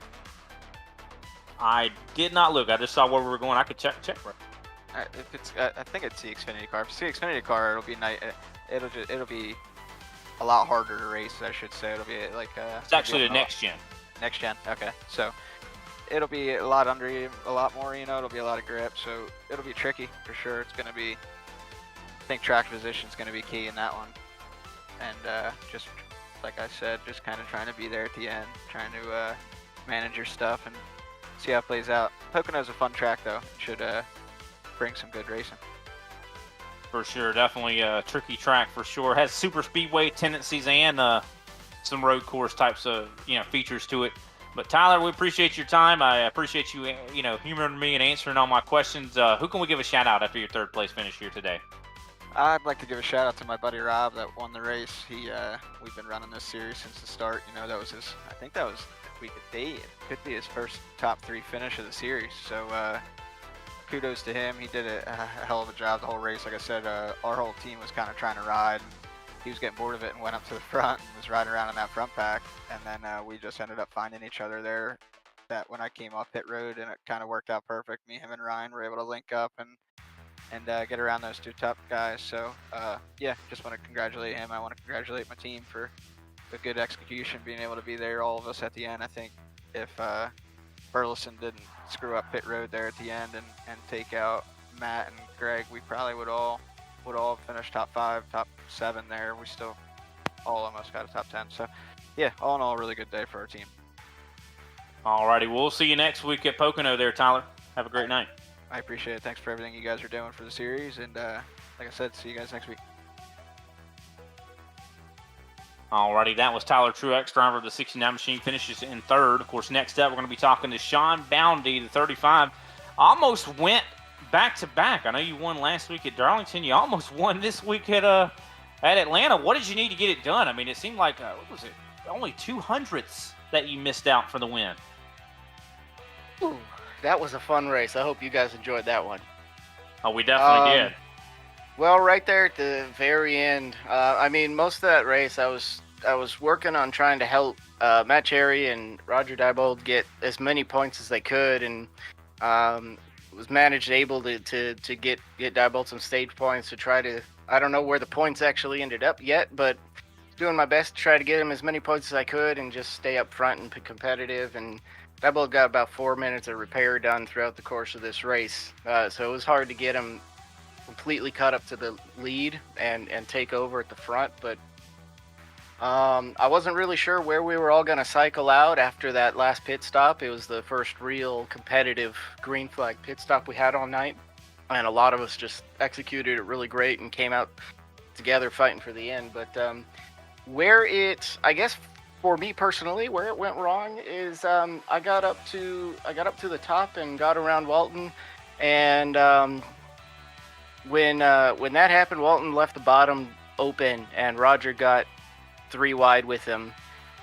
I did not look. I just saw where we were going. I could check. If it's, I think it's the Xfinity car. If it's the Xfinity car, it'll be nice. It'll be a lot harder to race, I should say. It'll be like it's actually the next gen. Next gen. Okay, so it'll be a lot more. You know, it'll be a lot of grip, so it'll be tricky for sure. It's gonna be. I think track position is gonna be key in that one, and just like I said, just kind of trying to be there at the end, trying to manage your stuff and see how it plays out. Pocono's a fun track though. It should bring some good racing. For sure, definitely a tricky track for sure. Has super speedway tendencies and some road course types of features to it. But Tyler, we appreciate your time. I appreciate you humoring me and answering all my questions. Who can we give a shout out after your third place finish here today? I'd like to give a shout out to my buddy Rob that won the race. We've been running this series since the start. You know, that was his. I think that was week of day. It could be his first top 3 finish of the series. So kudos to him. He did a hell of a job the whole race. Like I said, our whole team was kind of trying to ride. He was getting bored of it and went up to the front and was riding around in that front pack. And then we just ended up finding each other there. That when I came off pit road, and it kind of worked out perfect. Me, him, and Ryan were able to link up and get around those 2 top guys. So yeah, just want to congratulate him. I want to congratulate my team for the good execution, being able to be there, all of us at the end. I think if Burleson didn't screw up pit road there at the end and take out Matt and Greg, we probably would all finish top 5, top 7 there. We still all almost got a top 10. So yeah, all in all, a really good day for our team. Alrighty, we'll see you next week at Pocono there, Tyler. Have a great night. I appreciate it. Thanks for everything you guys are doing for the series. And like I said, see you guys next week. Alrighty, that was Tyler Truex, driver of the 69 machine, finishes in third. Of course, next up, we're going to be talking to Sean Boundy, the 35. Almost went back-to-back. I know you won last week at Darlington. You almost won this week at Atlanta. What did you need to get it done? I mean, it seemed like, what was it, only 200ths that you missed out for the win. Ooh, that was a fun race. I hope you guys enjoyed that one. Oh, we definitely did. Well, right there at the very end, I mean, most of that race, I was working on trying to help Matt Cherry and Roger Diebold get as many points as they could, and was able to get Diebold some stage points to try to. I don't know where the points actually ended up yet, but doing my best to try to get him as many points as I could and just stay up front and be competitive. And Diebold got about 4 minutes of repair done throughout the course of this race, so it was hard to get him completely caught up to the lead and take over at the front, but I wasn't really sure where we were all going to cycle out after that last pit stop. It was the first real competitive green flag pit stop we had all night, and a lot of us just executed it really great and came out together fighting for the end. But I guess for me personally, where it went wrong is I got up to the top and got around Walton, and when that happened, Walton left the bottom open, and Roger got 3 wide with him,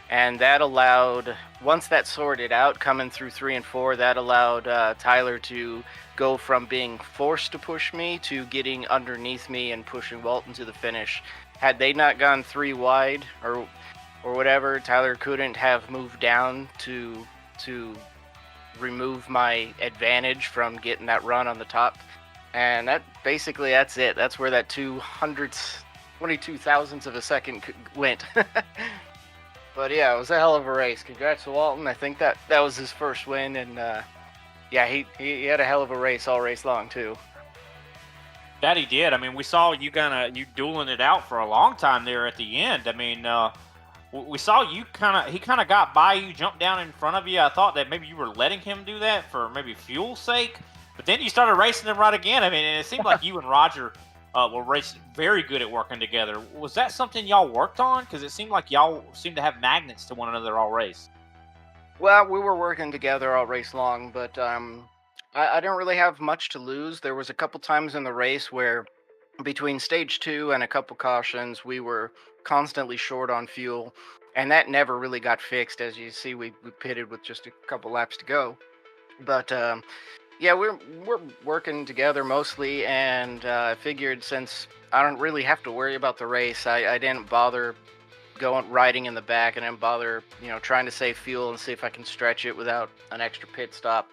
and that allowed, once that sorted out, coming through 3 and 4, that allowed Tyler to go from being forced to push me to getting underneath me and pushing Walton to the finish. Had they not gone 3 wide or whatever, Tyler couldn't have moved down to remove my advantage from getting that run on the top. And that's it. That's where that 22 thousandths of a second went. But yeah, it was a hell of a race. Congrats to Walton. I think that was his first win, and yeah, he had a hell of a race all race long too. That he did. I mean, we saw you dueling it out for a long time there at the end. I mean, we saw he kind of got by you, jumped down in front of you. I thought that maybe you were letting him do that for maybe fuel's sake. But then you started racing him right again. I mean, and it seemed like you and Roger were racing very good at working together. Was that something y'all worked on? Because it seemed like y'all seemed to have magnets to one another all race. Well, we were working together all race long, but I didn't really have much to lose. There was a couple times in the race where between stage 2 and a couple cautions, we were constantly short on fuel, and that never really got fixed. As you see, we pitted with just a couple laps to go. But yeah, we're working together mostly, and I figured since I don't really have to worry about the race, I didn't bother riding in the back, and didn't bother trying to save fuel and see if I can stretch it without an extra pit stop.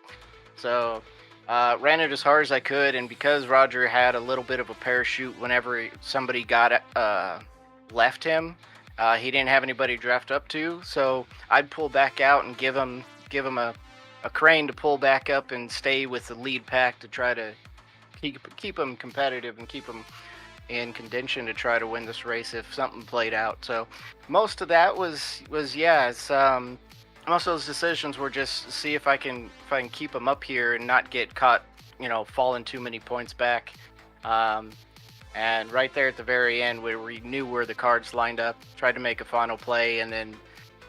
So ran it as hard as I could, and because Roger had a little bit of a parachute whenever somebody left him, he didn't have anybody draft up to, so I'd pull back out and give him a crane to pull back up and stay with the lead pack to try to keep them competitive and keep them in contention to try to win this race if something played out. So most of that was most of those decisions were just see if I can keep them up here and not get caught, falling too many points back. And right there at the very end, where we knew where the cards lined up, tried to make a final play, and then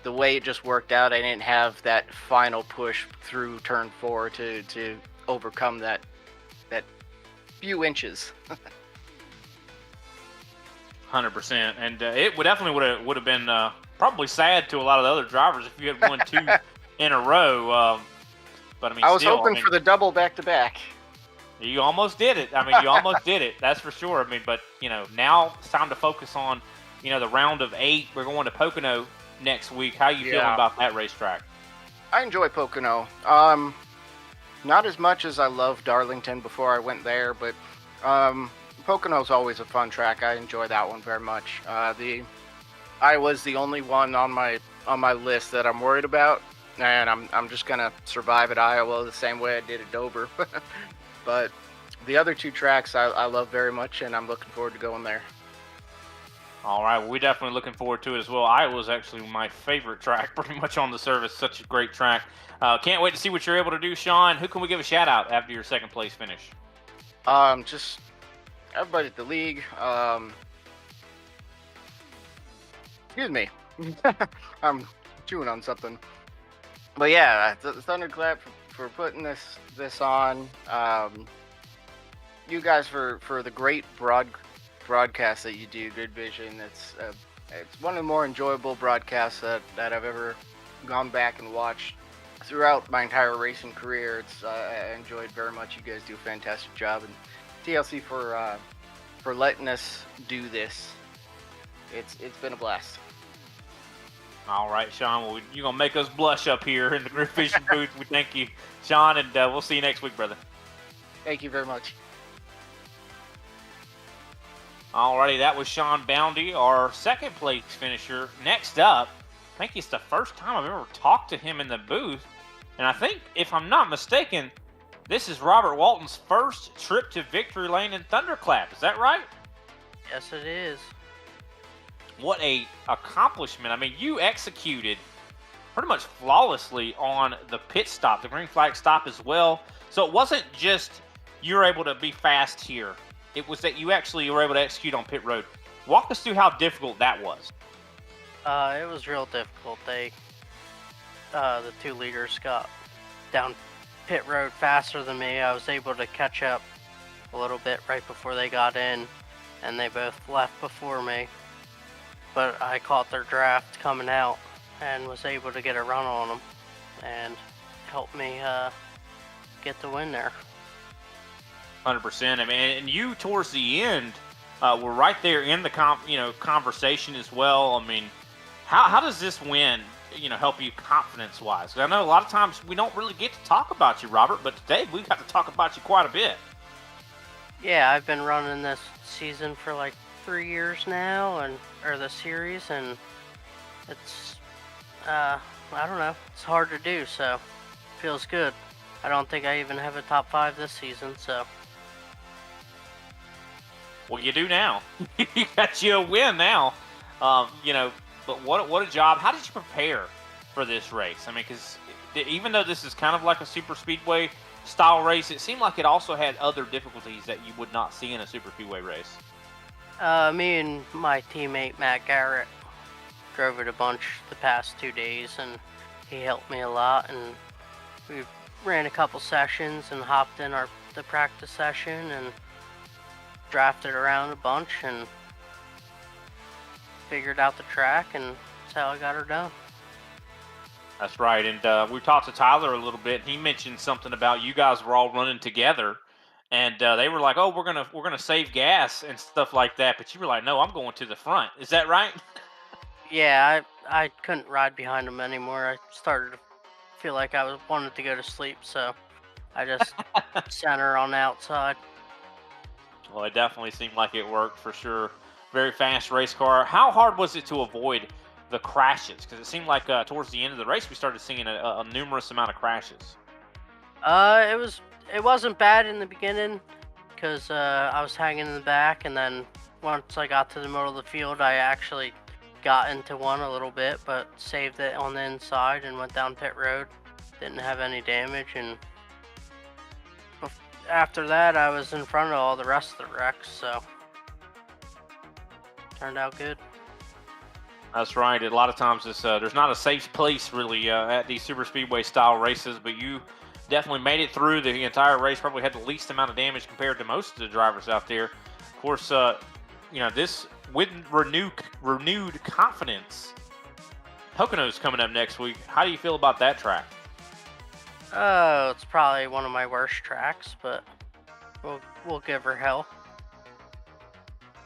the way it just worked out, I didn't have that final push through turn 4 to overcome that few inches. 100%, and it definitely would have been probably sad to a lot of the other drivers if you had won 2 in a row. But I mean, I was hoping for the double back-to-back. You almost did it. I mean, you almost did it. That's for sure. I mean, but now it's time to focus on the round of 8. We're going to Pocono next week. How are you feeling about that racetrack? I enjoy Pocono. Not as much as I loved Darlington before I went there, but Pocono's always a fun track. I enjoy that one very much. Iowa's the only one on my list that I'm worried about, and I'm just gonna survive at Iowa the same way I did at Dover. But the other 2 tracks I love very much, and I'm looking forward to going there. All right, well, we're definitely looking forward to it as well. Iowa's actually my favorite track, pretty much on the service. Such a great track. Can't wait to see what you're able to do, Sean. Who can we give a shout out after your second place finish? Just everybody at the league. Excuse me. I'm chewing on something. But yeah, Thunderclap for putting this on. You guys for the great broadcast that you do, Good Vision. It's one of the more enjoyable broadcasts that I've ever gone back and watched throughout my entire racing career. I enjoyed very much. You guys do a fantastic job, and TLC for letting us do this. It's been a blast. All right, Sean. Well, you're going to make us blush up here in the Grid Vision booth. We thank you, Sean, and we'll see you next week, brother. Thank you very much. All righty, that was Sean Boundy, our second place finisher. Next up, I think it's the first time I've ever talked to him in the booth. And I think, if I'm not mistaken, this is Robert Walton's first trip to victory lane in Thunderclap. Is that right? Yes, it is. What a accomplishment. I mean, you executed pretty much flawlessly on the pit stop, the green flag stop as well. So it wasn't just you were able to be fast here. It was that you actually were able to execute on pit road. Walk us through how difficult that was. It was real difficult. The two leaders got down pit road faster than me. I was able to catch up a little bit right before they got in, and they both left before me. But I caught their draft coming out and was able to get a run on them and help me get the win there. 100%. I mean, and you towards the end were right there in the conversation as well. I mean, how does this win help you confidence-wise? Because I know a lot of times we don't really get to talk about you, Robert, but today we got to talk about you quite a bit. Yeah, I've been running this season for like 3 years now, or the series, and it's I don't know, it's hard to do, so it feels good. I don't think I even have a top 5 this season, so. Well, you do now. You got you a win now. But what a job. How did you prepare for this race? I mean, because even though this is kind of like a super speedway style race, it seemed like it also had other difficulties that you would not see in a super speedway race. Me and my teammate Matt Garrett drove it a bunch the past 2 days, and he helped me a lot. And we ran a couple sessions and hopped in the practice session and drafted around a bunch and figured out the track, and that's how I got her done. That's right, and we talked to Tyler a little bit. He mentioned something about you guys were all running together, and they were like, "Oh, we're gonna save gas and stuff like that." But you were like, "No, I'm going to the front." Is that right? Yeah, I couldn't ride behind him anymore. I started to feel like I wanted to go to sleep, so I just sent her on the outside. Well, it definitely seemed like it worked for sure. Very fast race car. How hard was it to avoid the crashes? Because it seemed like towards the end of the race we started seeing a numerous amount of crashes. It wasn't bad in the beginning because I was hanging in the back, and then once I got to the middle of the field, I actually got into one a little bit, but saved it on the inside and went down pit road. Didn't have any damage, and after that I was in front of all the rest of the wrecks, so turned out good. That's right. A lot of times there's not a safe place really at these super speedway style races, but you definitely made it through the entire race. Probably had the least amount of damage compared to most of the drivers out there. Of course, this with renewed confidence. Pocono's coming up next week. How do you feel about that track? Oh, it's probably one of my worst tracks, but we'll give her hell.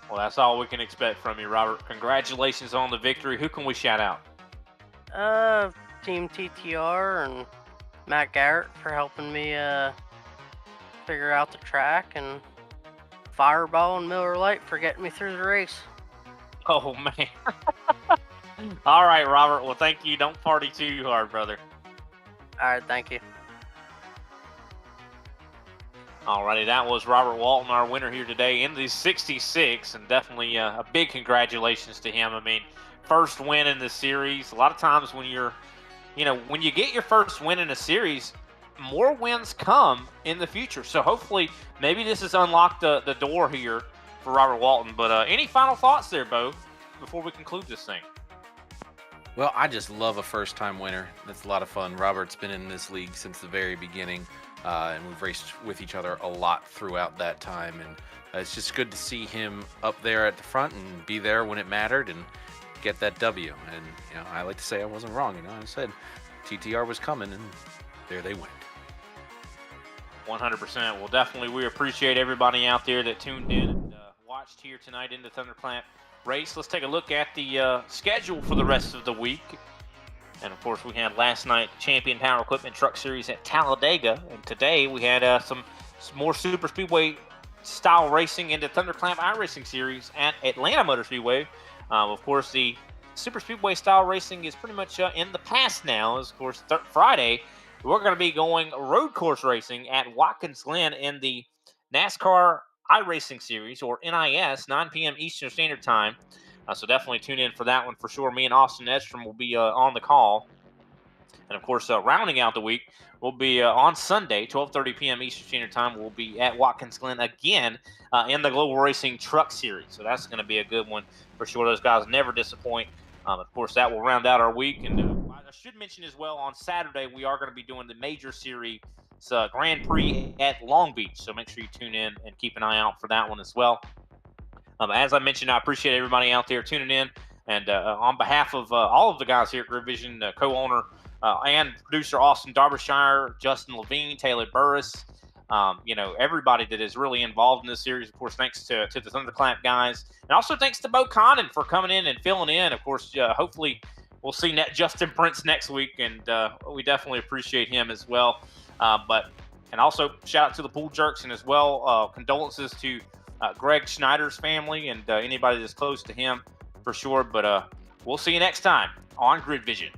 Well, that's all we can expect from you, Robert. Congratulations on the victory. Who can we shout out? Team TTR and Matt Garrett for helping me figure out the track, and Fireball and Miller Lite for getting me through the race. Oh, man. All right, Robert. Well, thank you. Don't party too hard, brother. All right, thank you. Alrighty, that was Robert Walton, our winner here today in the 66, and definitely a big congratulations to him. I mean, first win in the series. A lot of times when when you get your first win in a series, more wins come in the future. So hopefully, maybe this has unlocked the door here for Robert Walton. But any final thoughts there, Bo, before we conclude this thing? Well, I just love a first-time winner. That's a lot of fun. Robert's been in this league since the very beginning, and we've raced with each other a lot throughout that time. And it's just good to see him up there at the front and be there when it mattered and get that W. And I like to say I wasn't wrong. I said TTR was coming, and there they went. 100%. Well, definitely, we appreciate everybody out there that tuned in and watched here tonight in the Thunderclap race. Let's take a look at the schedule for the rest of the week. And of course, we had last night Champion Power Equipment Truck Series at Talladega, and today we had some more Super Speedway style racing in the Thunderclap iRacing Series at Atlanta Motor Speedway. Of course, the Super Speedway style racing is pretty much in the past now. As of course, Friday we're going to be going road course racing at Watkins Glen in the NASCAR iRacing Series, or NIS, 9 p.m. Eastern Standard Time. So definitely tune in for that one for sure. Me and Austin Edstrom will be on the call. And of course, rounding out the week, we'll be on Sunday, 12:30 p.m. Eastern Standard Time. We'll be at Watkins Glen again in the Global Racing Truck Series. So that's going to be a good one for sure. Those guys never disappoint. Of course, that will round out our week. And I should mention as well, on Saturday, we are going to be doing the Major Series Grand Prix at Long Beach. So make sure you tune in and keep an eye out for that one as well. As I mentioned, I appreciate everybody out there tuning in. And on behalf of all of the guys here at Grid Vision, co-owner and producer Austin Derbyshire, Justin Levine, Taylor Burris, everybody that is really involved in this series. Of course, thanks to the Thunderclap guys. And also thanks to Bo Connon for coming in and filling in. Of course, hopefully we'll see Justin Prince next week, and we definitely appreciate him as well. And also shout out to the Pool Jerks, and as well condolences to Greg Schneider's family and anybody that's close to him for sure. But we'll see you next time on Grid Vision.